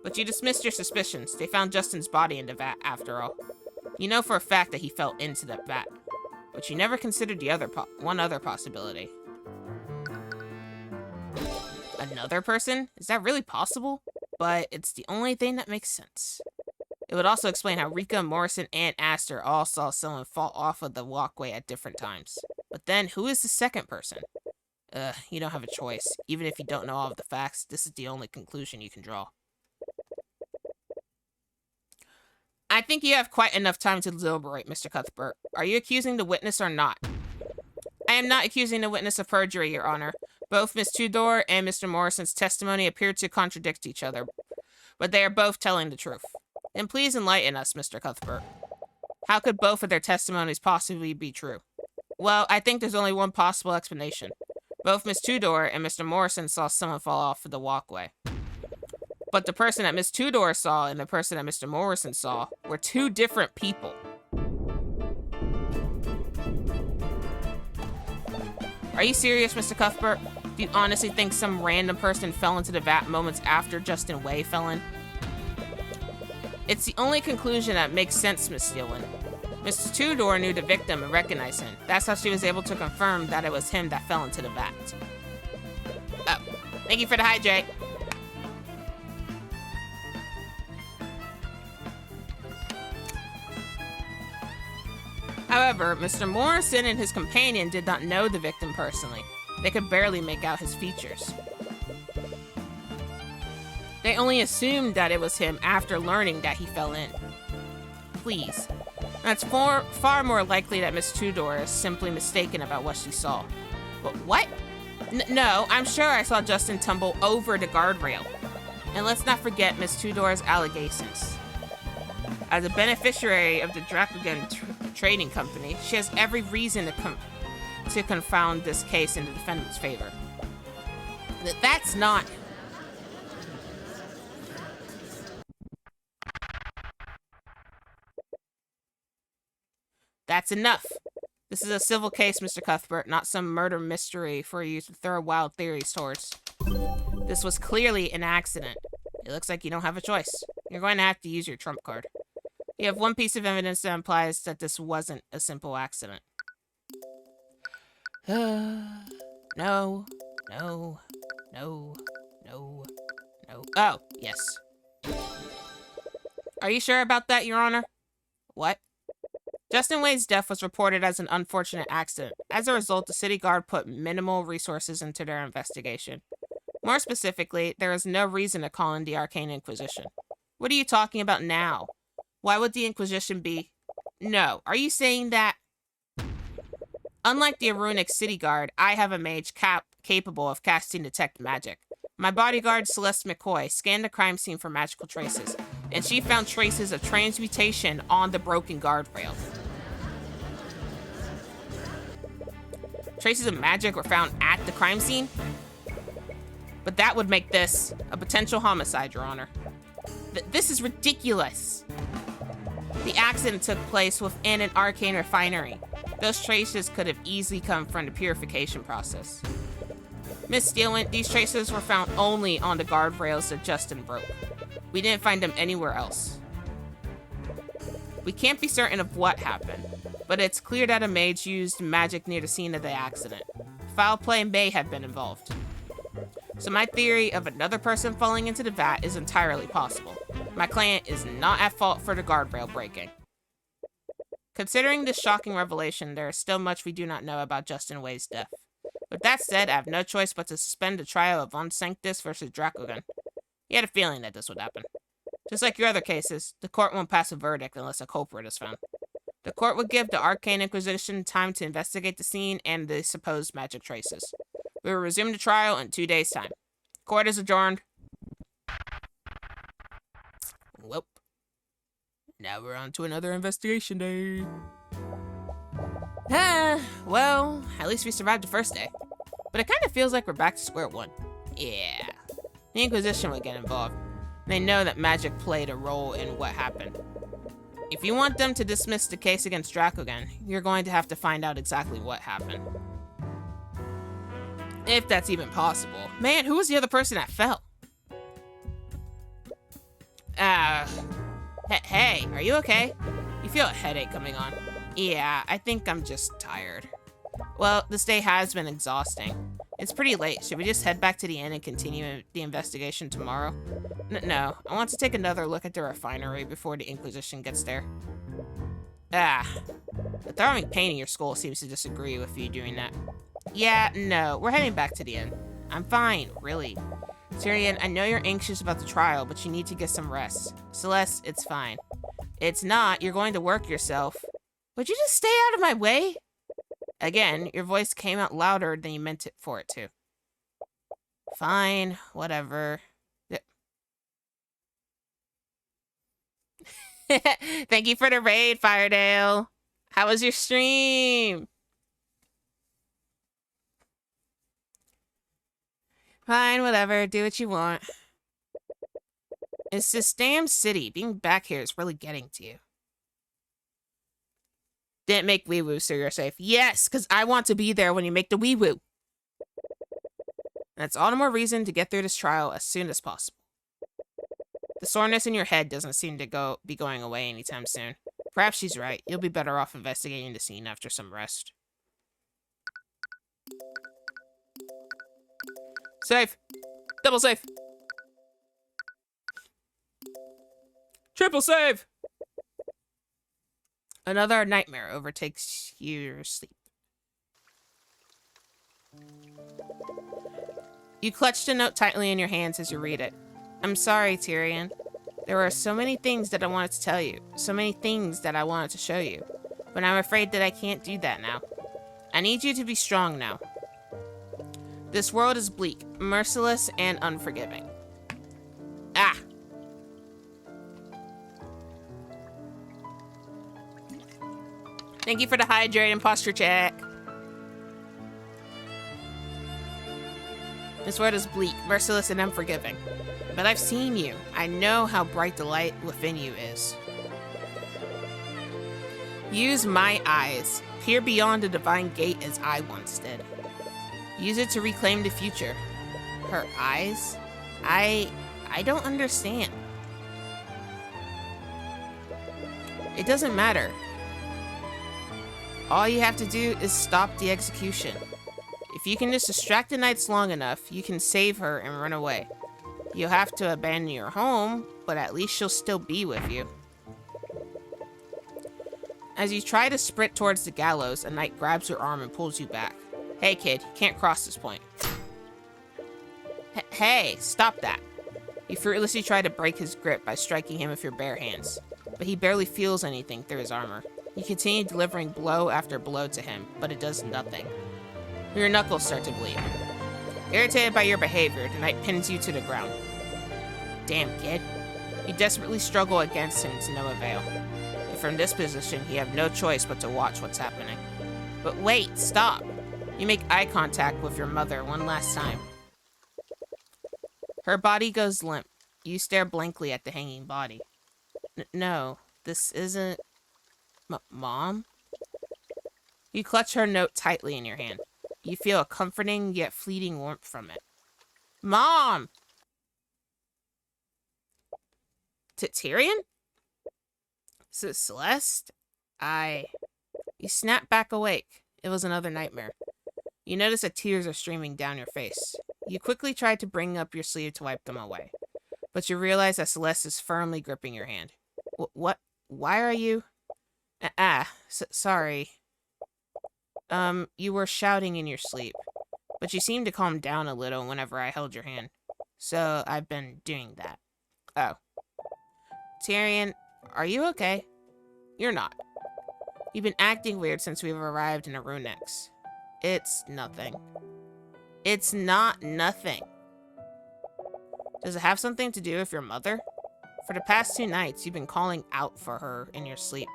But you dismissed your suspicions. They found Justin's body in the vat, after all. You know for a fact that he fell into that vat. But you never considered the one other possibility. Another person? Is that really possible? But it's the only thing that makes sense. It would also explain how Rika, Morrison, and Aster all saw someone fall off of the walkway at different times. But then, who is the second person? You don't have a choice. Even if you don't know all of the facts, this is the only conclusion you can draw. I think you have quite enough time to deliberate, Mr. Cuthbert. Are you accusing the witness or not? I am not accusing the witness of perjury, Your Honor. Both Miss Tudor and Mr. Morrison's testimony appear to contradict each other, but they are both telling the truth. And please enlighten us, Mr. Cuthbert. How could both of their testimonies possibly be true? Well, I think there's only one possible explanation. Both Miss Tudor and Mr. Morrison saw someone fall off of the walkway. But the person that Miss Tudor saw and the person that Mr. Morrison saw were two different people. Are you serious, Mr. Cuthbert? Do you honestly think some random person fell into the vat moments after Justin Way fell in? It's the only conclusion that makes sense, Miss Steelman. Mr. Tudor knew the victim and recognized him. That's how she was able to confirm that it was him that fell into the vat. Oh, thank you for the hydrate. However, Mr. Morrison and his companion did not know the victim personally. They could barely make out his features. They only assumed that it was him after learning that he fell in. Please. That's far more likely that Miss Tudor is simply mistaken about what she saw. But what? No, I'm sure I saw Justin tumble over the guardrail. And let's not forget Miss Tudor's allegations. As a beneficiary of the Dracogen Trading Company, she has every reason to confound this case in the defendant's favor. That's not... That's enough. This is a civil case, Mr. Cuthbert, not some murder mystery for you to throw wild theories towards. This was clearly an accident. It looks like you don't have a choice. You're going to have to use your trump card. You have one piece of evidence that implies that this wasn't a simple accident. No. Oh, yes. Are you sure about that, Your Honor? What? Justin Wade's death was reported as an unfortunate accident. As a result, the city guard put minimal resources into their investigation. More specifically, there is no reason to call in the Arcane Inquisition. What are you talking about now? Why would the Inquisition be... No, are you saying that... Unlike the Arunic City Guard, I have a mage capable of casting Detect Magic. My bodyguard, Celeste McCoy, scanned the crime scene for magical traces, and she found traces of transmutation on the broken guardrail. Traces of magic were found at the crime scene? But that would make this a potential homicide, Your Honor. This is ridiculous. The accident took place within an arcane refinery. Those traces could have easily come from the purification process. Miss Steelman, these traces were found only on the guardrails that Justin broke. We didn't find them anywhere else. We can't be certain of what happened, but it's clear that a mage used magic near the scene of the accident. foul play may have been involved. So my theory of another person falling into the vat is entirely possible. My client is not at fault for the guardrail breaking. Considering this shocking revelation, there is still much we do not know about Justin Way's death. With that said, I have no choice but to suspend the trial of Von Sanctus versus Dracogan. He had a feeling that this would happen. Just like your other cases, the court won't pass a verdict unless a culprit is found. The court would give the Arcane Inquisition time to investigate the scene and the supposed magic traces. We will resume the trial in 2 days' time. Court is adjourned. Well, now we're on to another investigation day. Well, at least we survived the first day. But it kind of feels like we're back to square one. Yeah. The Inquisition would get involved. They know that magic played a role in what happened. If you want them to dismiss the case against Dracogan, you're going to have to find out exactly what happened. If that's even possible. Man, who was the other person that fell? Hey, are you okay? You feel a headache coming on. Yeah, I think I'm just tired. Well, this day has been exhausting. It's pretty late. Should we just head back to the inn and continue the investigation tomorrow? No, I want to take another look at the refinery before the Inquisition gets there. The throbbing pain in your skull seems to disagree with you doing that. Yeah, no, we're heading back to the inn. I'm fine, really. Tyrion, I know you're anxious about the trial, but you need to get some rest. Celeste, it's fine. It's not, you're going to work yourself. Would you just stay out of my way? Again, your voice came out louder than you meant it for it to. Fine, whatever. Thank you for the raid, Firedale. How was your stream? Fine, whatever. Do what you want. It's this damn city. Being back here is really getting to you. Didn't make wee woo so you're safe. Yes, because I want to be there when you make the wee woo. That's all the more reason to get through this trial as soon as possible. The soreness in your head doesn't seem to be going away anytime soon. Perhaps she's right. You'll be better off investigating the scene after some rest. Safe. Double safe. Triple save. Another nightmare overtakes your sleep. You clutch the note tightly in your hands as you read it. I'm sorry, Tyrion. There were so many things that I wanted to tell you. So many things that I wanted to show you. But I'm afraid that I can't do that now. I need you to be strong now. This world is bleak, merciless, and unforgiving. Thank you for the hydrate and posture check. This world is bleak, merciless, and unforgiving. But I've seen you. I know how bright the light within you is. Use my eyes. Peer beyond the divine gate as I once did. Use it to reclaim the future. Her eyes? I don't understand. It doesn't matter. All you have to do is stop the execution. If you can just distract the knights long enough, you can save her and run away. You'll have to abandon your home, but at least she'll still be with you. As you try to sprint towards the gallows, a knight grabs your arm and pulls you back. Hey kid, you can't cross this point. Hey, stop that. You fruitlessly try to break his grip by striking him with your bare hands, but he barely feels anything through his armor. You continue delivering blow after blow to him, but it does nothing. Your knuckles start to bleed. Irritated by your behavior, the knight pins you to the ground. Damn, kid. You desperately struggle against him to no avail. And from this position, you have no choice but to watch what's happening. But wait, stop. You make eye contact with your mother one last time. Her body goes limp. You stare blankly at the hanging body. No, this isn't... Mom? You clutch her note tightly in your hand. You feel a comforting yet fleeting warmth from it. Mom! Tyrion? Celeste? You snap back awake. It was another nightmare. You notice that tears are streaming down your face. You quickly try to bring up your sleeve to wipe them away, but you realize that Celeste is firmly gripping your hand. What? Why are you? Sorry. You were shouting in your sleep, but you seemed to calm down a little whenever I held your hand. So I've been doing that. Oh. Tyrion, are you okay? You're not. You've been acting weird since we've arrived in Arunex. It's nothing. It's not nothing. Does it have something to do with your mother? For the past 2 nights, you've been calling out for her in your sleep.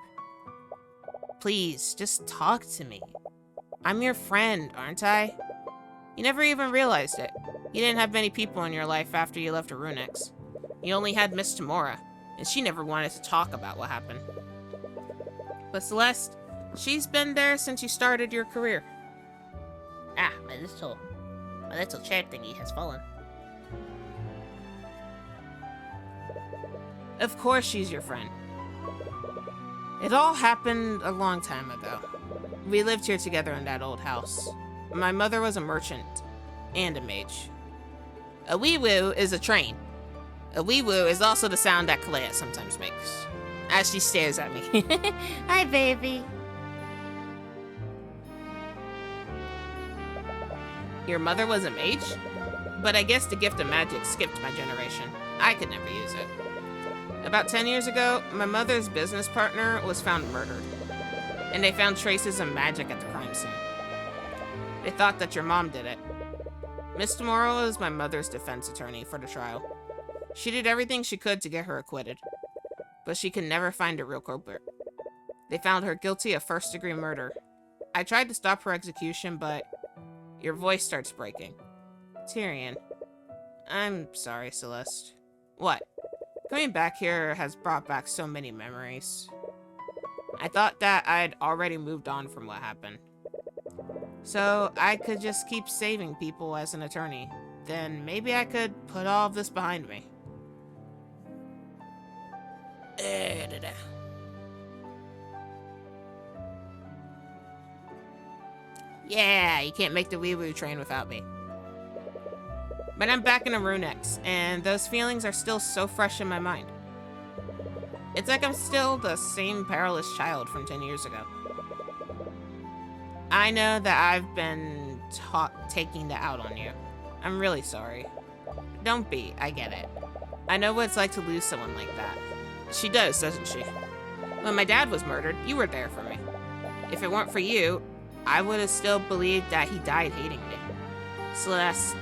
Please, just talk to me. I'm your friend, aren't I? You never even realized it. You didn't have many people in your life after you left Arunex. You only had Miss Tamora, and she never wanted to talk about what happened. But Celeste, she's been there since you started your career. My little chair thingy has fallen. Of course she's your friend. It all happened a long time ago. We lived here together in that old house. My mother was a merchant and a mage. A wee-woo is a train. A wee-woo is also the sound that Kalea sometimes makes, as she stares at me. Hi, baby. Your mother was a mage? But I guess the gift of magic skipped my generation. I could never use it. About 10 years ago, my mother's business partner was found murdered, and they found traces of magic at the crime scene. They thought that your mom did it. Miss Tamora was my mother's defense attorney for the trial. She did everything she could to get her acquitted, but she could never find a real culprit. They found her guilty of first-degree murder. I tried to stop her execution, but your voice starts breaking. Tyrion. I'm sorry, Celeste. What? Coming back here has brought back so many memories. I thought that I'd already moved on from what happened. So I could just keep saving people as an attorney. Then maybe I could put all of this behind me. Yeah, you can't make the wee-woo train without me. But I'm back in Arunex, and those feelings are still so fresh in my mind. It's like I'm still the same perilous child from 10 years ago. I know that I've been taking that out on you. I'm really sorry. Don't be, I get it. I know what it's like to lose someone like that. She does, doesn't she? When my dad was murdered, you were there for me. If it weren't for you, I would have still believed that he died hating me. Celeste,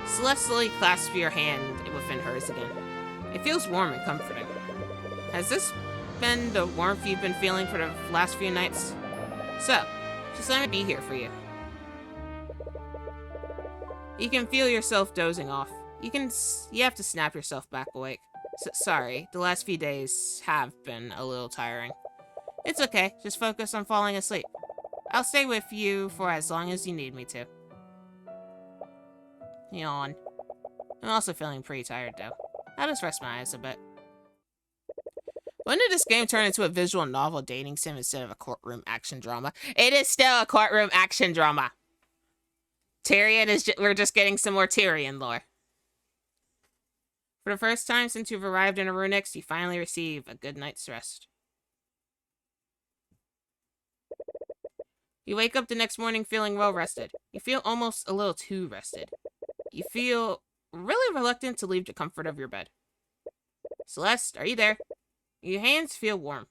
Celeste slowly clasps your hand within hers again. It feels warm and comforting. Has this been the warmth you've been feeling for the last few nights? So, just let me be here for you. You can feel yourself dozing off. You have to snap yourself back awake. Sorry, the last few days have been a little tiring. It's okay, just focus on falling asleep. I'll stay with you for as long as you need me to. Yawn. I'm also feeling pretty tired though. I'll just rest my eyes a bit. When did this game turn into a visual novel dating sim instead of a courtroom action drama? It is still a courtroom action drama. Tyrion is we're just getting some more Tyrion lore. For the first time since you've arrived in Arunex, you finally receive a good night's rest. You wake up the next morning feeling well rested. You feel almost a little too rested. You feel really reluctant to leave the comfort of your bed. Celeste, are you there? Your hands feel warm.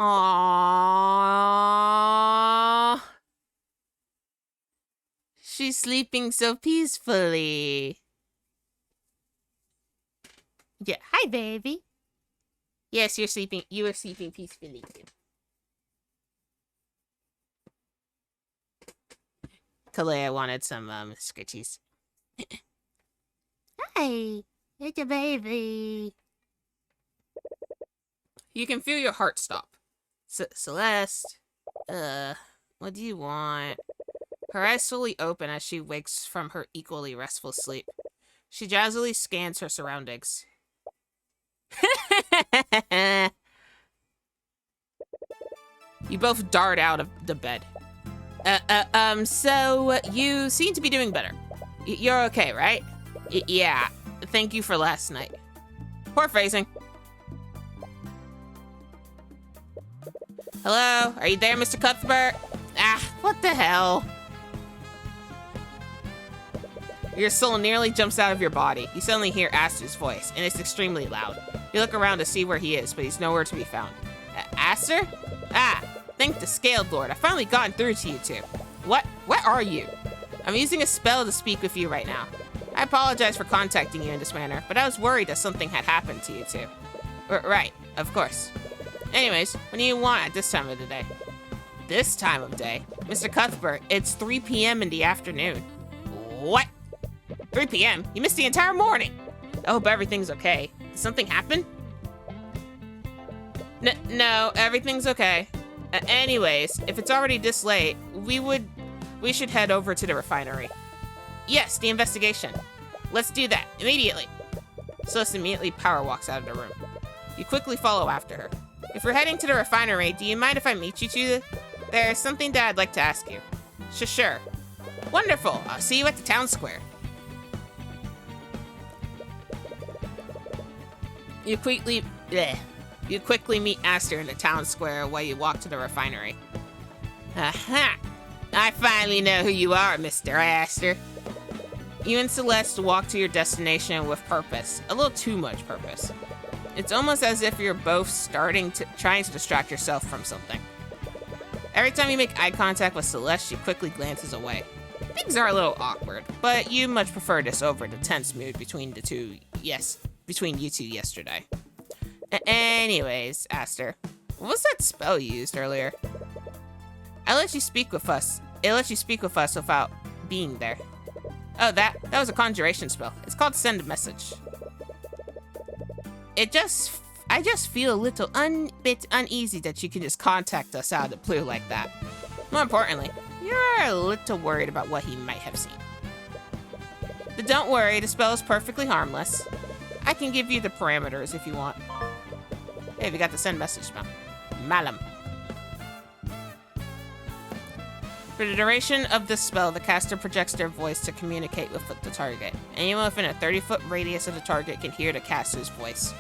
Aww. She's sleeping so peacefully. Yeah, hi, baby. Yes, you are sleeping peacefully too. Kalea wanted some scritchies. Hi, it's a baby. You can feel your heart stop. Celeste, what do you want? Her eyes slowly open as she wakes from her equally restful sleep. She jazzily scans her surroundings. You both dart out of the bed. So you seem to be doing better. You're okay, right? Yeah, thank you for last night. Poor phrasing. Hello, are you there, Mr. Cuthbert? Ah, what the hell? Your soul nearly jumps out of your body. You suddenly hear Aster's voice, and it's extremely loud. You look around to see where he is, but he's nowhere to be found. Aster? Ah, thank the Scaled Lord. I've finally gotten through to you two. What are you? I'm using a spell to speak with you right now. I apologize for contacting you in this manner, but I was worried that something had happened to you two. Right, of course. Anyways, what do you want at this time of the day? This time of day? Mr. Cuthbert, it's 3 p.m. in the afternoon. What? 3 p.m.? You missed the entire morning. I hope everything's okay. Did something happen? No, everything's okay. Anyways, if it's already this late, we should head over to the refinery. Yes, the investigation. Let's do that, immediately. Celeste immediately power walks out of the room. You quickly follow after her. If we're heading to the refinery, do you mind if I meet you two? There's something that I'd like to ask you. Sure. Wonderful, I'll see you at the town square. You quickly meet Aster in the town square while you walk to the refinery. Aha! I finally know who you are, Mr. Aster. You and Celeste walk to your destination with purpose. A little too much purpose. It's almost as if you're both trying to distract yourself from something. Every time you make eye contact with Celeste, she quickly glances away. Things are a little awkward, but you much prefer this over the tense mood between you two yesterday. Anyways, Aster, what was that spell you used earlier? It lets you speak with us without being there. Oh, that was a conjuration spell. It's called Send a Message. I just feel a little bit uneasy that you can just contact us out of the blue like that. More importantly, you're a little worried about what he might have seen. But don't worry, the spell is perfectly harmless. I can give you the parameters if you want. Hey, we got the Send Message spell. Malum. For the duration of this spell, the caster projects their voice to communicate with the target. Anyone within a 30-foot radius of the target can hear the caster's voice.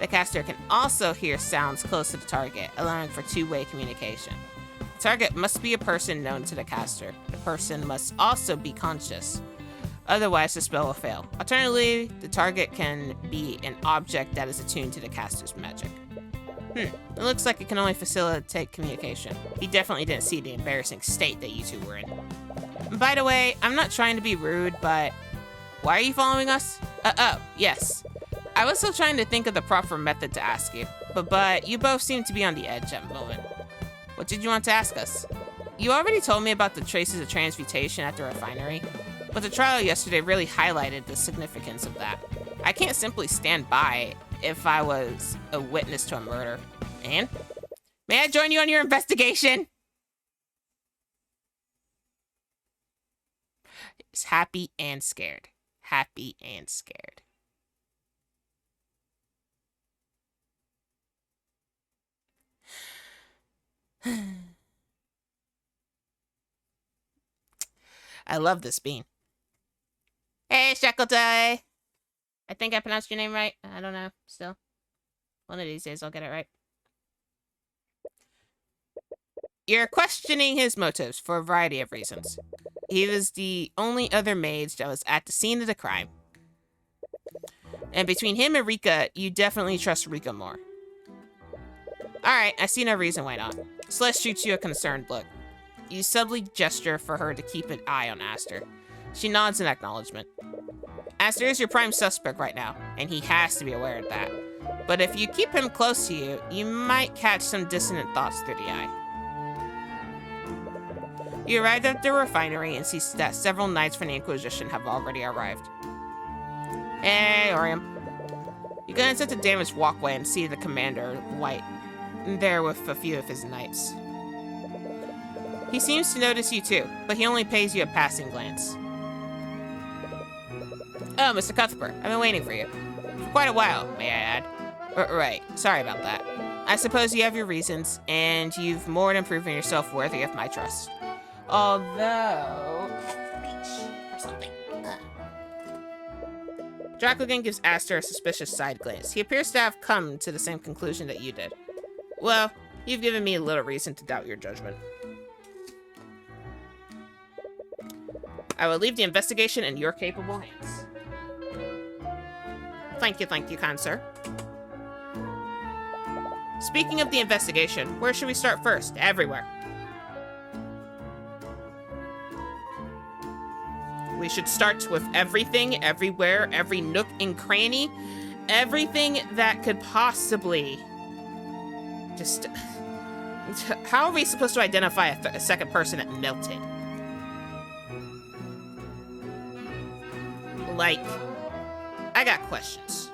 The caster can also hear sounds close to the target, allowing for two-way communication. The target must be a person known to the caster. The person must also be conscious. Otherwise, the spell will fail. Alternatively, the target can be an object that is attuned to the caster's magic. It looks like it can only facilitate communication. He definitely didn't see the embarrassing state that you two were in. By the way, I'm not trying to be rude, but why are you following us? Oh, yes. I was still trying to think of the proper method to ask you, but you both seem to be on the edge at the moment. What did you want to ask us? You already told me about the traces of transmutation at the refinery, but the trial yesterday really highlighted the significance of that. I can't simply stand by if I was a witness to a murder. And? May I join you on your investigation? It's happy and scared. Happy and scared. I love this bean. Hey, Shackletie! I think I pronounced your name right. I don't know, still. One of these days I'll get it right. You're questioning his motives for a variety of reasons. He was the only other mage that was at the scene of the crime. And between him and Rika, you definitely trust Rika more. Alright, I see no reason why not. Celeste shoots you a concerned look. You subtly gesture for her to keep an eye on Aster. She nods in acknowledgement. Aster is your prime suspect right now, and he has to be aware of that. But if you keep him close to you, you might catch some dissonant thoughts through the eye. You arrive at the refinery and see that several knights from the Inquisition have already arrived. Hey, Orium. You go into the damaged walkway and see the commander, White, there with a few of his knights. He seems to notice you too, but he only pays you a passing glance. Oh, Mr. Cuthbert, I've been waiting for you. For quite a while, may I add. Right, sorry about that. I suppose you have your reasons, and you've more than proven yourself worthy of my trust. Although... Reach for something. Dracogan gives Aster a suspicious side glance. He appears to have come to the same conclusion that you did. Well, you've given me a little reason to doubt your judgment. I will leave the investigation in your capable hands. Thank you, kind sir. Speaking of the investigation, where should we start first? Everywhere. We should start with everything, everywhere, every nook and cranny. Everything that could possibly... Just... How are we supposed to identify a second person that melted? Like, I got questions.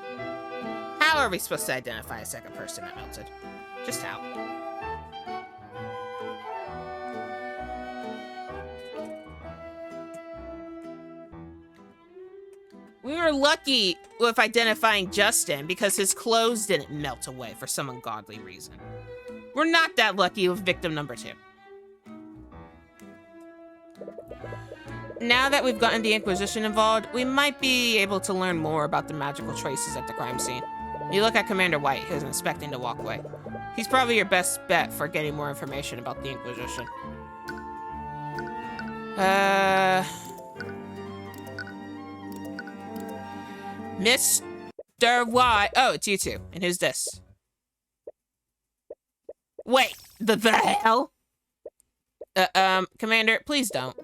How are we supposed to identify a second person that melted? Just how? We were lucky with identifying Justin because his clothes didn't melt away for some ungodly reason. We're not that lucky with victim number 2. Now that we've gotten the Inquisition involved, we might be able to learn more about the magical traces at the crime scene. You look at Commander White, who's inspecting the walkway. He's probably your best bet for getting more information about the Inquisition. Mr. White. Oh, it's you two. And who's this? Wait, the hell? Commander, please don't.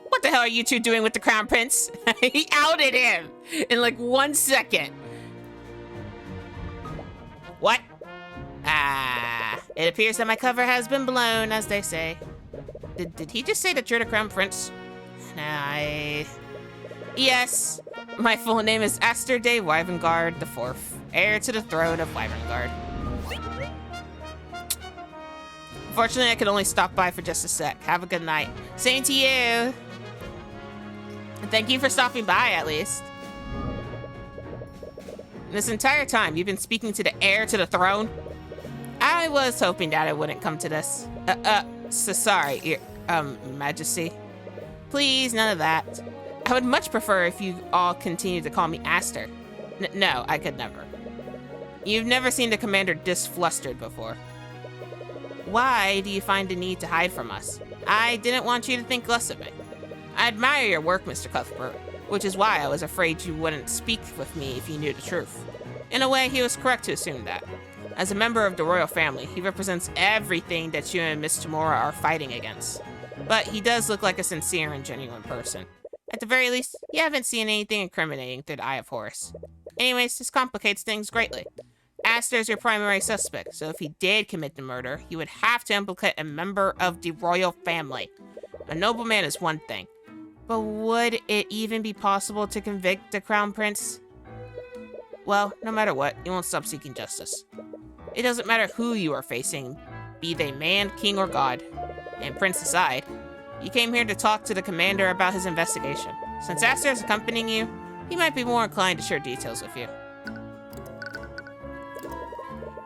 What the hell are you two doing with the Crown Prince? He outed him in like 1 second. What? It appears that my cover has been blown, as they say. Did he just say that you're the Crown Prince? Yes. My full name is Aster de Wyvengard IV, heir to the throne of Wyvengard. Unfortunately, I could only stop by for just a sec. Have a good night. Same to you. And thank you for stopping by, at least. This entire time, you've been speaking to the heir to the throne? I was hoping that it wouldn't come to this. So sorry, your, Majesty. Please, none of that. I would much prefer if you all continued to call me Aster. No, I could never. You've never seen the commander this flustered before. Why do you find the need to hide from us? I didn't want you to think less of me. I admire your work, Mr. Cuthbert, which is why I was afraid you wouldn't speak with me if you knew the truth. In a way, he was correct to assume that. As a member of the royal family, he represents everything that you and Miss Tamora are fighting against. But he does look like a sincere and genuine person. At the very least, you haven't seen anything incriminating through the Eye of Horus. Anyways, this complicates things greatly. Aster is your primary suspect, so if he did commit the murder, he would have to implicate a member of the royal family. A nobleman is one thing, but would it even be possible to convict the Crown Prince? Well, no matter what, you won't stop seeking justice. It doesn't matter who you are facing, be they man, king, or god. And Prince aside, you came here to talk to the commander about his investigation. Since Aster is accompanying you, he might be more inclined to share details with you.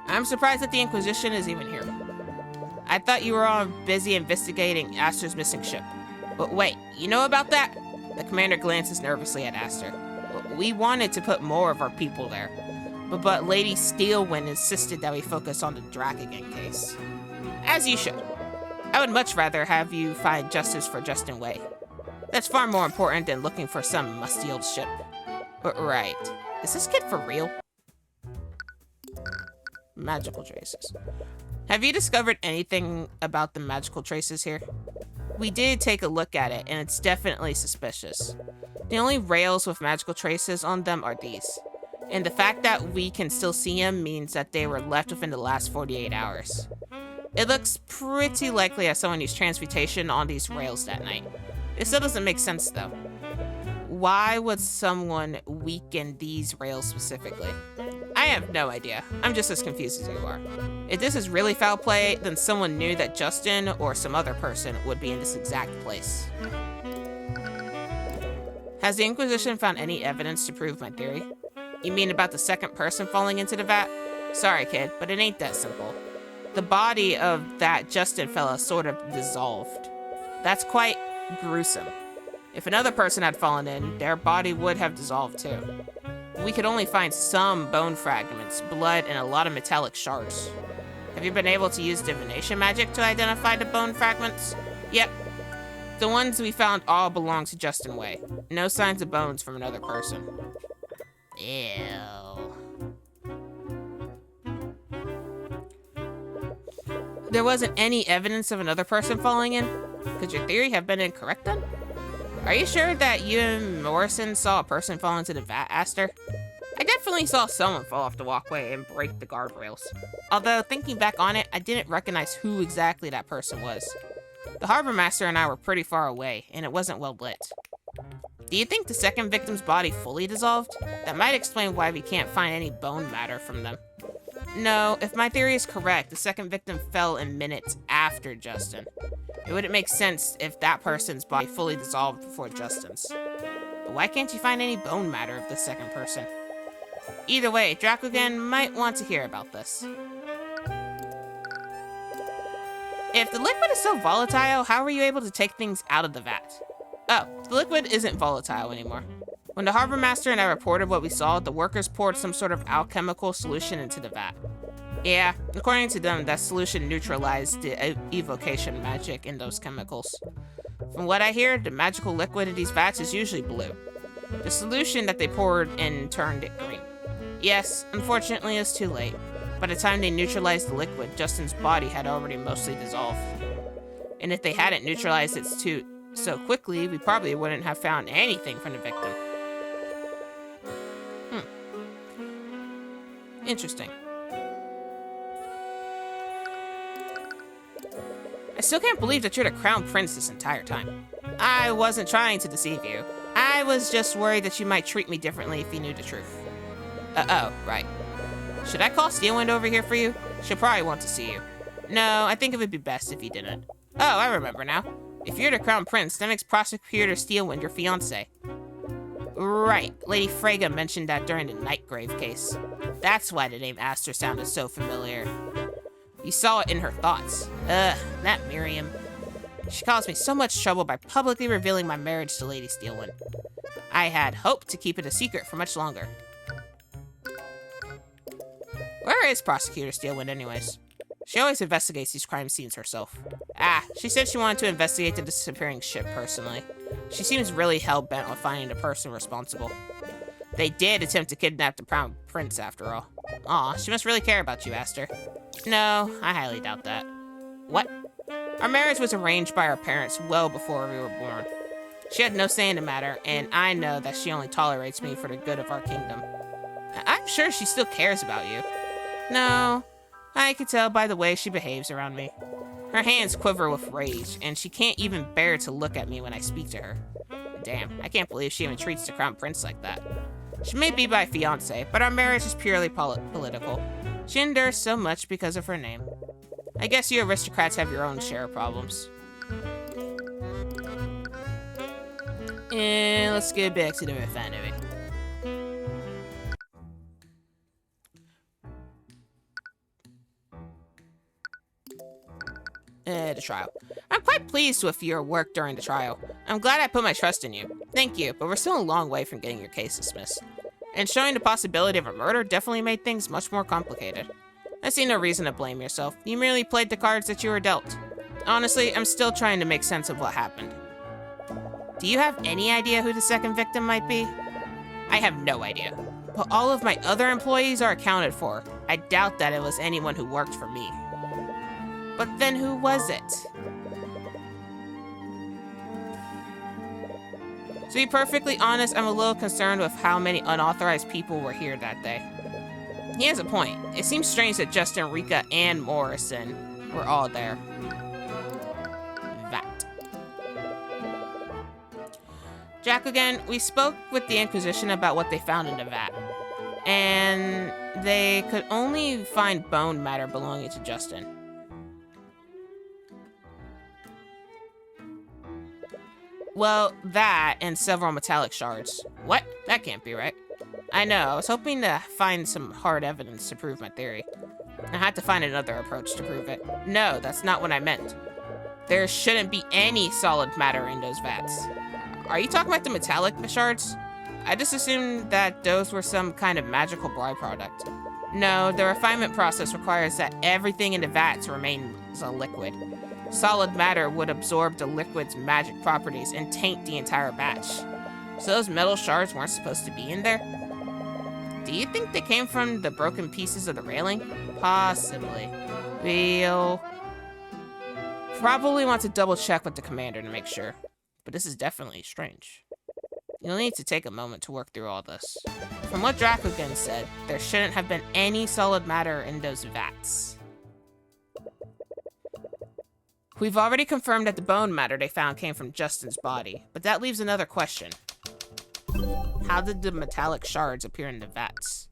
I'm surprised that the Inquisition is even here. I thought you were all busy investigating Aster's missing ship. But wait, you know about that? The commander glances nervously at Aster. We wanted to put more of our people there, but Lady Steelwind insisted that we focus on the Dracogan case. As you should. I would much rather have you find justice for Justin Way. That's far more important than looking for some musty old ship. But right, is this kid for real? Magical traces. Have you discovered anything about the magical traces here? We did take a look at it, and it's definitely suspicious. The only rails with magical traces on them are these. And the fact that we can still see them means that they were left within the last 48 hours. It looks pretty likely that someone used transmutation on these rails that night. It still doesn't make sense though. Why would someone weaken these rails specifically? I have no idea. I'm just as confused as you are. If this is really foul play, then someone knew that Justin or some other person would be in this exact place. Has the Inquisition found any evidence to prove my theory? You mean about the second person falling into the vat? Sorry, kid, but it ain't that simple. The body of that Justin fella sort of dissolved. That's quite gruesome. If another person had fallen in, their body would have dissolved too. We could only find some bone fragments, blood, and a lot of metallic shards. Have you been able to use divination magic to identify the bone fragments? Yep. The ones we found all belong to Justin Way. No signs of bones from another person. Ew. There wasn't any evidence of another person falling in? Could your theory have been incorrect then? Are you sure that you and Morrison saw a person fall into the vat, Aster? I definitely saw someone fall off the walkway and break the guardrails. Although, thinking back on it, I didn't recognize who exactly that person was. The harbor master and I were pretty far away, and it wasn't well lit. Do you think the second victim's body fully dissolved? That might explain why we can't find any bone matter from them. No, if my theory is correct, the second victim fell in minutes after Justin. It wouldn't make sense if that person's body fully dissolved before Justin's. But why can't you find any bone matter of the second person? Either way, Dracogan might want to hear about this. If the liquid is so volatile, how were you able to take things out of the vat? Oh, the liquid isn't volatile anymore. When the harbor master and I reported what we saw, the workers poured some sort of alchemical solution into the vat. Yeah, according to them, that solution neutralized the evocation magic in those chemicals. From what I hear, the magical liquid in these vats is usually blue. The solution that they poured in turned it green. Yes, unfortunately it's too late. By the time they neutralized the liquid, Justin's body had already mostly dissolved. And if they hadn't neutralized it so quickly, we probably wouldn't have found anything from the victim. Interesting. I still can't believe that you're the crown prince this entire time. I wasn't trying to deceive you. I was just worried that you might treat me differently if you knew the truth. Oh, right. Should I call Steelwind over here for you? She'll probably want to see you. No, I think it would be best if you didn't. Oh, I remember now. If you're the crown prince, that makes Prosecutor Steelwind your fiancé. Right, Lady Freyga mentioned that during the Nightgrave case. That's why the name Aster sounded so familiar. You saw it in her thoughts. Ugh, that Miriam. She caused me so much trouble by publicly revealing my marriage to Lady Steelwind. I had hoped to keep it a secret for much longer. Where is Prosecutor Steelwind anyways? She always investigates these crime scenes herself. She said she wanted to investigate the disappearing ship personally. She seems really hell-bent on finding the person responsible. They did attempt to kidnap the crown prince after all. Aw, she must really care about you, Aster. No, I highly doubt that. What? Our marriage was arranged by our parents well before we were born. She had no say in the matter, and I know that she only tolerates me for the good of our kingdom. I'm sure she still cares about you. No, I can tell by the way she behaves around me. Her hands quiver with rage, and she can't even bear to look at me when I speak to her. Damn, I can't believe she even treats the crown prince like that. She may be my fiancé, but our marriage is purely political. She endures so much because of her name. I guess you aristocrats have your own share of problems. And let's get back to the refinery. The trial. I'm quite pleased with your work during the trial. I'm glad I put my trust in you. Thank you, but we're still a long way from getting your case dismissed. And showing the possibility of a murder definitely made things much more complicated. I see no reason to blame yourself. You merely played the cards that you were dealt. Honestly, I'm still trying to make sense of what happened. Do you have any idea who the second victim might be? I have no idea. But all of my other employees are accounted for. I doubt that it was anyone who worked for me. But then who was it? To be perfectly honest, I'm a little concerned with how many unauthorized people were here that day. He has a point. It seems strange that Justin, Rika, and Morrison were all there. That. Jack, again, we spoke with the Inquisition about what they found in the vat. And they could only find bone matter belonging to Justin. Well, that and several metallic shards. What? That can't be right. I know, I was hoping to find some hard evidence to prove my theory. I had to find another approach to prove it. No, that's not what I meant. There shouldn't be any solid matter in those vats. Are you talking about the metallic shards? I just assumed that those were some kind of magical byproduct. No, the refinement process requires that everything in the vats remains a liquid. Solid matter would absorb the liquid's magic properties and taint the entire batch. So those metal shards weren't supposed to be in there? Do you think they came from the broken pieces of the railing? Possibly. We'll probably want to double check with the commander to make sure. But this is definitely strange. You'll need to take a moment to work through all this. From what Drakugan said, there shouldn't have been any solid matter in those vats. We've already confirmed that the bone matter they found came from Justin's body, but that leaves another question. How did the metallic shards appear in the vats?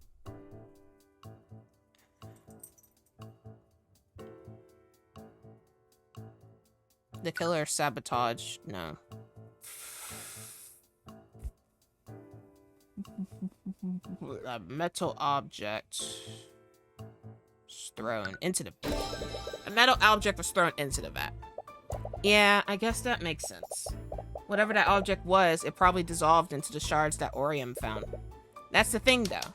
The killer sabotage, no. A metal object was thrown into the... A metal object was thrown into the vat. Yeah, I guess that makes sense. Whatever that object was, it probably dissolved into the shards that Orium found. That's the thing, though.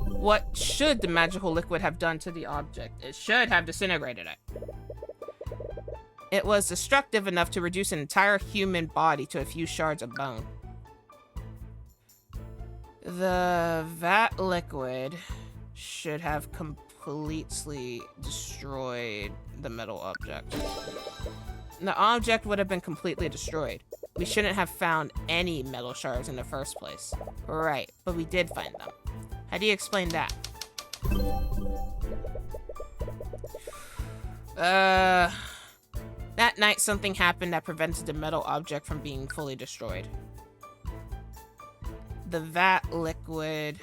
What should the magical liquid have done to the object? It should have disintegrated it. It was destructive enough to reduce an entire human body to a few shards of bone. The vat liquid should have completely destroyed the metal object. The object would have been completely destroyed. We shouldn't have found any metal shards in the first place. Right, but we did find them. How do you explain that? That night something happened that prevented the metal object from being fully destroyed. The vat liquid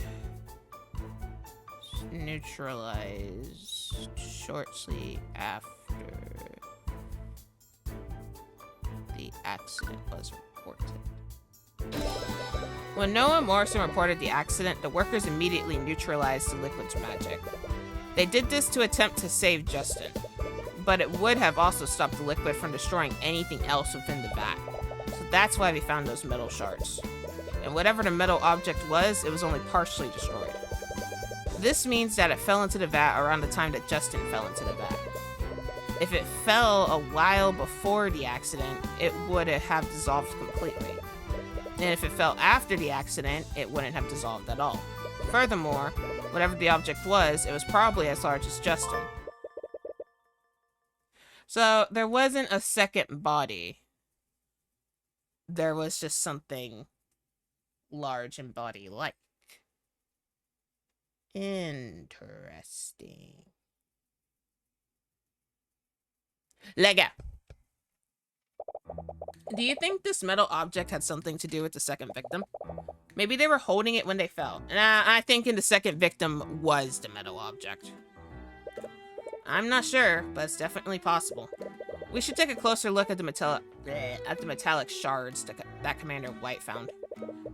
neutralized shortly after the accident was reported. When Noah Morrison reported the accident, the workers immediately neutralized the liquid's magic. They did this to attempt to save Justin, but it would have also stopped the liquid from destroying anything else within the vat. So that's why we found those metal shards. And whatever the metal object was, it was only partially destroyed. This means that it fell into the vat around the time that Justin fell into the vat. If it fell a while before the accident, it would have dissolved completely. And if it fell after the accident, it wouldn't have dissolved at all. Furthermore, whatever the object was, it was probably as large as Justin. So there wasn't a second body. There was just something large and body-like. Interesting. Lega. Do you think this metal object had something to do with the second victim? Maybe they were holding it when they fell. Nah, I think the second victim was the metal object. I'm not sure, but it's definitely possible. We should take a closer look at the metallic shards that Commander White found.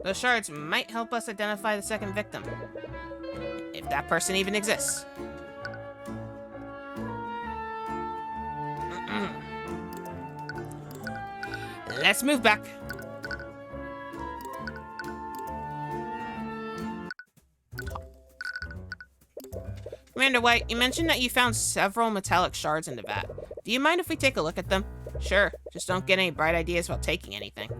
Those shards might help us identify the second victim. If that person even exists. Let's move back. Commander White, you mentioned that you found several metallic shards in the vat. Do you mind if we take a look at them? Sure, just don't get any bright ideas about taking anything.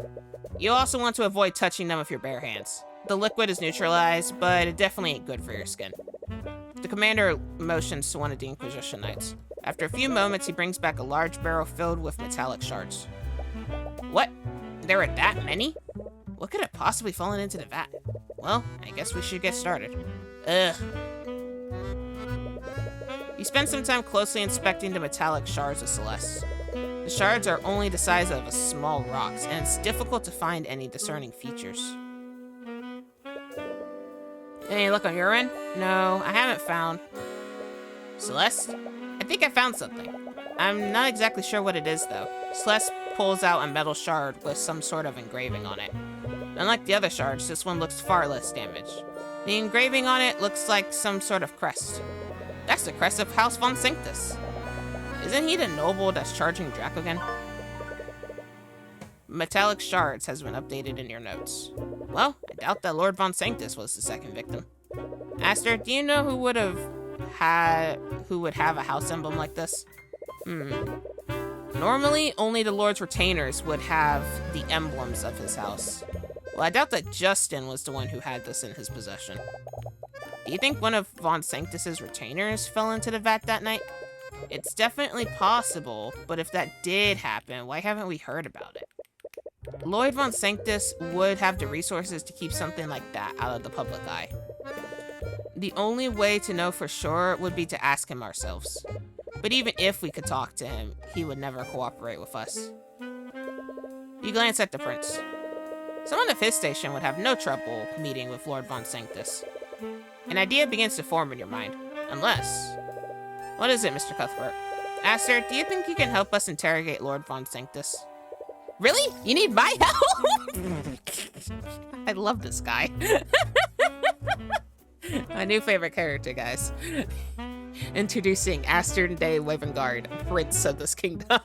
You also want to avoid touching them with your bare hands. The liquid is neutralized, but it definitely ain't good for your skin. The commander motions to one of the Inquisition Knights. After a few moments, he brings back a large barrel filled with metallic shards. What? There were that many? What could have possibly fallen into the vat? Well, I guess we should get started. Ugh. You spend some time closely inspecting the metallic shards of Celeste. The shards are only the size of a small rocks, and it's difficult to find any discerning features. Any luck on your end? No, I haven't found. Celeste? I think I found something. I'm not exactly sure what it is, though. Celeste pulls out a metal shard with some sort of engraving on it. Unlike the other shards, this one looks far less damaged. The engraving on it looks like some sort of crest. That's the crest of House von Sanctus. Isn't he the noble that's charging Dracogen? Metallic shards has been updated in your notes. Well, I doubt that Lord Von Sanctus was the second victim. Aster, do you know who would have a house emblem like this? Normally, only the Lord's retainers would have the emblems of his house. Well, I doubt that Justin was the one who had this in his possession. Do you think one of Von Sanctus's retainers fell into the vat that night? It's definitely possible, but if that did happen, why haven't we heard about it? Lloyd Von Sanctus would have the resources to keep something like that out of the public eye. The only way to know for sure would be to ask him ourselves. But even if we could talk to him, he would never cooperate with us. You glance at the prince. Someone of his station would have no trouble meeting with Lord Von Sanctus. An idea begins to form in your mind. Unless... What is it, Mr. Cuthbert? Aster, do you think you can help us interrogate Lord Von Sanctus? Really? You need my help? I love this guy. My new favorite character, guys. Introducing Aster de Wavengard, Prince of this kingdom.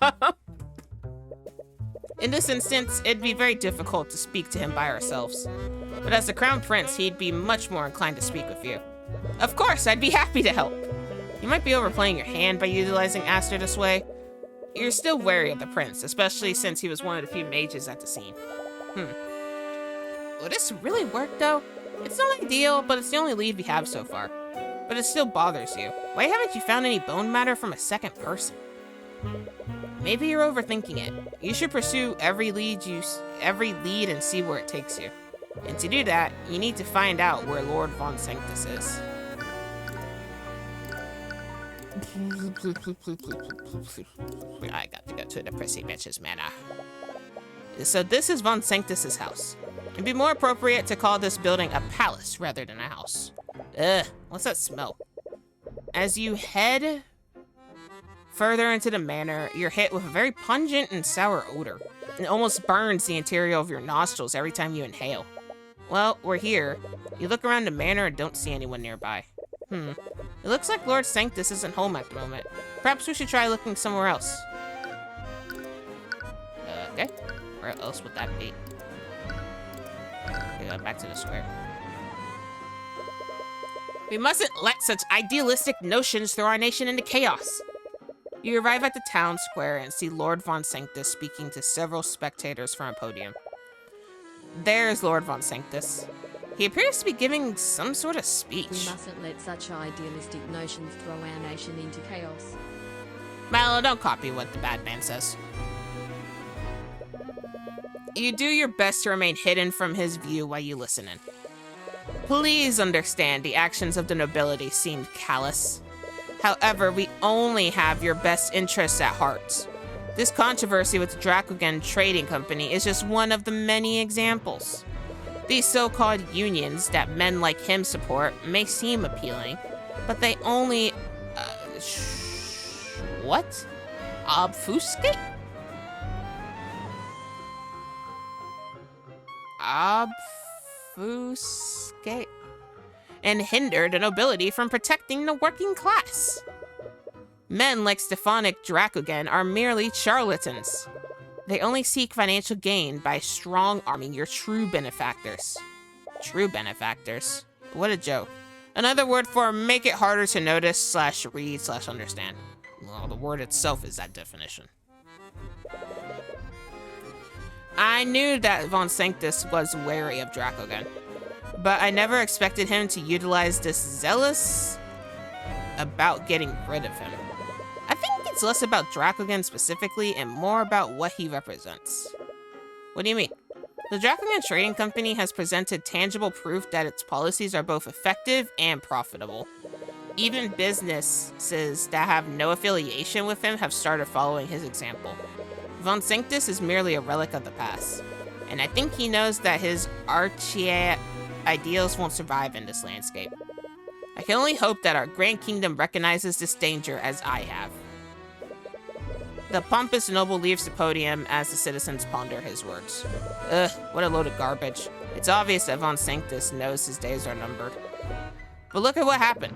In this instance, it'd be very difficult to speak to him by ourselves. But as the Crown Prince, he'd be much more inclined to speak with you. Of course, I'd be happy to help. You might be overplaying your hand by utilizing Aster this way. You're still wary of the prince, especially since he was one of the few mages at the scene. Will this really work, though? It's not ideal, but it's the only lead we have so far. But it still bothers you. Why haven't you found any bone matter from a second person? Maybe you're overthinking it. You should pursue every lead and see where it takes you. And to do that, you need to find out where Lord Von Sanctus is. I got to go to the prissy bitch's manor. So this is Von Sanctus's house. It'd be more appropriate to call this building a palace rather than a house. Ugh, what's that smell? As you head further into the manor, you're hit with a very pungent and sour odor. It almost burns the interior of your nostrils every time you inhale. Well, we're here. You look around the manor and don't see anyone nearby. It looks like Lord Sanctus isn't home at the moment. Perhaps we should try looking somewhere else. Okay. Where else would that be? Okay, back to the square. We mustn't let such idealistic notions throw our nation into chaos. You arrive at the town square and see Lord Von Sanctus speaking to several spectators from a podium. There's Lord Von Sanctus. He appears to be giving some sort of speech. We mustn't let such idealistic notions throw our nation into chaos. Mallow, don't copy what the bad man says. You do your best to remain hidden from his view while you listen in. Please understand the actions of the nobility seemed callous. However, we only have your best interests at heart. This controversy with the Dracogen Trading Company is just one of the many examples. These so-called unions that men like him support may seem appealing, but they only, what? Obfuscate? Obfuscate? And hinder the nobility from protecting the working class. Men like Stefanik Dracogen are merely charlatans. They only seek financial gain by strong-arming your true benefactors. True benefactors? What a joke. Another word for make it harder to notice / read / understand. Well, the word itself is that definition. I knew that Von Sanctus was wary of Dracogen, but I never expected him to utilize this zealous about getting rid of him. I think it's less about Dracogen specifically and more about what he represents. What do you mean? The Dracogen Trading Company has presented tangible proof that its policies are both effective and profitable. Even businesses that have no affiliation with him have started following his example. Von Sanctus is merely a relic of the past, and I think he knows that his archaic ideals won't survive in this landscape. I can only hope that our Grand Kingdom recognizes this danger as I have. The pompous noble leaves the podium as the citizens ponder his words. Ugh, what a load of garbage. It's obvious that Von Sanctus knows his days are numbered. But look at what happened.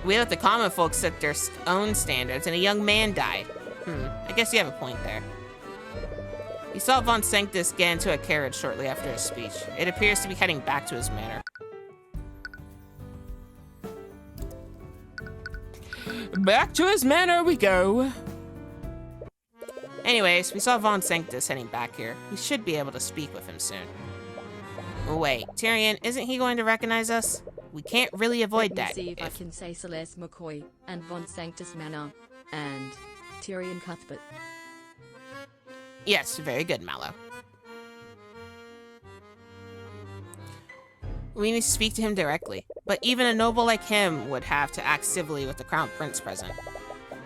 We let the common folk set their own standards, and a young man died. I guess you have a point there. He saw Von Sanctus get into a carriage shortly after his speech. It appears to be heading back to his manor. Back to his manor we go. Anyways, we saw Von Sanctus heading back here. We should be able to speak with him soon. Wait, Tyrion, isn't he going to recognize us? We can't really avoid that. Let me see if I can say Celeste McCoy, and Von Sanctus Manor, and Tyrion Cuthbert. Yes, very good, Mallow. We need to speak to him directly, but even a noble like him would have to act civilly with the Crown Prince present.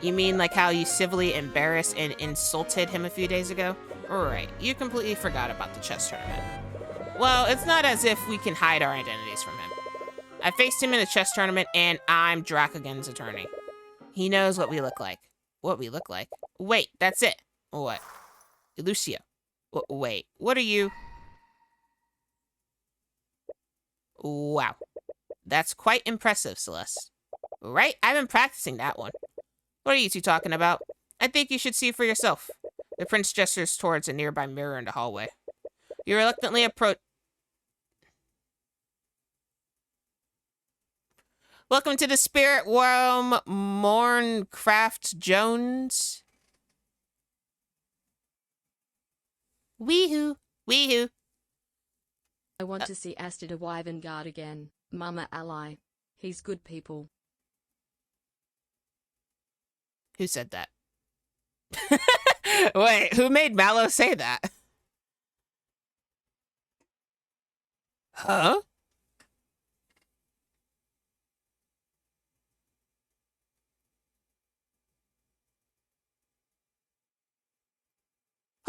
You mean like how you civilly embarrassed and insulted him a few days ago? Right, you completely forgot about the chess tournament. Well, it's not as if we can hide our identities from him. I faced him in a chess tournament, and I'm Dracogan's attorney. He knows what we look like. What we look like? Wait, that's it. What? Lucio. Wait, what are you? Wow. That's quite impressive, Celeste. Right? I've been practicing that one. What are you two talking about? I think you should see for yourself. The prince gestures towards a nearby mirror in the hallway. You reluctantly approach... Welcome to the spirit realm, Morncraft Jones. Weehoo, weehoo. I want to see Astrid Wyvengard again, Mama Ally. He's good people. Who said that? Wait, who made Mallow say that? Huh?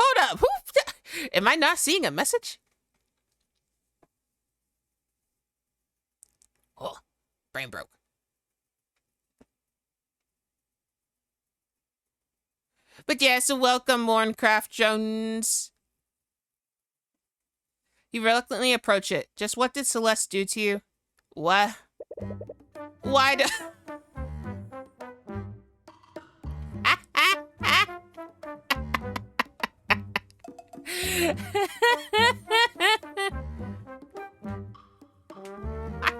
Hold up. Who? Am I not seeing a message? Oh, brain broke. But yes, so welcome, Morncraft Jones. You reluctantly approach it. Just what did Celeste do to you? What? Why do... Why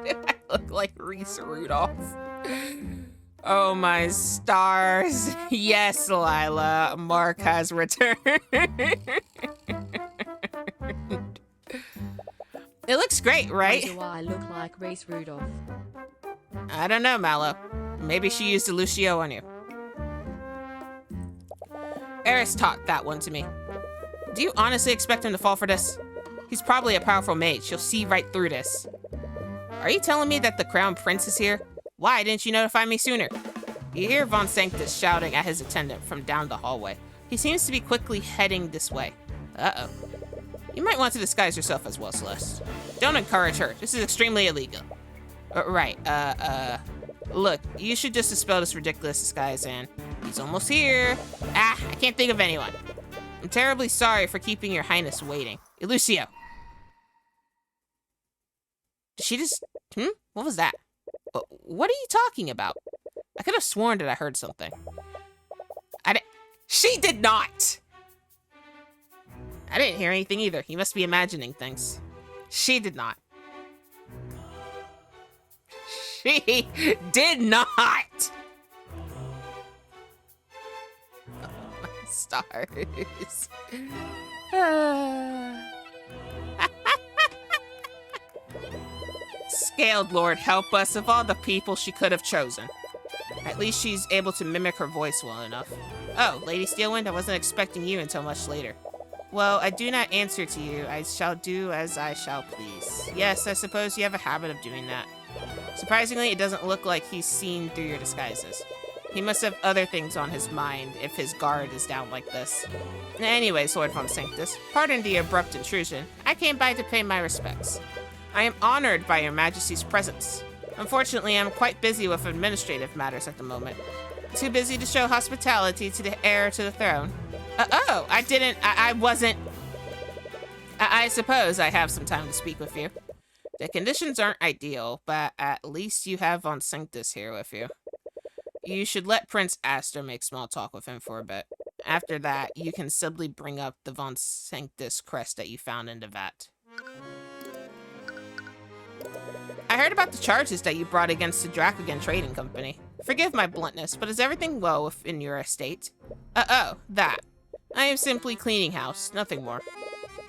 do I look like Reese Rudolph? Oh my stars. Yes, Lila. Mark has returned. It looks great, right? Why do I look like Reese Rudolph? I don't know, Mallow. Maybe she used a Lucio on you. Eris taught that one to me. Do you honestly expect him to fall for this? He's probably a powerful mage. He'll see right through this. Are you telling me that the Crown Prince is here? Why didn't you notify me sooner? You hear Von Sanctus shouting at his attendant from down the hallway. He seems to be quickly heading this way. Uh-oh. You might want to disguise yourself as well, Celeste. Don't encourage her. This is extremely illegal. Right, look, you should just dispel this ridiculous disguise, and he's almost here. I can't think of anyone. I'm terribly sorry for keeping your highness waiting. Lucio. Did she just... What was that? What are you talking about? I could have sworn that I heard something. She did not! I didn't hear anything either. You must be imagining things. She did not. She did not! Oh, my stars. Scaled Lord, help us of all the people she could have chosen. At least she's able to mimic her voice well enough. Oh, Lady Steelwind, I wasn't expecting you until much later. Well, I do not answer to you. I shall do as I shall please. Yes, I suppose you have a habit of doing that. Surprisingly, it doesn't look like he's seen through your disguises. He must have other things on his mind if his guard is down like this. Anyways, Lord Von Sanctus, pardon the abrupt intrusion. I came by to pay my respects. I am honored by your majesty's presence. Unfortunately, I'm quite busy with administrative matters at the moment. Too busy to show hospitality to the heir to the throne. I wasn't... I suppose I have some time to speak with you. The conditions aren't ideal, but at least you have Von Sanctus here with you. You should let Prince Aster make small talk with him for a bit. After that, you can subtly bring up the Von Sanctus crest that you found in the vat. I heard about the charges that you brought against the Dracogen Trading Company. Forgive my bluntness, but is everything well within your estate? That. I am simply cleaning house, nothing more.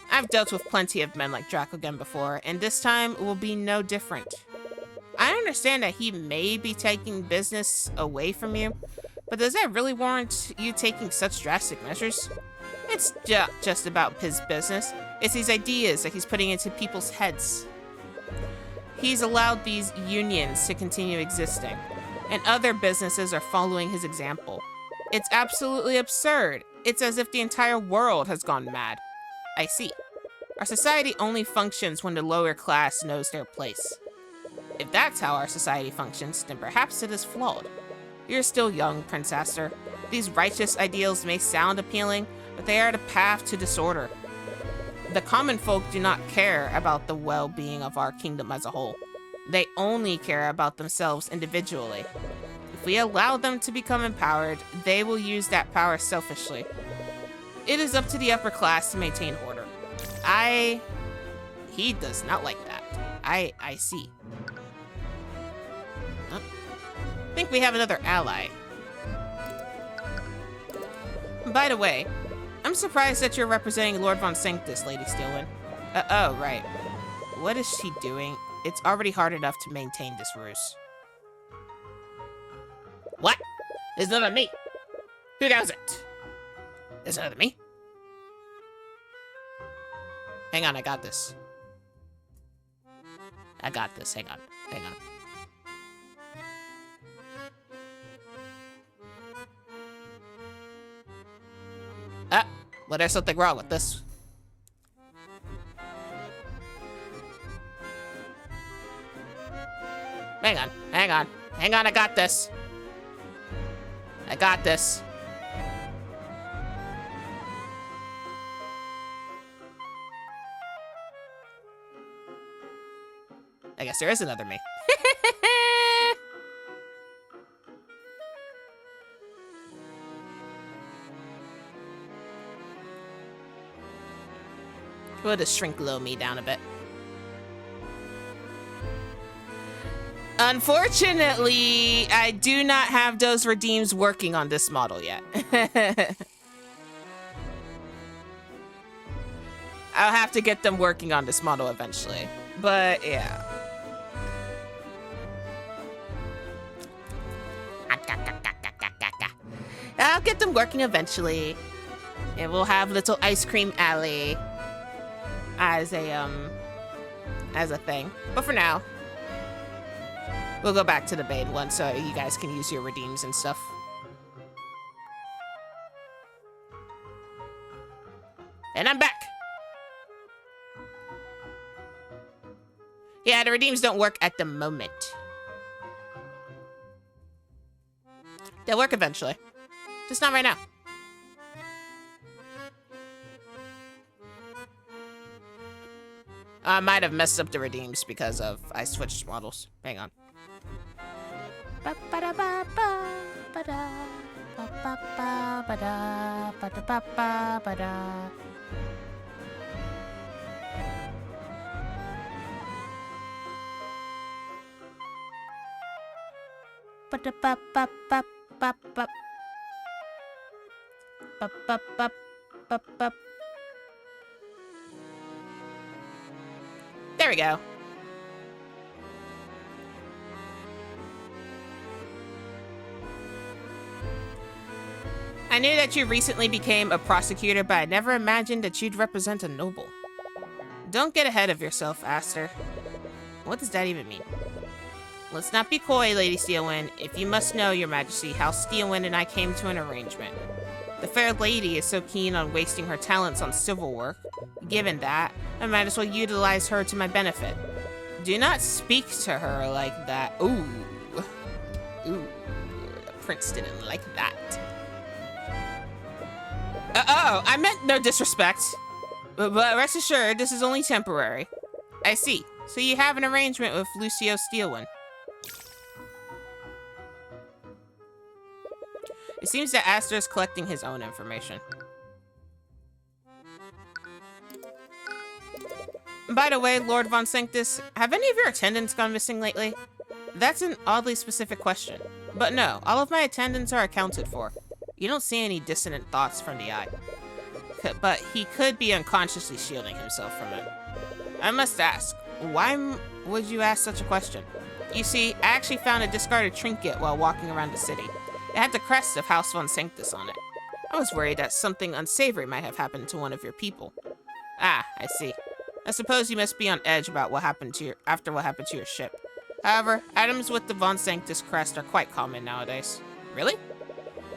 I've dealt with plenty of men like Dracogen before, and this time will be no different. I understand that he may be taking business away from you, but does that really warrant you taking such drastic measures? It's just about his business. It's these ideas that he's putting into people's heads. He's allowed these unions to continue existing, and other businesses are following his example. It's absolutely absurd. It's as if the entire world has gone mad. I see. Our society only functions when the lower class knows their place. If that's how our society functions, then perhaps it is flawed. You're still young, Prince Aster. These righteous ideals may sound appealing, but they are the path to disorder. The common folk do not care about the well-being of our kingdom as a whole. They only care about themselves individually. If we allow them to become empowered, they will use that power selfishly. It is up to the upper class to maintain order. He does not like that. I see. I think we have another ally. By the way, I'm surprised that you're representing Lord Von Sanctus, Lady Steelwind. Oh, right. What is she doing? It's already hard enough to maintain this ruse. What? There's none of me. Who does it? There's none of me. Hang on, I got this. I got this. Hang on. Hang on. Well, there's something wrong with this. Hang on, hang on, hang on, I got this. I got this. I guess there is another me. We'll just shrink low me down a bit. Unfortunately, I do not have those redeems working on this model yet. I'll have to get them working on this model eventually. But yeah. I'll get them working eventually. And we'll have little ice cream alley as a thing. But for now, we'll go back to the main one so you guys can use your redeems and stuff. And I'm back. Yeah, the redeems don't work at the moment. They'll work eventually. Just not right now. I might have messed up the redeems because I switched models. Hang on. There we go. I knew that you recently became a prosecutor, but I never imagined that you'd represent a noble. Don't get ahead of yourself, Aster. What does that even mean? Let's not be coy, Lady Steelwind. If you must know, Your Majesty, how Steelwind and I came to an arrangement. The fair lady is so keen on wasting her talents on civil work. Given that, I might as well utilize her to my benefit. Do not speak to her like that. Ooh. Ooh. The prince didn't like that. Oh, I meant no disrespect. But rest assured, this is only temporary. I see. So you have an arrangement with Lucio Steelwind. seems that Aster is collecting his own information. By the way, Lord Von Sanctus, have any of your attendants gone missing lately? That's an oddly specific question. But no, all of my attendants are accounted for. You don't see any dissonant thoughts from the eye. But he could be unconsciously shielding himself from it. I must ask, why would you ask such a question? You see, I actually found a discarded trinket while walking around the city. It had the crest of House Von Sanctus on it. I was worried that something unsavory might have happened to one of your people. Ah, I see. I suppose you must be on edge about what happened to your ship. However, items with the Von Sanctus crest are quite common nowadays. Really?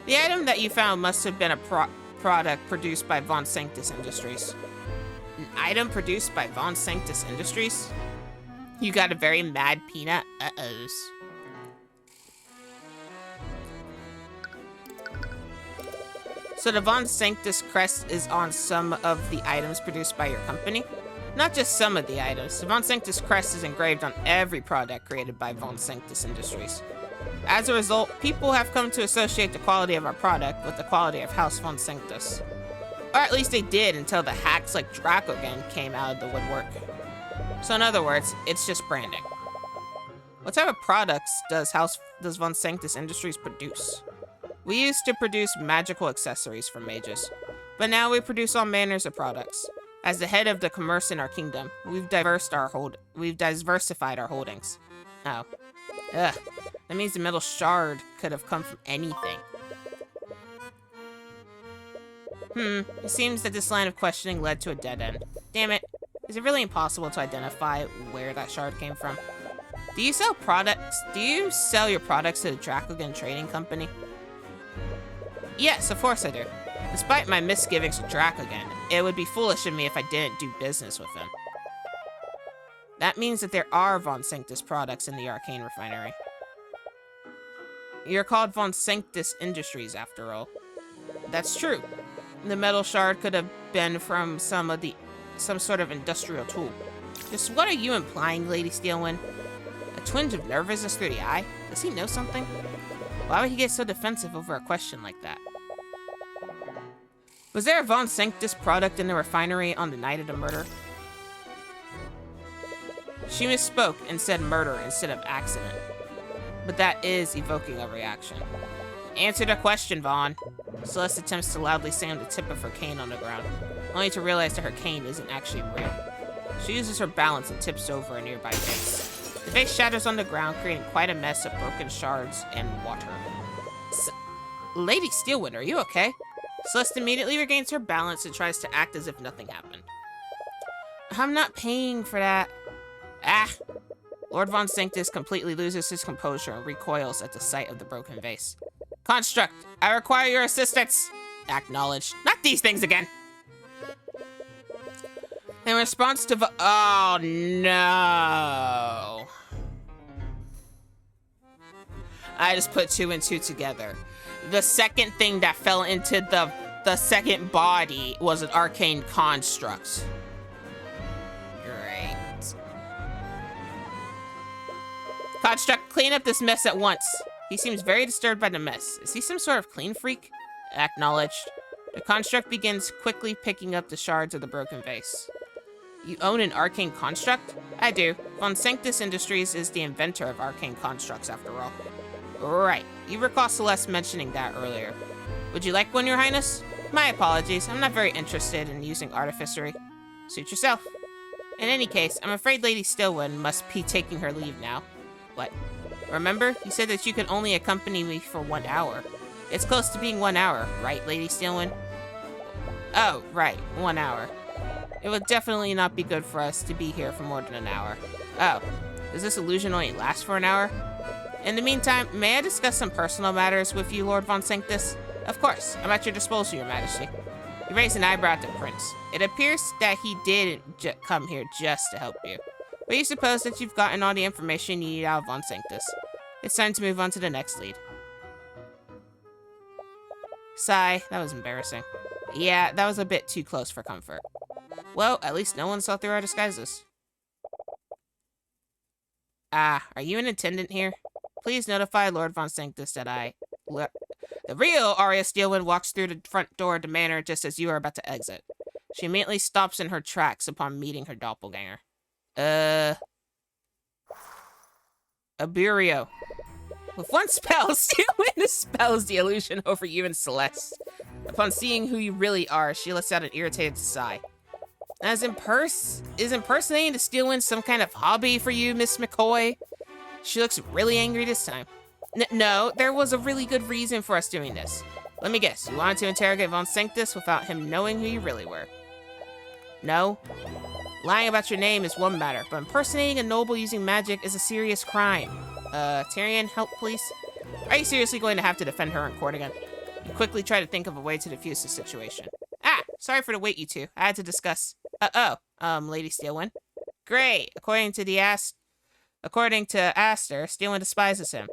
The item that you found must have been a product produced by Von Sanctus Industries. An item produced by Von Sanctus Industries? You got a very mad peanut? Uh-ohs. So the Von Sanctus crest is on some of the items produced by your company? Not just some of the items. The Von Sanctus crest is engraved on every product created by Von Sanctus Industries. As a result, people have come to associate the quality of our product with the quality of House Von Sanctus. Or at least they did until the hacks like Dracogen came out of the woodwork. So in other words, it's just branding. What type of products does Von Sanctus Industries produce? We used to produce magical accessories for mages, but now we produce all manners of products. As the head of the commerce in our kingdom, we've diversified our holdings. Oh. Ugh. That means the metal shard could have come from anything. It seems that this line of questioning led to a dead end. Damn it. Is it really impossible to identify where that shard came from? Do you sell your products to the Dracogen Trading Company? Yes, of course I do. Despite my misgivings with Dracogen, it would be foolish of me if I didn't do business with him. That means that there are Von Sanctus products in the Arcane Refinery. You're called Von Sanctus Industries, after all. That's true. The metal shard could have been from some sort of industrial tool. Just what are you implying, Lady Steelwind? A twinge of nervousness through the eye? Does he know something? Why would he get so defensive over a question like that? Was there a Von Sanctus product in the refinery on the night of the murder? She misspoke and said murder instead of accident. But that is evoking a reaction. Answer the question, Vaughn. Celeste attempts to loudly slam the tip of her cane on the ground, only to realize that her cane isn't actually real. She uses her balance and tips over a nearby vase. The vase shatters on the ground, creating quite a mess of broken shards and water. Lady Steelwind, are you okay? Celeste immediately regains her balance and tries to act as if nothing happened. I'm not paying for that. Ah! Lord Von Sanctus completely loses his composure and recoils at the sight of the broken vase. Construct, I require your assistance! Acknowledged. Not these things again! In response to oh no! I just put 2 and 2 together. The second thing that fell into the second body was an arcane construct. Great. Construct, clean up this mess at once. He seems very disturbed by the mess. Is he some sort of clean freak? Acknowledged. The construct begins quickly picking up the shards of the broken vase. You own an arcane construct? I do. Von Sanctus Industries is the inventor of arcane constructs, after all. Right. You recall Celeste mentioning that earlier. Would you like one, Your Highness? My apologies. I'm not very interested in using artificery. Suit yourself. In any case, I'm afraid Lady Steelwind must be taking her leave now. What? Remember, you said that you could only accompany me for 1 hour. It's close to being 1 hour, right, Lady Steelwind? Oh, right, 1 hour. It would definitely not be good for us to be here for more than an hour. Oh, does this illusion only last for an hour? In the meantime, may I discuss some personal matters with you, Lord Von Sanctus? Of course, I'm at your disposal, Your Majesty. You raised an eyebrow at the prince. It appears that he didn't come here just to help you. But you suppose that you've gotten all the information you need out of Von Sanctus. It's time to move on to the next lead. Sigh, that was embarrassing. Yeah, that was a bit too close for comfort. Well, at least no one saw through our disguises. Ah, are you an attendant here? Please notify Lord Von Sanctus that The real Arya Steelwind walks through the front door of the manor just as you are about to exit. She immediately stops in her tracks upon meeting her doppelganger. Aburio. With one spell, Steelwind dispels the illusion over you and Celeste. Upon seeing who you really are, she lets out an irritated sigh. Is impersonating the Steelwind some kind of hobby for you, Miss McCoy? She looks really angry this time. No, there was a really good reason for us doing this. Let me guess, you wanted to interrogate Von Sanctus without him knowing who you really were. No? Lying about your name is one matter, but impersonating a noble using magic is a serious crime. Tyrion, help please? Are you seriously going to have to defend her in court again? You quickly try to think of a way to defuse the situation. Ah, sorry for the wait, you two. I had to discuss. Lady Steelwind. Great. According to Aster, Steelwind despises him.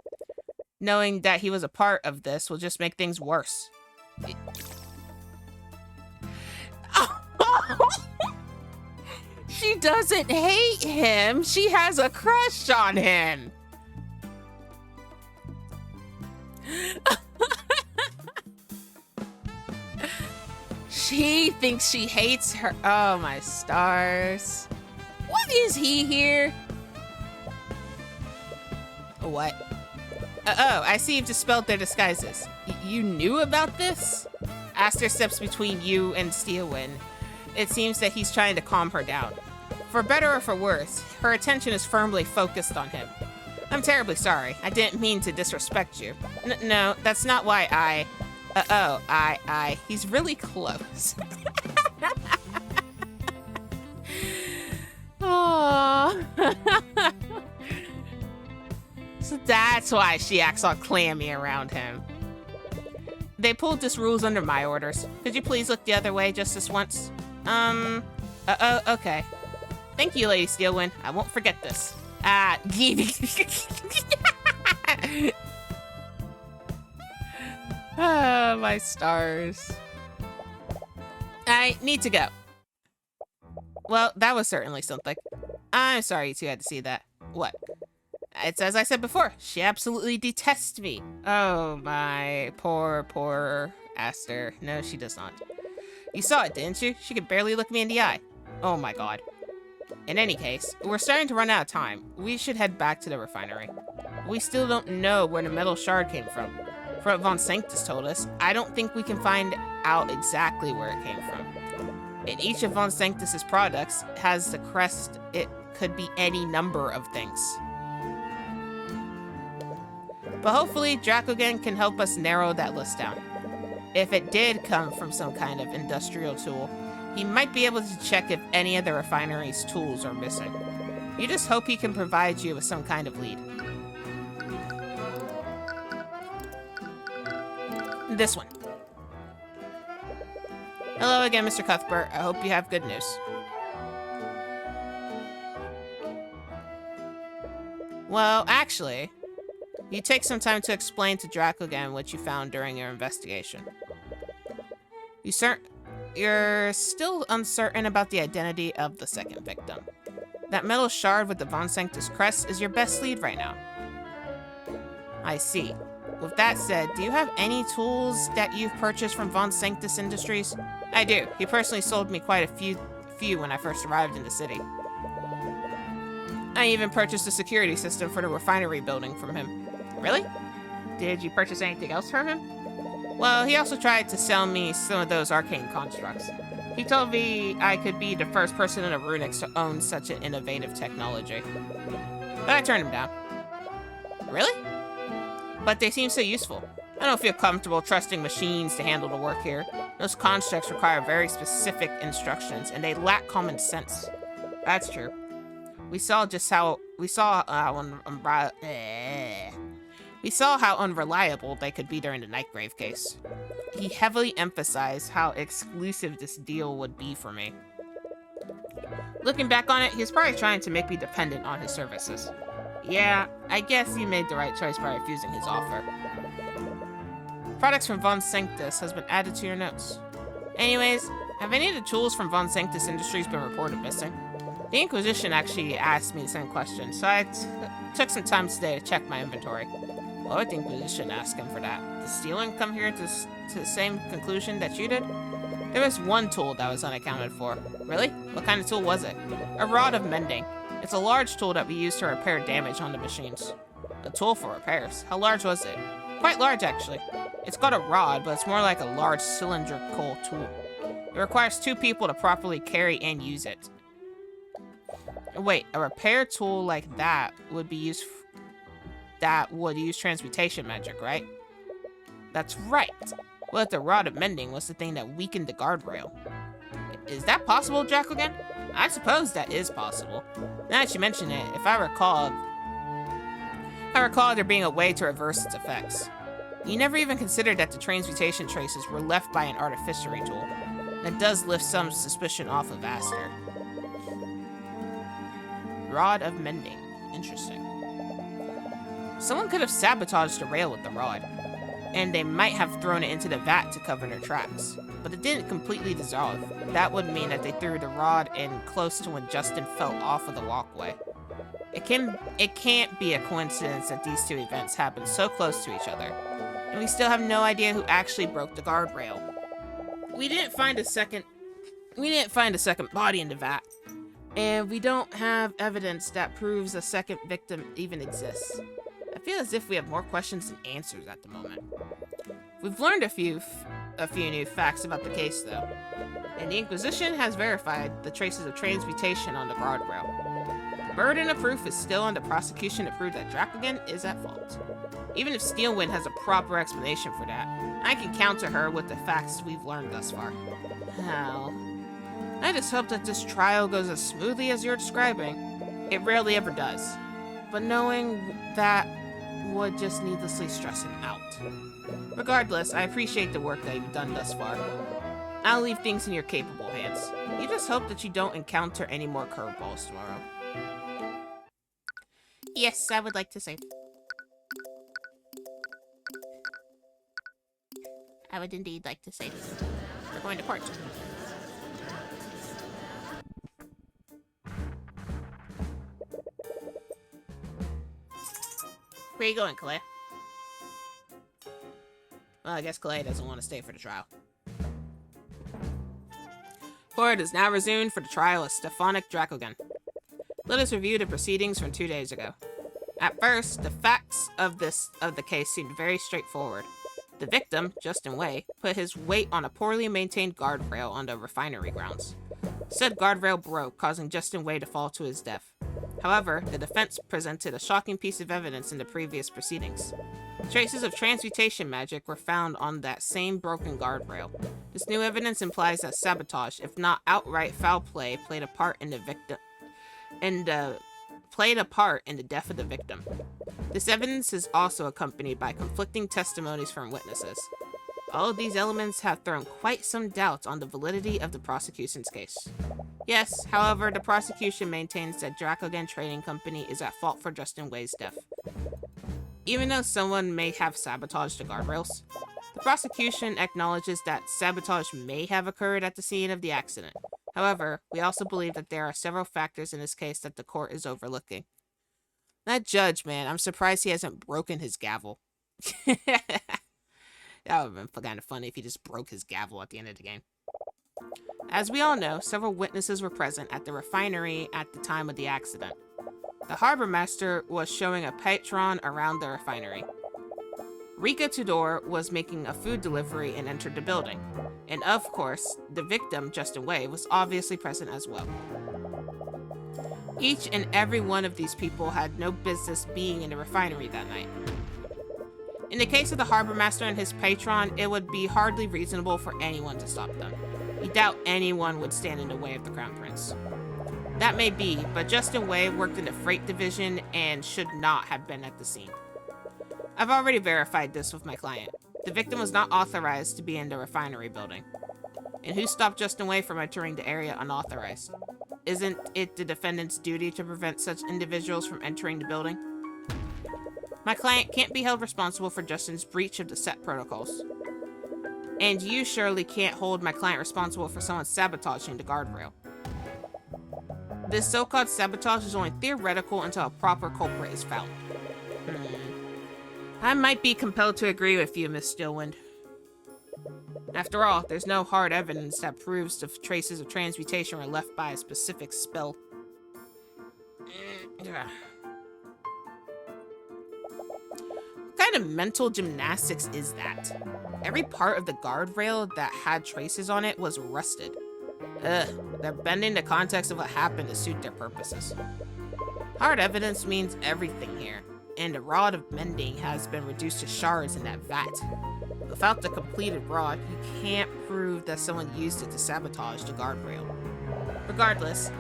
Knowing that he was a part of this will just make things worse. She doesn't hate him. She has a crush on him. She thinks she hates her. Oh, my stars. What is he here? What? I see you've dispelled their disguises. You knew about this? Aster steps between you and Steelwind. It seems that he's trying to calm her down. For better or for worse, her attention is firmly focused on him. I'm terribly sorry. I didn't mean to disrespect you. No, that's not why he's really close. Oh. So that's why she acts all clammy around him. They pulled this rules under my orders. Could you please look the other way just this once? Okay. Thank you, Lady Steelwind. I won't forget this. Oh, my stars. I need to go. Well, that was certainly something. I'm sorry you two had to see that. What? It's as I said before, she absolutely detests me. Oh, my poor Aster. No, she does not. You saw it, didn't you? She could barely look me in the eye. Oh my god. In any case, we're starting to run out of time. We should head back to the refinery. We still don't know where the metal shard came from. From what Von Sanctus told us, I don't think we can find out exactly where it came from. In each of Von Sanctus's products has the crest. It could be any number of things. But hopefully Dracogen can help us narrow that list down. If it did come from some kind of industrial tool, he might be able to check if any of the refinery's tools are missing. You just hope he can provide you with some kind of lead. This one. Hello again, Mr. Cuthbert. I hope you have good news. Well, actually, you take some time to explain to Dracogen what you found during your investigation. You're still uncertain about the identity of the second victim. That metal shard with the Von Sanctus crest is your best lead right now. I see. With that said, do you have any tools that you've purchased from Von Sanctus Industries? I do. He personally sold me quite a few when I first arrived in the city. I even purchased a security system for the refinery building from him. Really? Did you purchase anything else from him? Well, he also tried to sell me some of those arcane constructs. He told me I could be the first person in the Runix to own such an innovative technology. But I turned him down. Really? But they seem so useful. I don't feel comfortable trusting machines to handle the work here. Those constructs require very specific instructions, and they lack common sense. That's true. We saw how unreliable they could be during the Nightgrave case. He heavily emphasized how exclusive this deal would be for me. Looking back on it, he's probably trying to make me dependent on his services. Yeah, I guess you made the right choice by refusing his offer. Products from Von Sanctus has been added to your notes. Anyways, have any of the tools from Von Sanctus Industries been reported missing? The Inquisition actually asked me the same question, so I took some time today to check my inventory. What would the Inquisition ask him for that? Did Stealing come here to the same conclusion that you did? There was one tool that was unaccounted for. Really? What kind of tool was it? A rod of mending. It's a large tool that we use to repair damage on the machines. A tool for repairs? How large was it? Quite large, actually. It's got a rod, but it's more like a large cylindrical tool. It requires 2 people to properly carry and use it. Wait, a repair tool like that would be used... that would use transmutation magic, right? That's right. Well, the rod of mending was the thing that weakened the guardrail. Is that possible, Dracogan? I suppose that is possible. Now that you mention it, if I recall there being a way to reverse its effects. You never even considered that the transmutation traces were left by an artificery tool. That does lift some suspicion off of Aster. Rod of mending. Interesting. Someone could have sabotaged the rail with the rod, and they might have thrown it into the vat to cover their tracks. But it didn't completely dissolve. That would mean that they threw the rod in close to when Justin fell off of the walkway. It can't be a coincidence that these 2 events happened so close to each other. And we still have no idea who actually broke the guardrail. We didn't find a second body in the vat. And we don't have evidence that proves a second victim even exists. I feel as if we have more questions than answers at the moment. We've learned a few new facts about the case, though. And the Inquisition has verified the traces of transmutation on the guardrail. The burden of proof is still on the prosecution to prove that Dracogan is at fault. Even if Steelwind has a proper explanation for that, I can counter her with the facts we've learned thus far. Hell. I just hope that this trial goes as smoothly as you're describing. It rarely ever does. But knowing that would just needlessly stress him out. Regardless, I appreciate the work that you've done thus far. I'll leave things in your capable hands. You just hope that you don't encounter any more curveballs tomorrow. Yes, I would like to say. I would indeed like to say this. We're going to court. Where are you going, Kalea? Well, I guess Kalea doesn't want to stay for the trial. Court is now resumed for the trial of Stefanik Dracogan. Let us review the proceedings from 2 days ago. At first, the facts of the case seemed very straightforward. The victim, Justin Way, put his weight on a poorly maintained guardrail on the refinery grounds. Said guardrail broke, causing Justin Way to fall to his death. However, the defense presented a shocking piece of evidence in the previous proceedings. Traces of transmutation magic were found on that same broken guardrail. This new evidence implies that sabotage, if not outright foul play, played a part in the death of the victim. This evidence is also accompanied by conflicting testimonies from witnesses. All of these elements have thrown quite some doubt on the validity of the prosecution's case. Yes, however, the prosecution maintains that Dracogan Trading Company is at fault for Justin Way's death. Even though someone may have sabotaged the guardrails, the prosecution acknowledges that sabotage may have occurred at the scene of the accident. However, we also believe that there are several factors in this case that the court is overlooking. That judge, man, I'm surprised he hasn't broken his gavel. That would have been kind of funny if he just broke his gavel at the end of the game. As we all know, several witnesses were present at the refinery at the time of the accident. The harbor master was showing a patron around the refinery. Rika Tudor was making a food delivery and entered the building. And of course, the victim, Justin Way, was obviously present as well. Each and every one of these people had no business being in the refinery that night. In the case of the harbor master and his patron, it would be hardly reasonable for anyone to stop them. We doubt anyone would stand in the way of the Crown Prince. That may be, but Justin Way worked in the freight division and should not have been at the scene. I've already verified this with my client. The victim was not authorized to be in the refinery building. And who stopped Justin Way from entering the area unauthorized? Isn't it the defendant's duty to prevent such individuals from entering the building? My client can't be held responsible for Justin's breach of the set protocols. And you surely can't hold my client responsible for someone sabotaging the guardrail. This so-called sabotage is only theoretical until a proper culprit is found. I might be compelled to agree with you, Miss Stillwind. After all, there's no hard evidence that proves the traces of transmutation were left by a specific spell. What kind of mental gymnastics is that? Every part of the guardrail that had traces on it was rusted. Ugh, they're bending the context of what happened to suit their purposes. Hard evidence means everything here, and the rod of mending has been reduced to shards in that vat. Without the completed rod, you can't prove that someone used it to sabotage the guardrail. Regardless,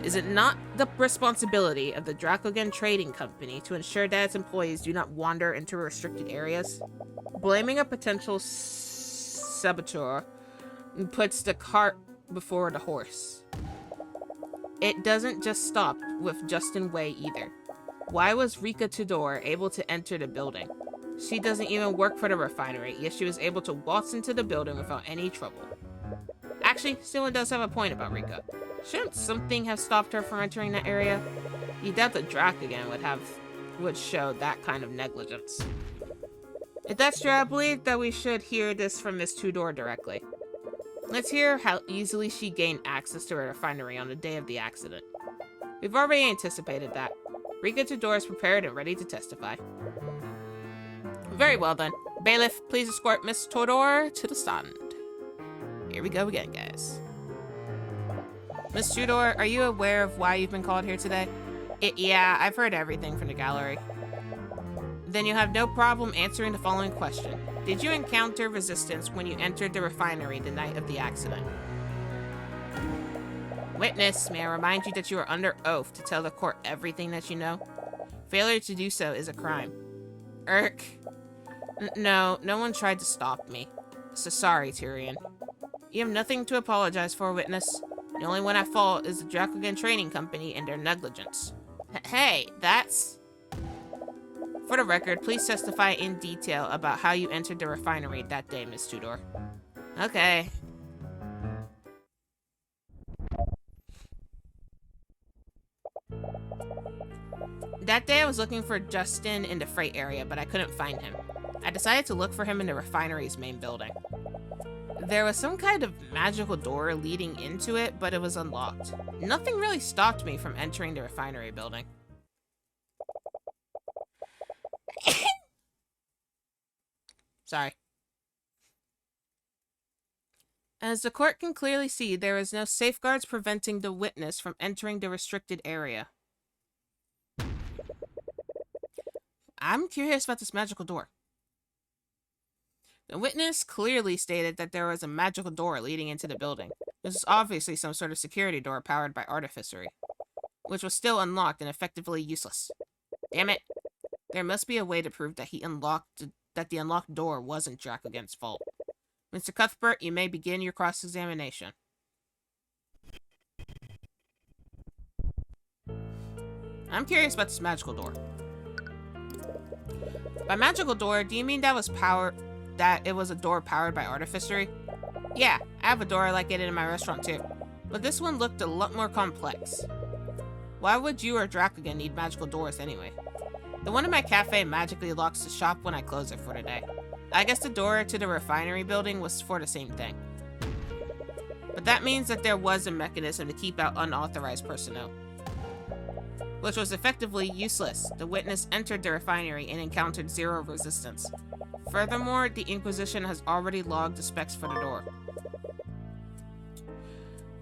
is it not the responsibility of the Dracogen Trading Company to ensure that its employees do not wander into restricted areas? Blaming a potential saboteur puts the cart before the horse. It doesn't just stop with Justin Wei either. Why was Rika Tudor able to enter the building? She doesn't even work for the refinery, yet she was able to waltz into the building without any trouble. Actually, Stillwind does have a point about Rika. Shouldn't something have stopped her from entering that area? You doubt that Dracogen would show that kind of negligence. If that's true, I believe that we should hear this from Miss Tudor directly. Let's hear how easily she gained access to her refinery on the day of the accident. We've already anticipated that. Rika Tudor is prepared and ready to testify. Very well then. Bailiff, please escort Miss Tudor to the stand. Here we go again, guys. Miss Tudor, are you aware of why you've been called here today? Yeah, I've heard everything from the gallery. Then you have no problem answering the following question. Did you encounter resistance when you entered the refinery the night of the accident? Witness, may I remind you that you are under oath to tell the court everything that you know? Failure to do so is a crime. No one tried to stop me. So sorry, Tyrion. You have nothing to apologize for, witness. The only one at fault is the Dracogen Trading Company and their negligence. Hey, that's... For the record, please testify in detail about how you entered the refinery that day, Miss Tudor. Okay. That day I was looking for Justin in the freight area, but I couldn't find him. I decided to look for him in the refinery's main building. There was some kind of magical door leading into it, but it was unlocked. Nothing really stopped me from entering the refinery building. Sorry. As the court can clearly see, there is no safeguards preventing the witness from entering the restricted area. I'm curious about this magical door. The witness clearly stated that there was a magical door leading into the building. This is obviously some sort of security door powered by artificery, which was still unlocked and effectively useless. Damn it. There must be a way to prove that the unlocked door wasn't Dracogen's fault. Mr. Cuthbert, you may begin your cross-examination. I'm curious about this magical door. By magical door, do you mean that it was a door powered by artificery? Yeah, I have a door like it in my restaurant too. But this one looked a lot more complex. Why would you or Dracogen need magical doors anyway? The one in my cafe magically locks the shop when I close it for the day. I guess the door to the refinery building was for the same thing. But that means that there was a mechanism to keep out unauthorized personnel, which was effectively useless. The witness entered the refinery and encountered zero resistance. Furthermore, the Inquisition has already logged the specs for the door.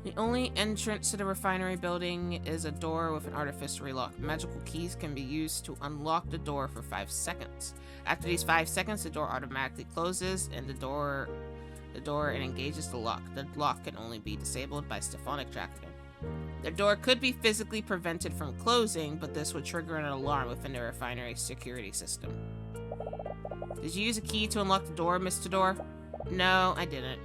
The only entrance to the refinery building is a door with an artificery lock. Magical keys can be used to unlock the door for 5 seconds. After these 5 seconds, the door automatically closes and the door and engages the lock. The lock can only be disabled by Stephanic Dracogen. The door could be physically prevented from closing, but this would trigger an alarm within the refinery's security system. Did you use a key to unlock the door, Miss Tudor? No, I didn't.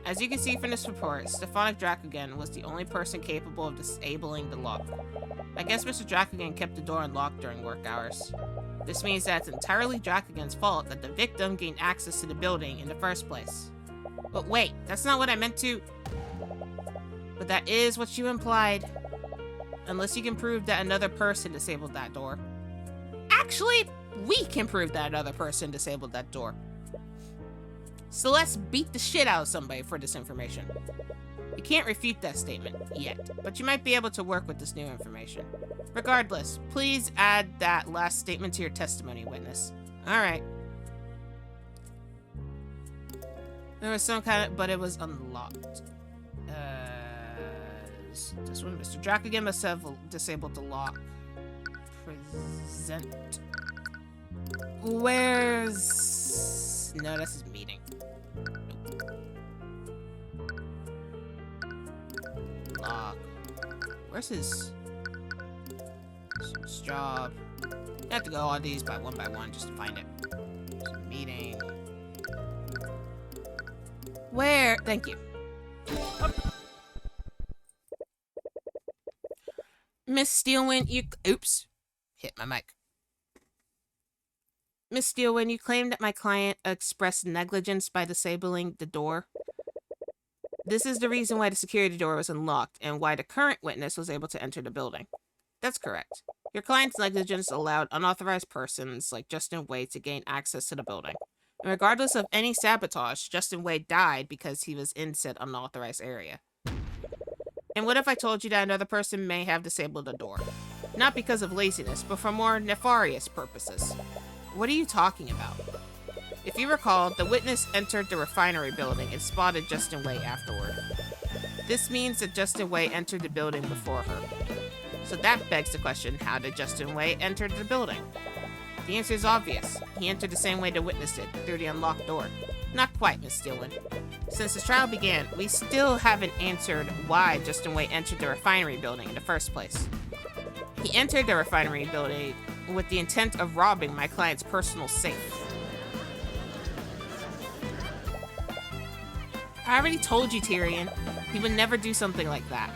As you can see from this report, Stephanic Dracogen was the only person capable of disabling the lock. I guess Mr. Dracogen kept the door unlocked during work hours. This means that it's entirely Dracogen's fault that the victim gained access to the building in the first place. But wait, that's not what I meant to... But that is what you implied. Unless you can prove that another person disabled that door. Actually, We can prove that another person disabled that door. So let's beat the shit out of somebody for this information. You can't refute that statement yet, but you might be able to work with this new information. Regardless, please add that last statement to your testimony, witness. Alright. There was some kind of, but it was unlocked. This one, Mr. Drac again must have disabled the lock. Present. Where's... No, that's his meeting. Lock. Where's his job? I have to go all these by one just to find it. Meeting. Where? Thank you. Miss Steelwind, you... Oops. Hit my mic. Miss Steelwind, you claim that my client expressed negligence by disabling the door. This is the reason why the security door was unlocked and why the current witness was able to enter the building. That's correct. Your client's negligence allowed unauthorized persons like Justin Wade to gain access to the building. And regardless of any sabotage, Justin Wade died because he was in said unauthorized area. And what if I told you that another person may have disabled the door? Not because of laziness, but for more nefarious purposes. What are you talking about? If you recall, the witness entered the refinery building and spotted Justin Wade afterward. This means that Justin Wade entered the building before her. So that begs the question, how did Justin Wade enter the building? The answer is obvious. He entered the same way the witness did, through the unlocked door. Not quite, Miss Steelwind. Since the trial began, we still haven't answered why Justin Wade entered the refinery building in the first place. He entered the refinery building with the intent of robbing my client's personal safe. I already told you, Tyrion. He would never do something like that.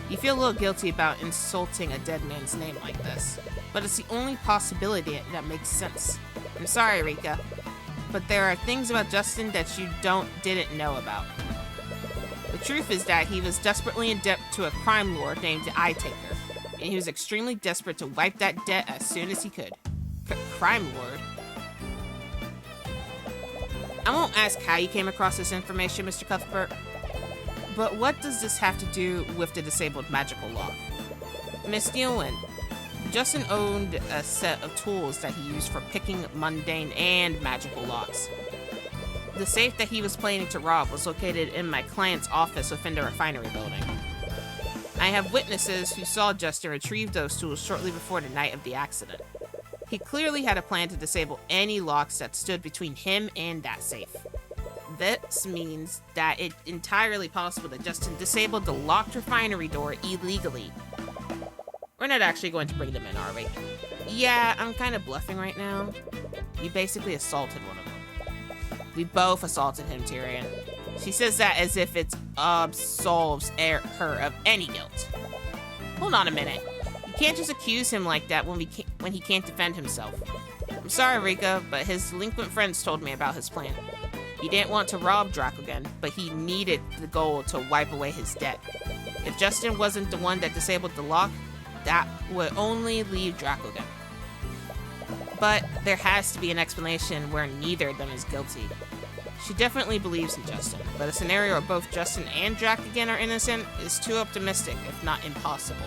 You feel a little guilty about insulting a dead man's name like this, but it's the only possibility that makes sense. I'm sorry, Rika, but there are things about Justin that you didn't know about. The truth is that he was desperately in debt to a crime lord named the Eye Taker, and he was extremely desperate to wipe that debt as soon as he could. Crime lord? I won't ask how you came across this information, Mr. Cuthbert, but what does this have to do with the disabled magical lock? Miss Steelwind, Justin owned a set of tools that he used for picking mundane and magical locks. The safe that he was planning to rob was located in my client's office within the refinery building. I have witnesses who saw Justin retrieve those tools shortly before the night of the accident. He clearly had a plan to disable any locks that stood between him and that safe. This means that it's entirely possible that Justin disabled the locked refinery door illegally. We're not actually going to bring them in, are we? Yeah, I'm kind of bluffing right now. You basically assaulted one of them. We both assaulted him, Tyrion. She says that as if it absolves her of any guilt. Hold on a minute. You can't just accuse him like that when he can't defend himself. I'm sorry, Rika, but his delinquent friends told me about his plan. He didn't want to rob Dracogen, but he needed the gold to wipe away his debt. If Justin wasn't the one that disabled the lock, that would only leave Dracogen. But there has to be an explanation where neither of them is guilty. She definitely believes in Justin, but a scenario where both Justin and Dracogen are innocent is too optimistic, if not impossible.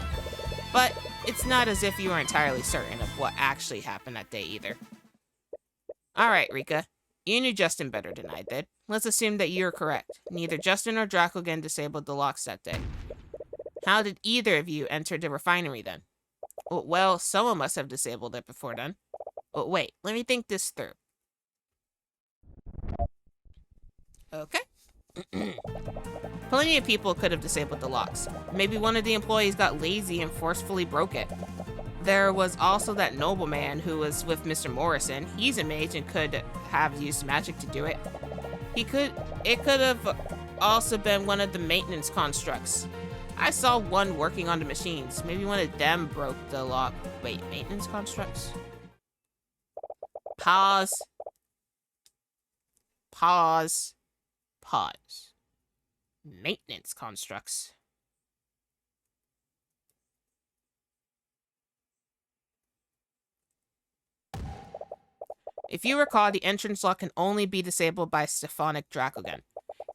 But it's not as if you are entirely certain of what actually happened that day either. Alright, Rika. You knew Justin better than I did. Let's assume that you're correct. Neither Justin or Dracogen disabled the locks that day. How did either of you enter the refinery then? Well, someone must have disabled it before then. Wait, let me think this through. Okay. Plenty of people could have disabled the locks. Maybe one of the employees got lazy and forcefully broke it. There was also that nobleman who was with Mr. Morrison. He's a mage and could have used magic to do it. It could have also been one of the maintenance constructs. I saw one working on the machines. Maybe one of them broke the lock. Wait, maintenance constructs? Pause. Pause. Pause. Maintenance constructs. If you recall, the entrance lock can only be disabled by Stephanic Dracogen.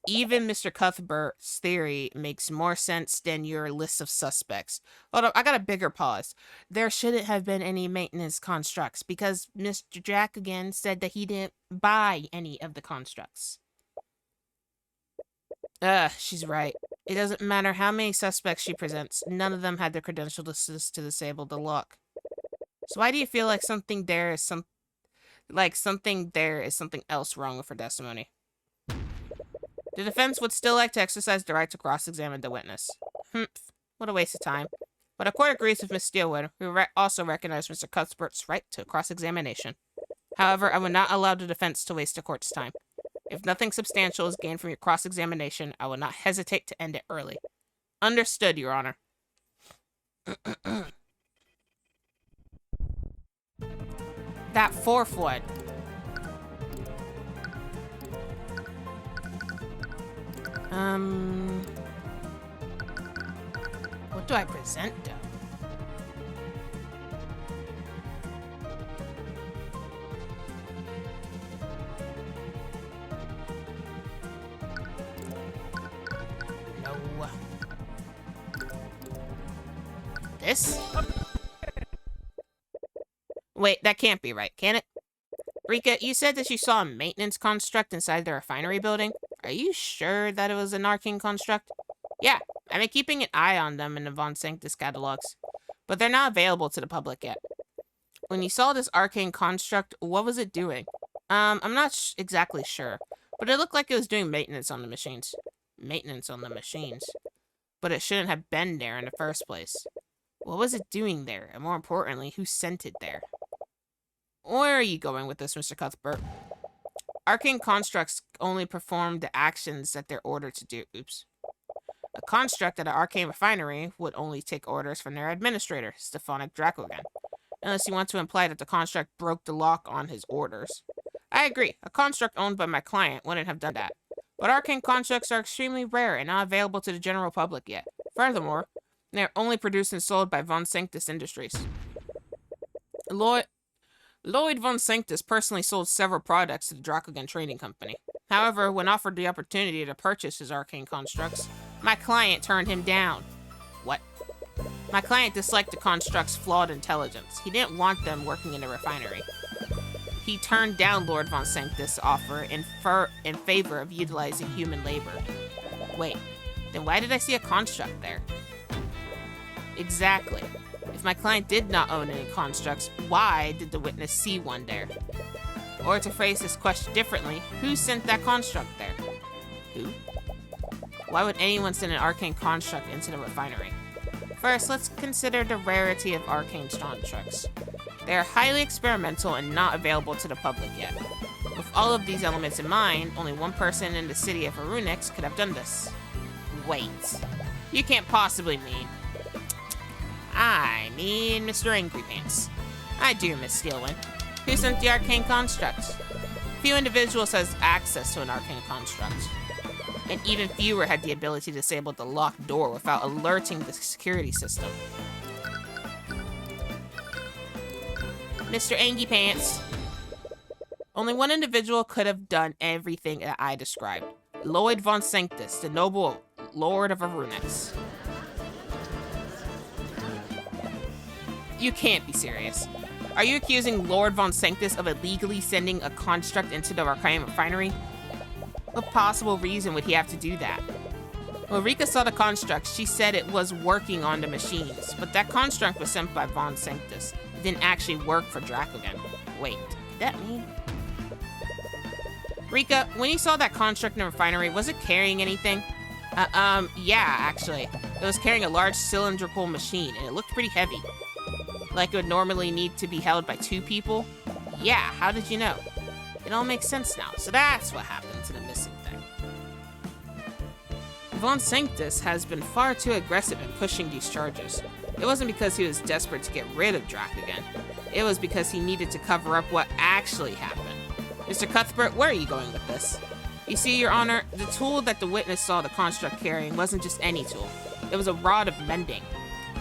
Even Mr. Cuthbert's theory makes more sense than your list of suspects. Hold up, I got a bigger pause. There shouldn't have been any maintenance constructs because Mr. Dracogen said that he didn't buy any of the constructs. She's right. It doesn't matter how many suspects she presents, none of them had the credentials to disable the lock. So why do you feel like something there is something else wrong with her testimony? The defense would still like to exercise the right to cross-examine the witness. What a waste of time. But the court agrees with Miss Steelwood, who also recognized Mr. Cuthbert's right to cross-examination. However, I would not allow the defense to waste the court's time. If nothing substantial is gained from your cross-examination, I will not hesitate to end it early. Understood, Your Honor. That fourth one. What do I present, though? No. This? Wait, that can't be right, can it? Rika, you said that you saw a maintenance construct inside the refinery building. Are you sure that it was an arcane construct? Yeah, I've been keeping an eye on them in the Von Sanctus catalogs, but they're not available to the public yet. When you saw this arcane construct, what was it doing? I'm not exactly sure, but it looked like it was doing maintenance on the machines. Maintenance on the machines? But it shouldn't have been there in the first place. What was it doing there? And more importantly, who sent it there? Where are you going with this, Mr. Cuthbert? Arcane constructs only perform the actions that they're ordered to do. Oops. A construct at an arcane refinery would only take orders from their administrator, Stephanic Dracogen. Unless you want to imply that the construct broke the lock on his orders. I agree. A construct owned by my client wouldn't have done that. But arcane constructs are extremely rare and not available to the general public yet. Furthermore, they are only produced and sold by Von Sanctus Industries. Lloyd Von Sanctus personally sold several products to the Dracogen Trading Company. However, when offered the opportunity to purchase his arcane constructs, my client turned him down. What? My client disliked the construct's flawed intelligence. He didn't want them working in the refinery. He turned down Lord Von Sanctus' offer in favor of utilizing human labor. Wait, then why did I see a construct there? Exactly. If my client did not own any constructs, why did the witness see one there? Or to phrase this question differently, who sent that construct there? Who? Why would anyone send an arcane construct into the refinery? First, let's consider the rarity of arcane constructs. They are highly experimental and not available to the public yet. With all of these elements in mind, only one person in the city of Arunix could have done this. Wait. You can't possibly mean... I mean Mr. Angry Pants. I do, Miss Steelwind. Who sent the arcane constructs? Few individuals has access to an arcane construct. And even fewer had the ability to disable the locked door without alerting the security system. Mr. Angie Pants. Only one individual could have done everything that I described. Lloyd Von Sanctus, the noble Lord of Arunix. You can't be serious. Are you accusing Lord Von Sanctus of illegally sending a construct into the arcane refinery? What possible reason would he have to do that? When Rika saw the construct, she said it was working on the machines, but that construct was sent by Von Sanctus. It didn't actually work for Dracogen. Wait, did that mean? Rika, when you saw that construct in the refinery, was it carrying anything? Yeah, actually. It was carrying a large cylindrical machine, and it looked pretty heavy. Like it would normally need to be held by two people? Yeah, how did you know? It all makes sense now, so that's what happened to the missing thing. Von Sanctus has been far too aggressive in pushing these charges. It wasn't because he was desperate to get rid of Dracogen. It was because he needed to cover up what actually happened. Mr. Cuthbert, where are you going with this? You see, Your Honor, the tool that the witness saw the construct carrying wasn't just any tool. It was a rod of mending.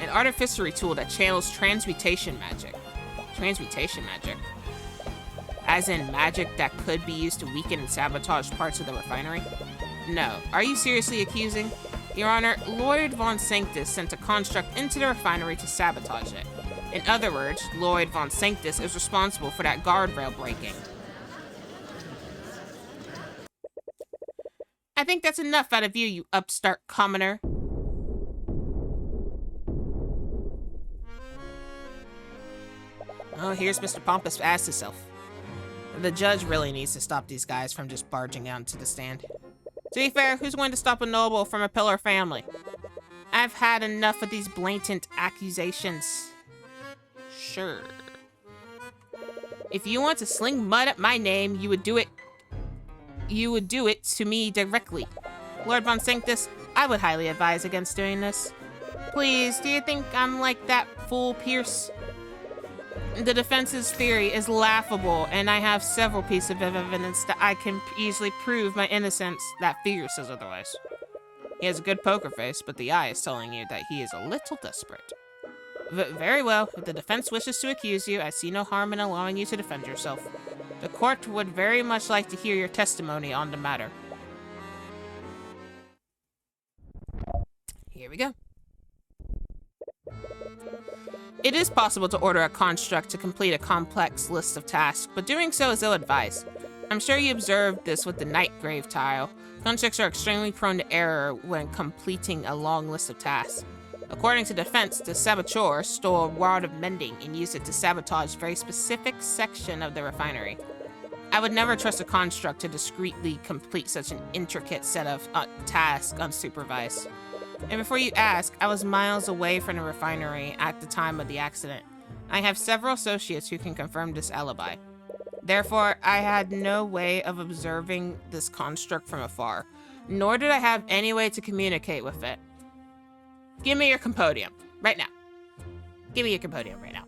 An artificery tool that channels transmutation magic. Transmutation magic? As in magic that could be used to weaken and sabotage parts of the refinery? No. Are you seriously accusing? Your Honor, Lloyd Von Sanctus sent a construct into the refinery to sabotage it. In other words, Lloyd Von Sanctus is responsible for that guardrail breaking. I think that's enough out of you, you upstart commoner. Oh, here's Mr. Pompous ass himself. The judge really needs to stop these guys from just barging out into the stand. To be fair, who's going to stop a noble from a pillar family? I've had enough of these blatant accusations. Sure. If you want to sling mud at my name, you would do it to me directly. Lord Von Sanctus, I would highly advise against doing this. Please, do you think I'm like that fool Pierce? The defense's theory is laughable, and I have several pieces of evidence that I can easily prove my innocence. That figure says otherwise. He has a good poker face, but the eye is telling you that he is a little desperate. Very well. If the defense wishes to accuse you, I see no harm in allowing you to defend yourself. The court would very much like to hear your testimony on the matter. Here we go. It is possible to order a construct to complete a complex list of tasks, but doing so is ill-advised. I'm sure you observed this with the Nightgrave tile. Constructs are extremely prone to error when completing a long list of tasks. According to defense, the saboteur stole a rod of mending and used it to sabotage a very specific section of the refinery. I would never trust a construct to discreetly complete such an intricate set of tasks unsupervised. And before you ask, I was miles away from the refinery at the time of the accident. I have several associates who can confirm this alibi. Therefore, I had no way of observing this construct from afar, nor did I have any way to communicate with it. Give me your compodium, right now. Give me your compodium right now.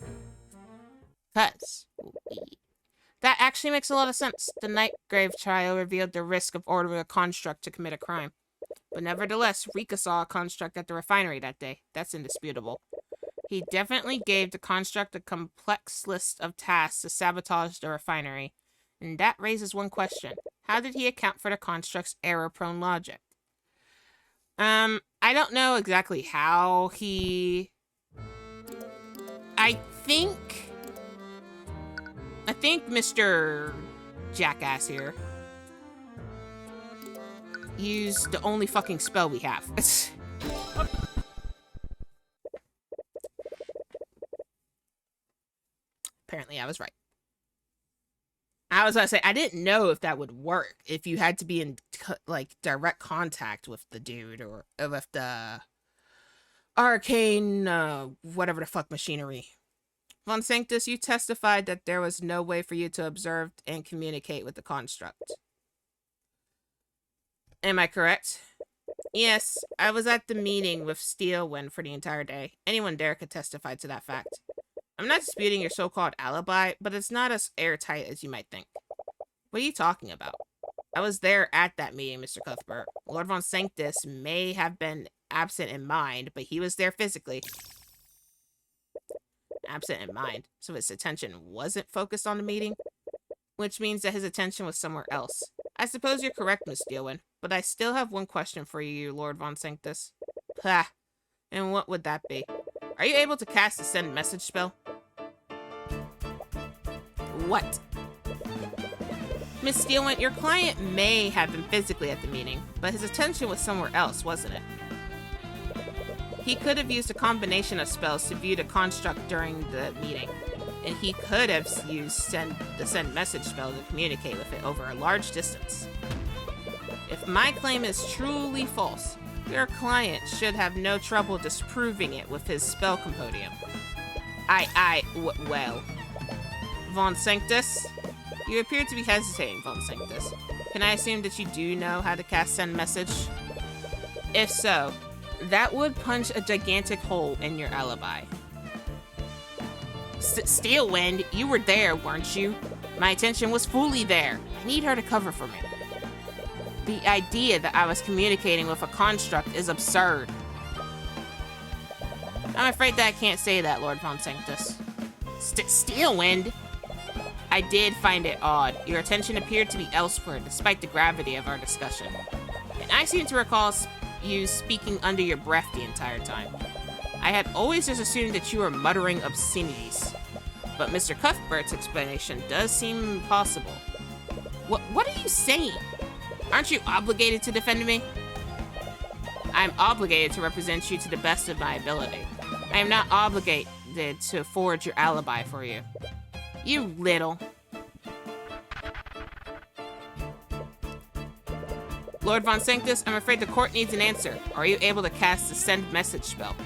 Cuz that actually makes a lot of sense. The Nightgrave trial revealed the risk of ordering a construct to commit a crime. But nevertheless, Rika saw a construct at the refinery that day. That's indisputable. He definitely gave the construct a complex list of tasks to sabotage the refinery. And that raises one question. How did he account for the construct's error-prone logic? I don't know exactly how he... I think Mr. Jackass here used the only fucking spell we have. Apparently I was right. I was gonna say, I didn't know if that would work, if you had to be in, like, direct contact with the dude, or with the arcane, whatever the fuck machinery. Von Sanctus, you testified that there was no way for you to observe and communicate with the construct. Am I correct? Yes, I was at the meeting with Steelwind for the entire day. Anyone there could testify to that fact. I'm not disputing your so-called alibi, but it's not as airtight as you might think. What are you talking about? I was there at that meeting, Mr. Cuthbert. Lord Von Sanctus may have been absent in mind, but he was there physically. Absent in mind, so his attention wasn't focused on the meeting? Which means that his attention was somewhere else. I suppose you're correct, Miss Steelwind, but I still have one question for you, Lord Von Sanctus. Pah. And what would that be? Are you able to cast a send message spell? What? Miss Steelwind, your client may have been physically at the meeting, but his attention was somewhere else, wasn't it? He could have used a combination of spells to view the construct during the meeting, and he could have used the send message spell to communicate with it over a large distance. If my claim is truly false, your client should have no trouble disproving it with his spell compodium. Well. Von Sanctus? You appear to be hesitating, Von Sanctus. Can I assume that you do know how to cast send message? If so, that would punch a gigantic hole in your alibi. Steelwind, you were there, weren't you? My attention was fully there. I need her to cover for me. The idea that I was communicating with a construct is absurd. I'm afraid that I can't say that, Lord Von Sanctus. Steelwind? I did find it odd. Your attention appeared to be elsewhere, despite the gravity of our discussion. And I seem to recall you speaking under your breath the entire time. I had always just assumed that you were muttering obscenities. But Mr. Cuthbert's explanation does seem plausible. What are you saying? Aren't you obligated to defend me? I'm obligated to represent you to the best of my ability. I am not obligated to forge your alibi for you. You little. Lord Von Sanctus, I'm afraid the court needs an answer. Are you able to cast the send message spell?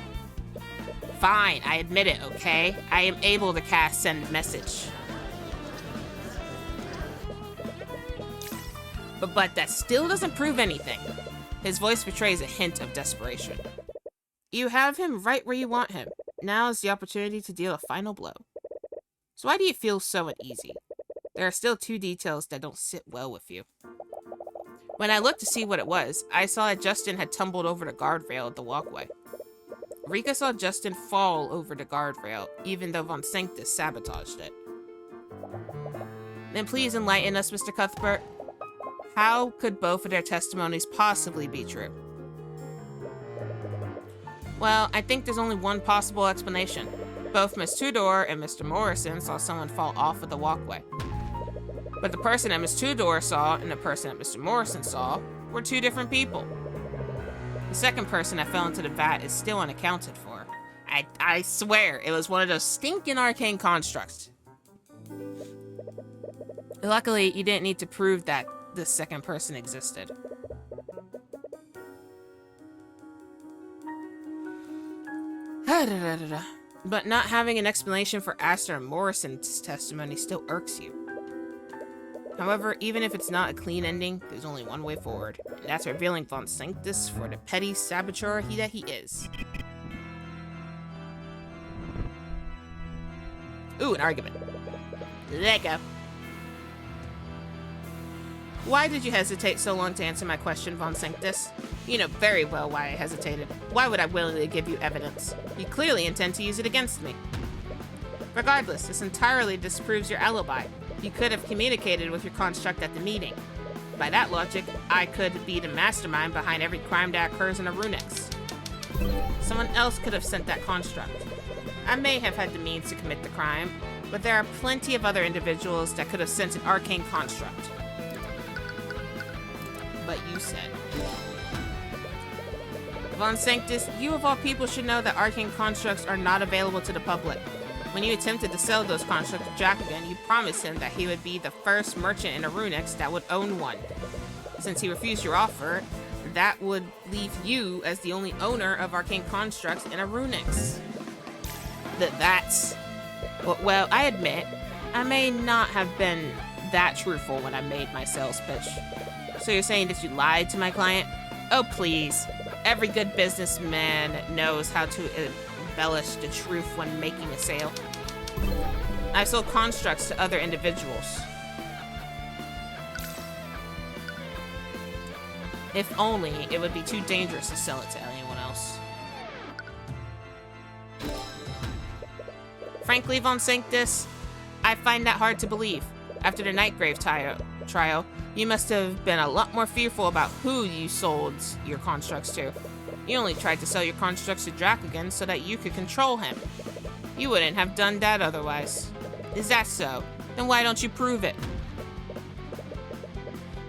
Fine, I admit it, okay? I am able to cast send message. But that still doesn't prove anything. His voice betrays a hint of desperation. You have him right where you want him. Now is the opportunity to deal a final blow. So why do you feel so uneasy? There are still 2 details that don't sit well with you. When I looked to see what it was, I saw that Justin had tumbled over the guardrail at the walkway. Rika saw Justin fall over the guardrail, even though Von Sanctus sabotaged it. Then please enlighten us, Mr. Cuthbert. How could both of their testimonies possibly be true? Well, I think there's only one possible explanation. Both Miss Tudor and Mr. Morrison saw someone fall off of the walkway. But the person that Miss Tudor saw and the person that Mr. Morrison saw were 2 different people. The second person that fell into the vat is still unaccounted for. I swear, it was one of those stinking arcane constructs. Luckily, you didn't need to prove that the second person existed. But not having an explanation for Astor and Morrison's testimony still irks you. However, even if it's not a clean ending, there's only one way forward, and that's revealing Von Sanctus for the petty saboteur that he is. Ooh, an argument. Let go. Why did you hesitate so long to answer my question, Von Sanctus? You know very well why I hesitated. Why would I willingly give you evidence? You clearly intend to use it against me. Regardless, this entirely disproves your alibi. You could have communicated with your construct at the meeting. By that logic, I could be the mastermind behind every crime that occurs in a Runix. Someone else could have sent that construct. I may have had the means to commit the crime, but there are plenty of other individuals that could have sent an arcane construct. But you said. Von Sanctus, you of all people should know that arcane constructs are not available to the public. When you attempted to sell those constructs to Jacobin, you promised him that he would be the first merchant in Arunix that would own one. Since he refused your offer, that would leave you as the only owner of arcane constructs in Arunix. That's... Well, I admit, I may not have been that truthful when I made my sales pitch. So you're saying that you lied to my client? Oh, please. Every good businessman knows how to embellish the truth when making a sale. I sold constructs to other individuals. If only it would be too dangerous to sell it to anyone else. Frankly, Von Sanctus, I find that hard to believe. After the Nightgrave trial, you must have been a lot more fearful about who you sold your constructs to. You only tried to sell your constructs to Dracogan so that you could control him. You wouldn't have done that otherwise. Is that so? Then why don't you prove it?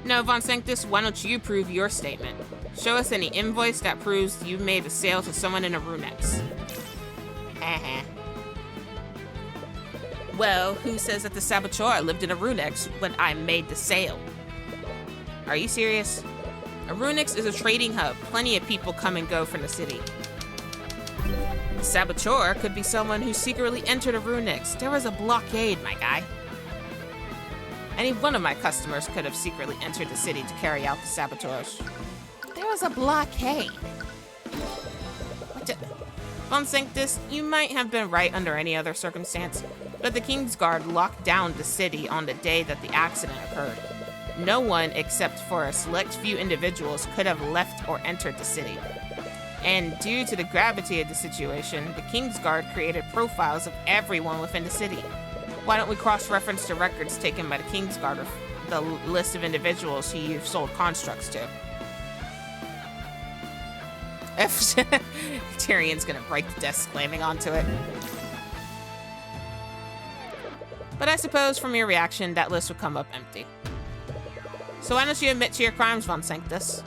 No, Von Sanctus, why don't you prove your statement? Show us any invoice that proves you made a sale to someone in a Runex. Well, who says that the saboteur lived in a Runex when I made the sale? Are you serious? A Runix is a trading hub. Plenty of people come and go from the city. The saboteur could be someone who secretly entered a Runix. There was a blockade, my guy. Any one of my customers could have secretly entered the city to carry out the saboteurs. There was a blockade. What the... Von Sanctus, you might have been right under any other circumstance, but the Kingsguard locked down the city on the day that the accident occurred. No one except for a select few individuals could have left or entered the city. And due to the gravity of the situation, the Kingsguard created profiles of everyone within the city. Why don't we cross-reference the records taken by the Kingsguard with the list of individuals who you've sold constructs to? Tyrion's gonna break the desk slamming onto it. But I suppose from your reaction, that list would come up empty. So why don't you admit to your crimes, Von Sanctus?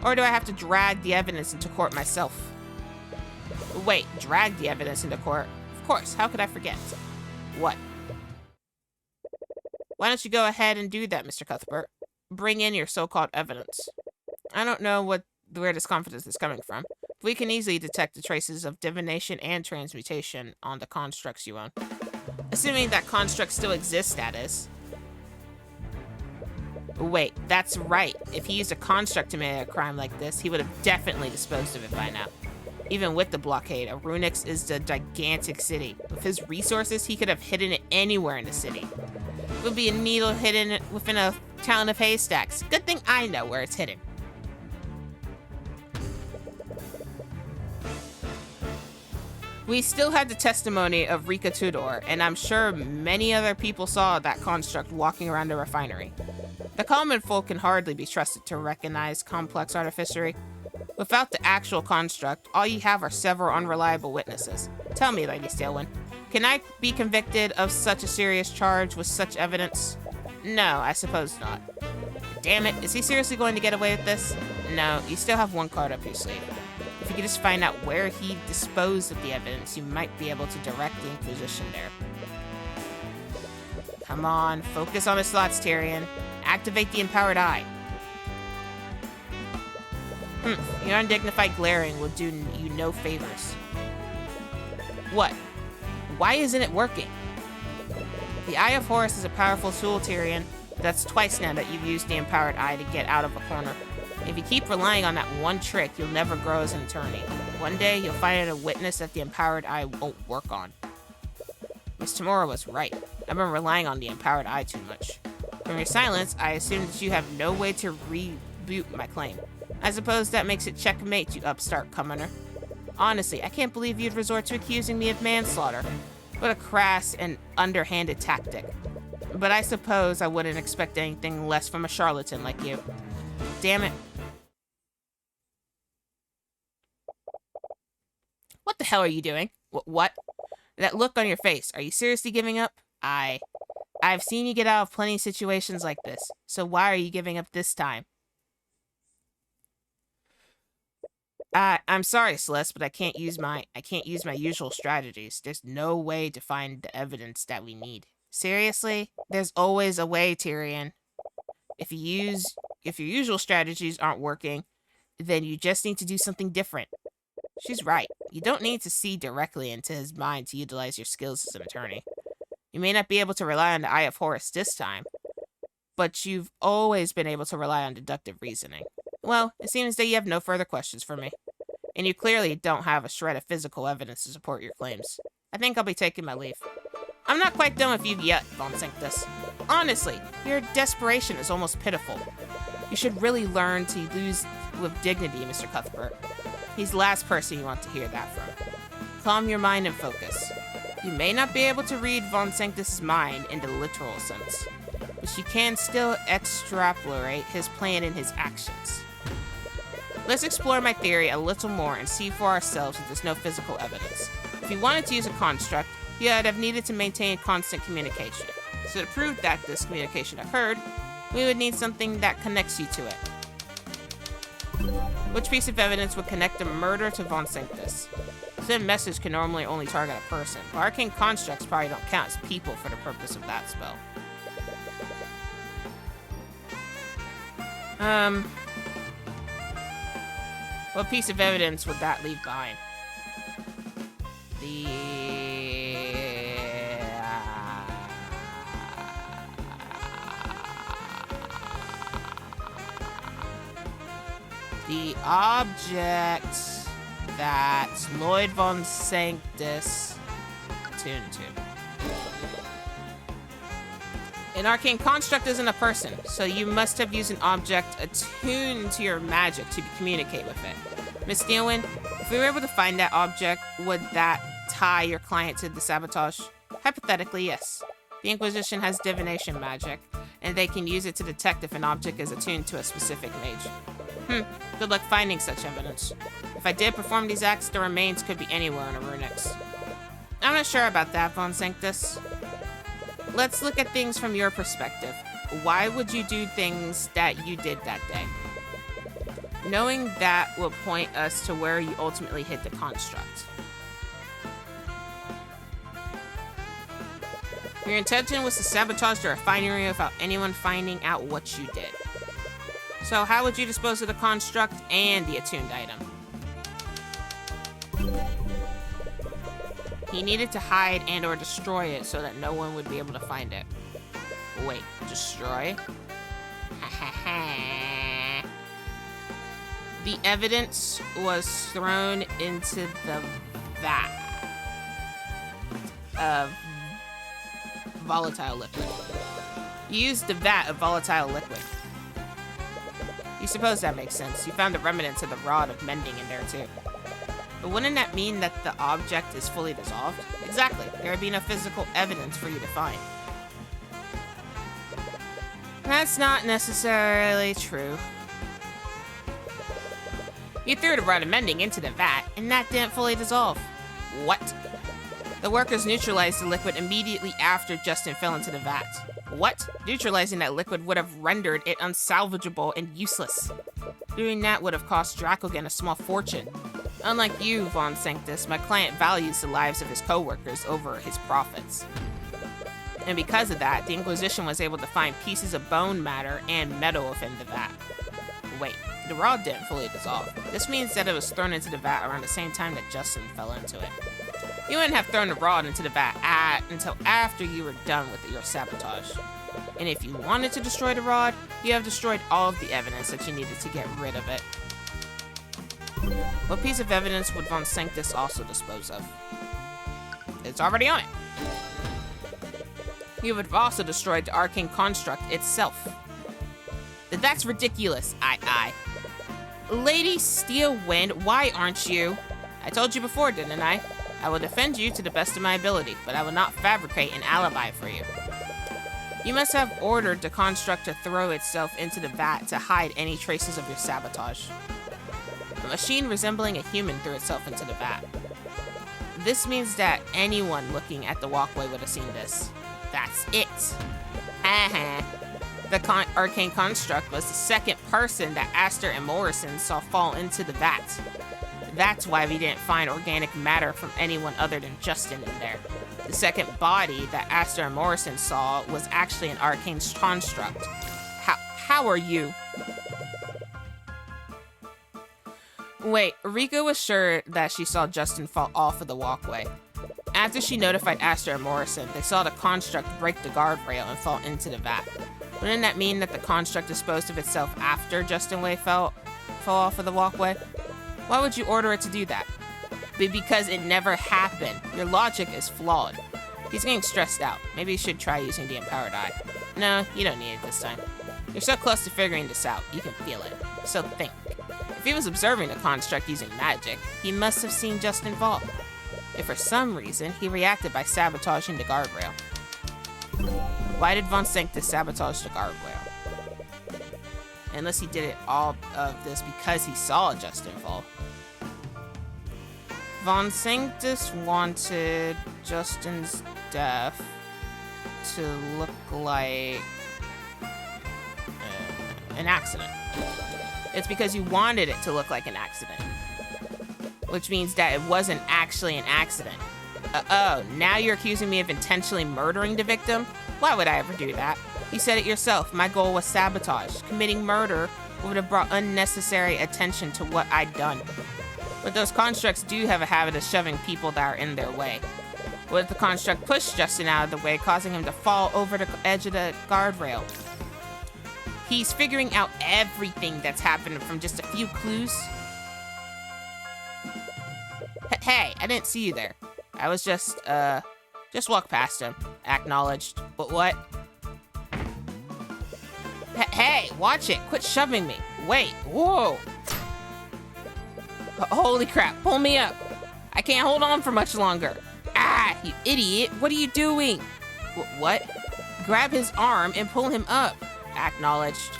Or do I have to drag the evidence into court myself? Wait, drag the evidence into court? Of course, how could I forget? What? Why don't you go ahead and do that, Mr. Cuthbert? Bring in your so-called evidence. I don't know where this confidence is coming from. We can easily detect the traces of divination and transmutation on the constructs you own. Assuming that constructs still exist, that is. Wait, that's right. If he used a construct to commit a crime like this, he would have definitely disposed of it by now. Even with the blockade, Arunix is a gigantic city. With his resources, he could have hidden it anywhere in the city. It would be a needle hidden within a town of haystacks. Good thing I know where it's hidden. We still have the testimony of Rika Tudor, and I'm sure many other people saw that construct walking around the refinery. The common folk can hardly be trusted to recognize complex artificery. Without the actual construct, all you have are several unreliable witnesses. Tell me, Lady Stalewin, can I be convicted of such a serious charge with such evidence? No, I suppose not. Damn it, is he seriously going to get away with this? No, you still have one card up your sleeve. If you could just find out where he disposed of the evidence, you might be able to direct the Inquisition there. Come on, focus on his thoughts, Tyrion. Activate the Empowered Eye. Your undignified glaring will do you no favors. What? Why isn't it working? The Eye of Horus is a powerful tool, Tyrion. That's twice now that you've used the Empowered Eye to get out of a corner. If you keep relying on that one trick, you'll never grow as an attorney. One day, you'll find a witness that the Empowered Eye won't work on. Miss Tamora was right. I've been relying on the Empowered Eye too much. From your silence, I assume that you have no way to reboot my claim. I suppose that makes it checkmate, you upstart commoner. Honestly, I can't believe you'd resort to accusing me of manslaughter. What a crass and underhanded tactic. But I suppose I wouldn't expect anything less from a charlatan like you. Damn it. What the hell are you doing? What? That look on your face. Are you seriously giving up? I've seen you get out of plenty of situations like this. So why are you giving up this time? I'm sorry, Celeste, but I can't use my usual strategies. There's no way to find the evidence that we need. Seriously? There's always a way, Tyrion. If your usual strategies aren't working, then you just need to do something different. She's right. You don't need to see directly into his mind to utilize your skills as an attorney. You may not be able to rely on the Eye of Horus this time, but you've always been able to rely on deductive reasoning. Well, it seems that you have no further questions for me. And you clearly don't have a shred of physical evidence to support your claims. I think I'll be taking my leave. I'm not quite done with you yet, Von Sanctus. Honestly, your desperation is almost pitiful. You should really learn to lose with dignity, Mr. Cuthbert. He's the last person you want to hear that from. Calm your mind and focus. You may not be able to read Von Sanctus' mind in the literal sense, but you can still extrapolate his plan and his actions. Let's explore my theory a little more and see for ourselves if there's no physical evidence. If you wanted to use a construct, you would have needed to maintain constant communication. So to prove that this communication occurred, we would need something that connects you to it. Which piece of evidence would connect a murder to Von Sanctus? Send message can normally only target a person, but arcane constructs probably don't count as people for the purpose of that spell. What piece of evidence would that leave behind? The object that Lloyd Von Sanctus attuned to. An arcane construct isn't a person, so you must have used an object attuned to your magic to communicate with it. Miss Stalewin, if we were able to find that object, would that tie your client to the sabotage? Hypothetically, yes. The Inquisition has divination magic, and they can use it to detect if an object is attuned to a specific mage. Good luck finding such evidence. If I did perform these acts, the remains could be anywhere in a Runix. I'm not sure about that, Von Sanctus. Let's look at things from your perspective. Why would you do things that you did that day? Knowing that will point us to where you ultimately hid the construct. Your intention was to sabotage the refinery without anyone finding out what you did. So how would you dispose of the construct and the attuned item? He needed to hide and or destroy it so that no one would be able to find it. Wait, destroy? The evidence was thrown into the vat of volatile liquid. You used the vat of volatile liquid. You suppose that makes sense. You found the remnants of the rod of mending in there too. But wouldn't that mean that the object is fully dissolved? Exactly. There would be no physical evidence for you to find. That's not necessarily true. You threw the rod of mending into the vat, and that didn't fully dissolve. What? The workers neutralized the liquid immediately after Justin fell into the vat. What? Neutralizing that liquid would have rendered it unsalvageable and useless. Doing that would have cost Dracogan a small fortune. Unlike you, Von Sanctus, my client values the lives of his co-workers over his profits. And because of that, the Inquisition was able to find pieces of bone matter and metal within the vat. Wait, the rod didn't fully dissolve. This means that it was thrown into the vat around the same time that Justin fell into it. You wouldn't have thrown the rod into the vat until after you were done with your sabotage. And if you wanted to destroy the rod, you have destroyed all of the evidence that you needed to get rid of it. What piece of evidence would Von Sanctus also dispose of? It's already on it. You would have also destroyed the arcane construct itself. That's ridiculous, I. Lady Steelwind, why aren't you? I told you before, didn't I? I will defend you to the best of my ability, but I will not fabricate an alibi for you. You must have ordered the construct to throw itself into the vat to hide any traces of your sabotage. A machine resembling a human threw itself into the vat. This means that anyone looking at the walkway would have seen this. That's it. The arcane construct was the second person that Aster and Morrison saw fall into the vat. That's why we didn't find organic matter from anyone other than Justin in there. The second body that Aster and Morrison saw was actually an arcane construct. How are you? Wait, Rika was sure that she saw Justin fall off of the walkway. After she notified Aster and Morrison, they saw the construct break the guardrail and fall into the vat. Wouldn't that mean that the construct disposed of itself after Justin Way fell off of the walkway? Why would you order it to do that? Because it never happened. Your logic is flawed. He's getting stressed out. Maybe you should try using the Empowered Eye. No, you don't need it this time. You're so close to figuring this out, you can feel it. So think. If he was observing the construct using magic, he must have seen Justin fall. If for some reason, he reacted by sabotaging the guardrail. Why did Von Sanctus sabotage the guardrail? Unless he did it all of this because he saw Justin fall. Von Sanctus wanted Justin's death to look like an accident. It's because you wanted it to look like an accident. Which means that it wasn't actually an accident. Oh, now you're accusing me of intentionally murdering the victim? Why would I ever do that? You said it yourself, my goal was sabotage. Committing murder would have brought unnecessary attention to what I'd done. But those constructs do have a habit of shoving people that are in their way. What if the construct pushed Justin out of the way, causing him to fall over the edge of the guardrail? He's figuring out everything that's happened from just a few clues. Hey, I didn't see you there. I was just walked past him. Acknowledged. But what? Hey, watch it. Quit shoving me. Wait, whoa. Holy crap, pull me up. I can't hold on for much longer. Ah, you idiot. What are you doing? What? Grab his arm and pull him up. Acknowledged.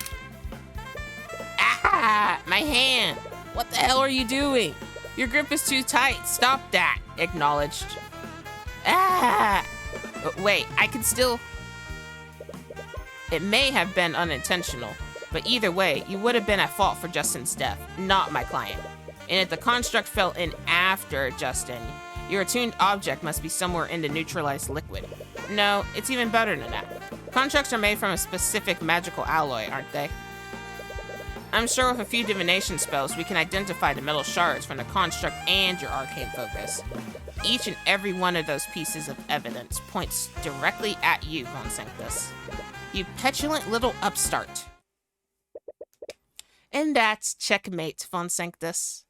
Ah! My hand! What the hell are you doing? Your grip is too tight. Stop that. Acknowledged. Ah! Wait, I can still... It may have been unintentional, but either way, you would have been at fault for Justin's death, not my client. And if the construct fell in after Justin, your attuned object must be somewhere in the neutralized liquid. No, it's even better than that. Constructs are made from a specific magical alloy, aren't they? I'm sure with a few divination spells, we can identify the metal shards from the construct and your arcane focus. Each and every one of those pieces of evidence points directly at you, Von Sanctus. You petulant little upstart. And that's checkmate, Von Sanctus.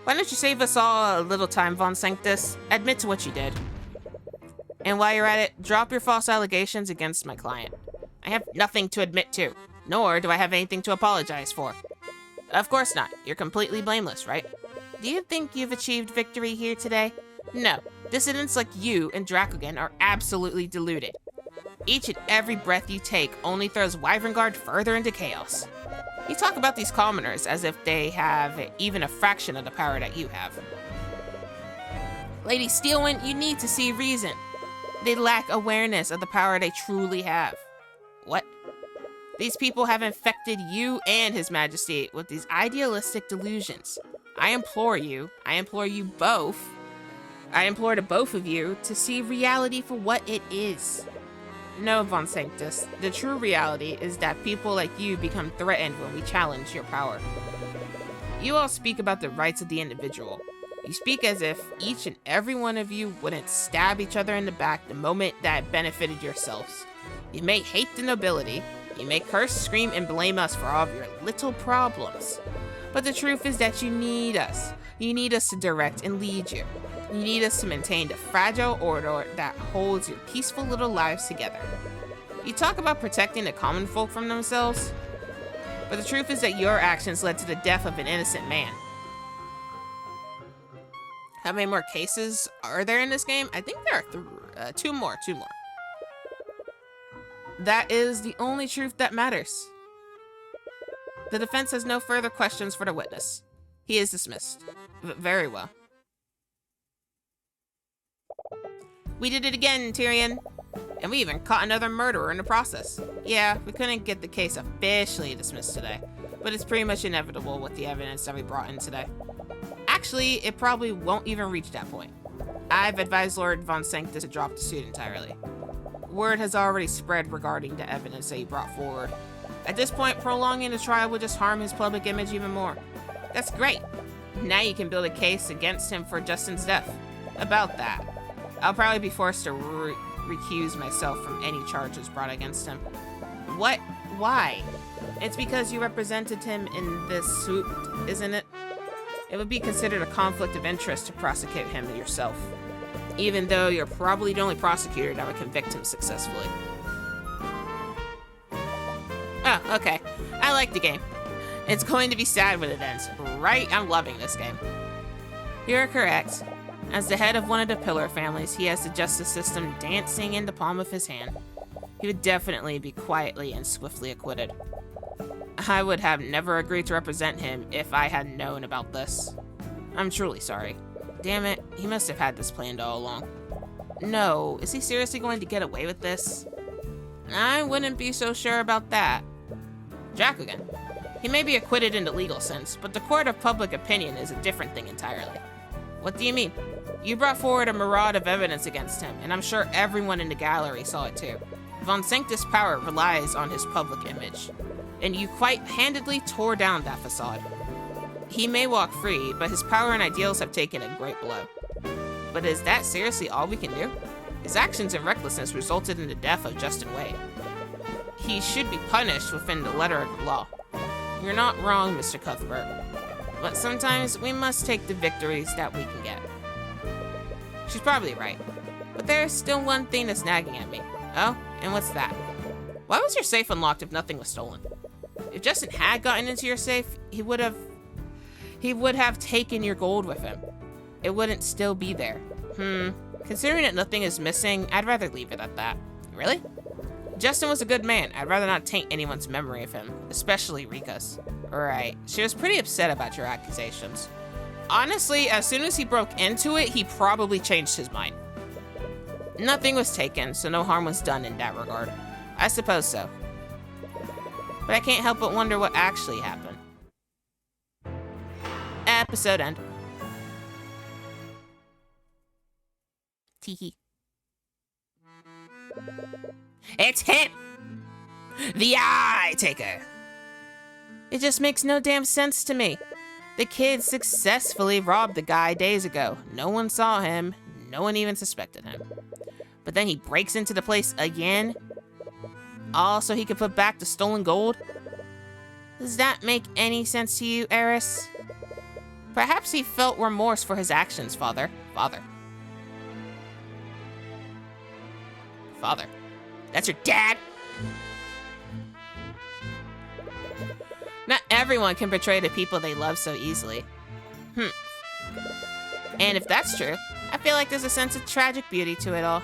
Why don't you save us all a little time, Von Sanctus? Admit to what you did. And while you're at it, drop your false allegations against my client. I have nothing to admit to, nor do I have anything to apologize for. Of course not. You're completely blameless, right? Do you think you've achieved victory here today? No. Dissidents like you and Dracogan are absolutely deluded. Each and every breath you take only throws Wyverngard further into chaos. You talk about these commoners as if they have even a fraction of the power that you have. Lady Steelwind, you need to see reason. They lack awareness of the power they truly have. What? These people have infected you and His Majesty with these idealistic delusions. I implore the both of you to see reality for what it is. No, Von Sanctus, the true reality is that people like you become threatened when we challenge your power. You all speak about the rights of the individual. You speak as if each and every one of you wouldn't stab each other in the back the moment that benefited yourselves. You may hate the nobility, you may curse, scream, and blame us for all of your little problems. But the truth is that you need us. You need us to direct and lead you. You need us to maintain the fragile order that holds your peaceful little lives together. You talk about protecting the common folk from themselves, but the truth is that your actions led to the death of an innocent man. How many more cases are there in this game? I think there are two more. That is the only truth that matters. The defense has no further questions for the witness. He is dismissed. Very well. We did it again, Tyrion. And we even caught another murderer in the process. Yeah, we couldn't get the case officially dismissed today, but it's pretty much inevitable with the evidence that we brought in today. Actually, it probably won't even reach that point. I've advised Lord Von Sanctus to drop the suit entirely. Word has already spread regarding the evidence that he brought forward. At this point, prolonging the trial would just harm his public image even more. That's great. Now you can build a case against him for Justin's death. About that, I'll probably be forced to recuse myself from any charges brought against him. What? Why? It's because you represented him in this suit, isn't it? It would be considered a conflict of interest to prosecute him yourself, even though you're probably the only prosecutor that would convict him successfully. Oh, okay. I like the game. It's going to be sad when it ends, right? I'm loving this game. You're correct. As the head of one of the Pillar families, he has the justice system dancing in the palm of his hand. He would definitely be quietly and swiftly acquitted. I would have never agreed to represent him if I had known about this. I'm truly sorry. Damn it, he must have had this planned all along. No, is he seriously going to get away with this? I wouldn't be so sure about that. Dracogan. He may be acquitted in the legal sense, but the court of public opinion is a different thing entirely. What do you mean? You brought forward a maraud of evidence against him, and I'm sure everyone in the gallery saw it too. Von Sanctus' power relies on his public image, and you quite handedly tore down that facade. He may walk free, but his power and ideals have taken a great blow. But is that seriously all we can do? His actions and recklessness resulted in the death of Justin Wade. He should be punished within the letter of the law. You're not wrong, Mr. Cuthbert. But sometimes we must take the victories that we can get. She's probably right. But there's still one thing that's nagging at me. Oh, and what's that? Why was your safe unlocked if nothing was stolen? If Justin had gotten into your safe, he would have He would have taken your gold with him. It wouldn't still be there. Considering that nothing is missing, I'd rather leave it at that. Really? Justin was a good man. I'd rather not taint anyone's memory of him, especially Rika's. Right. She was pretty upset about your accusations. Honestly, as soon as he broke into it, he probably changed his mind. Nothing was taken, so no harm was done in that regard. I suppose so. But I can't help but wonder what actually happened. Episode end. Teehee. It's him! The Eye Taker! It just makes no damn sense to me. The kid successfully robbed the guy days ago. No one saw him. No one even suspected him. But then he breaks into the place again? All so he could put back the stolen gold? Does that make any sense to you, Eris? Perhaps he felt remorse for his actions, Father. Father. That's your dad? Not everyone can betray the people they love so easily. And if that's true, I feel like there's a sense of tragic beauty to it all.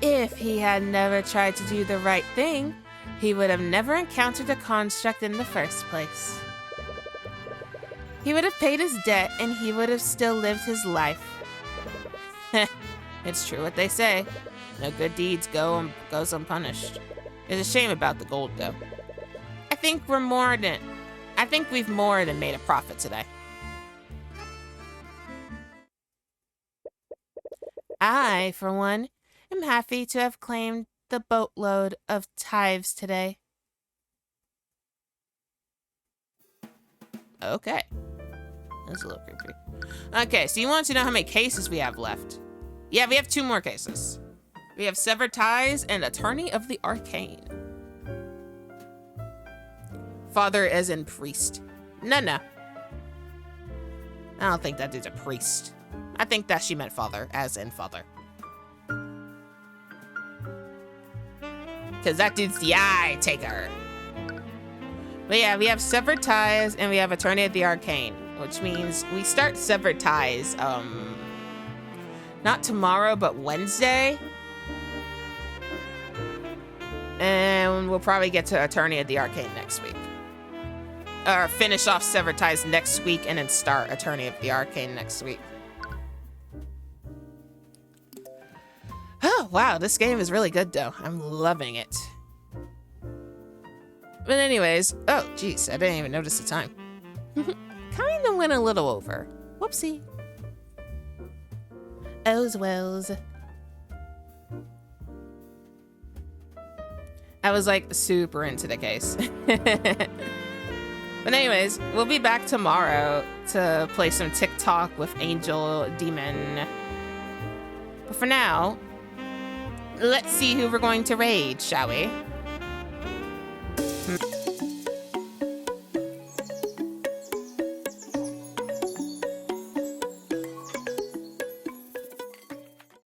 If he had never tried to do the right thing, he would have never encountered a construct in the first place. He would have paid his debt and he would have still lived his life. It's true what they say. No good deeds goes unpunished. It's a shame about the gold, though. I think we've more than made a profit today. I, for one, am happy to have claimed the boatload of tithes today. Okay. That's a little creepy. Okay, so you want to know how many cases we have left? Yeah, we have 2 more cases. We have Severed Ties and Attorney of the Arcane. Father as in priest. No. I don't think that dude's a priest. I think that she meant father, as in father. Because that dude's the Eye Taker. But yeah, we have Severed Ties and we have Attorney of the Arcane, which means we start Severed Ties, not tomorrow, but Wednesday. And we'll probably get to Attorney of the Arcane next week. Or finish off Severed Ties next week and then start Attorney of the Arcane next week. Oh, wow, this game is really good, though. I'm loving it. But anyways, oh, geez, I didn't even notice the time. Kinda went a little over. Whoopsie. Oh's wells. I was like super into the case. But anyways, we'll be back tomorrow to play some TikTok with Angel Demon. But for now, let's see who we're going to raid, shall we?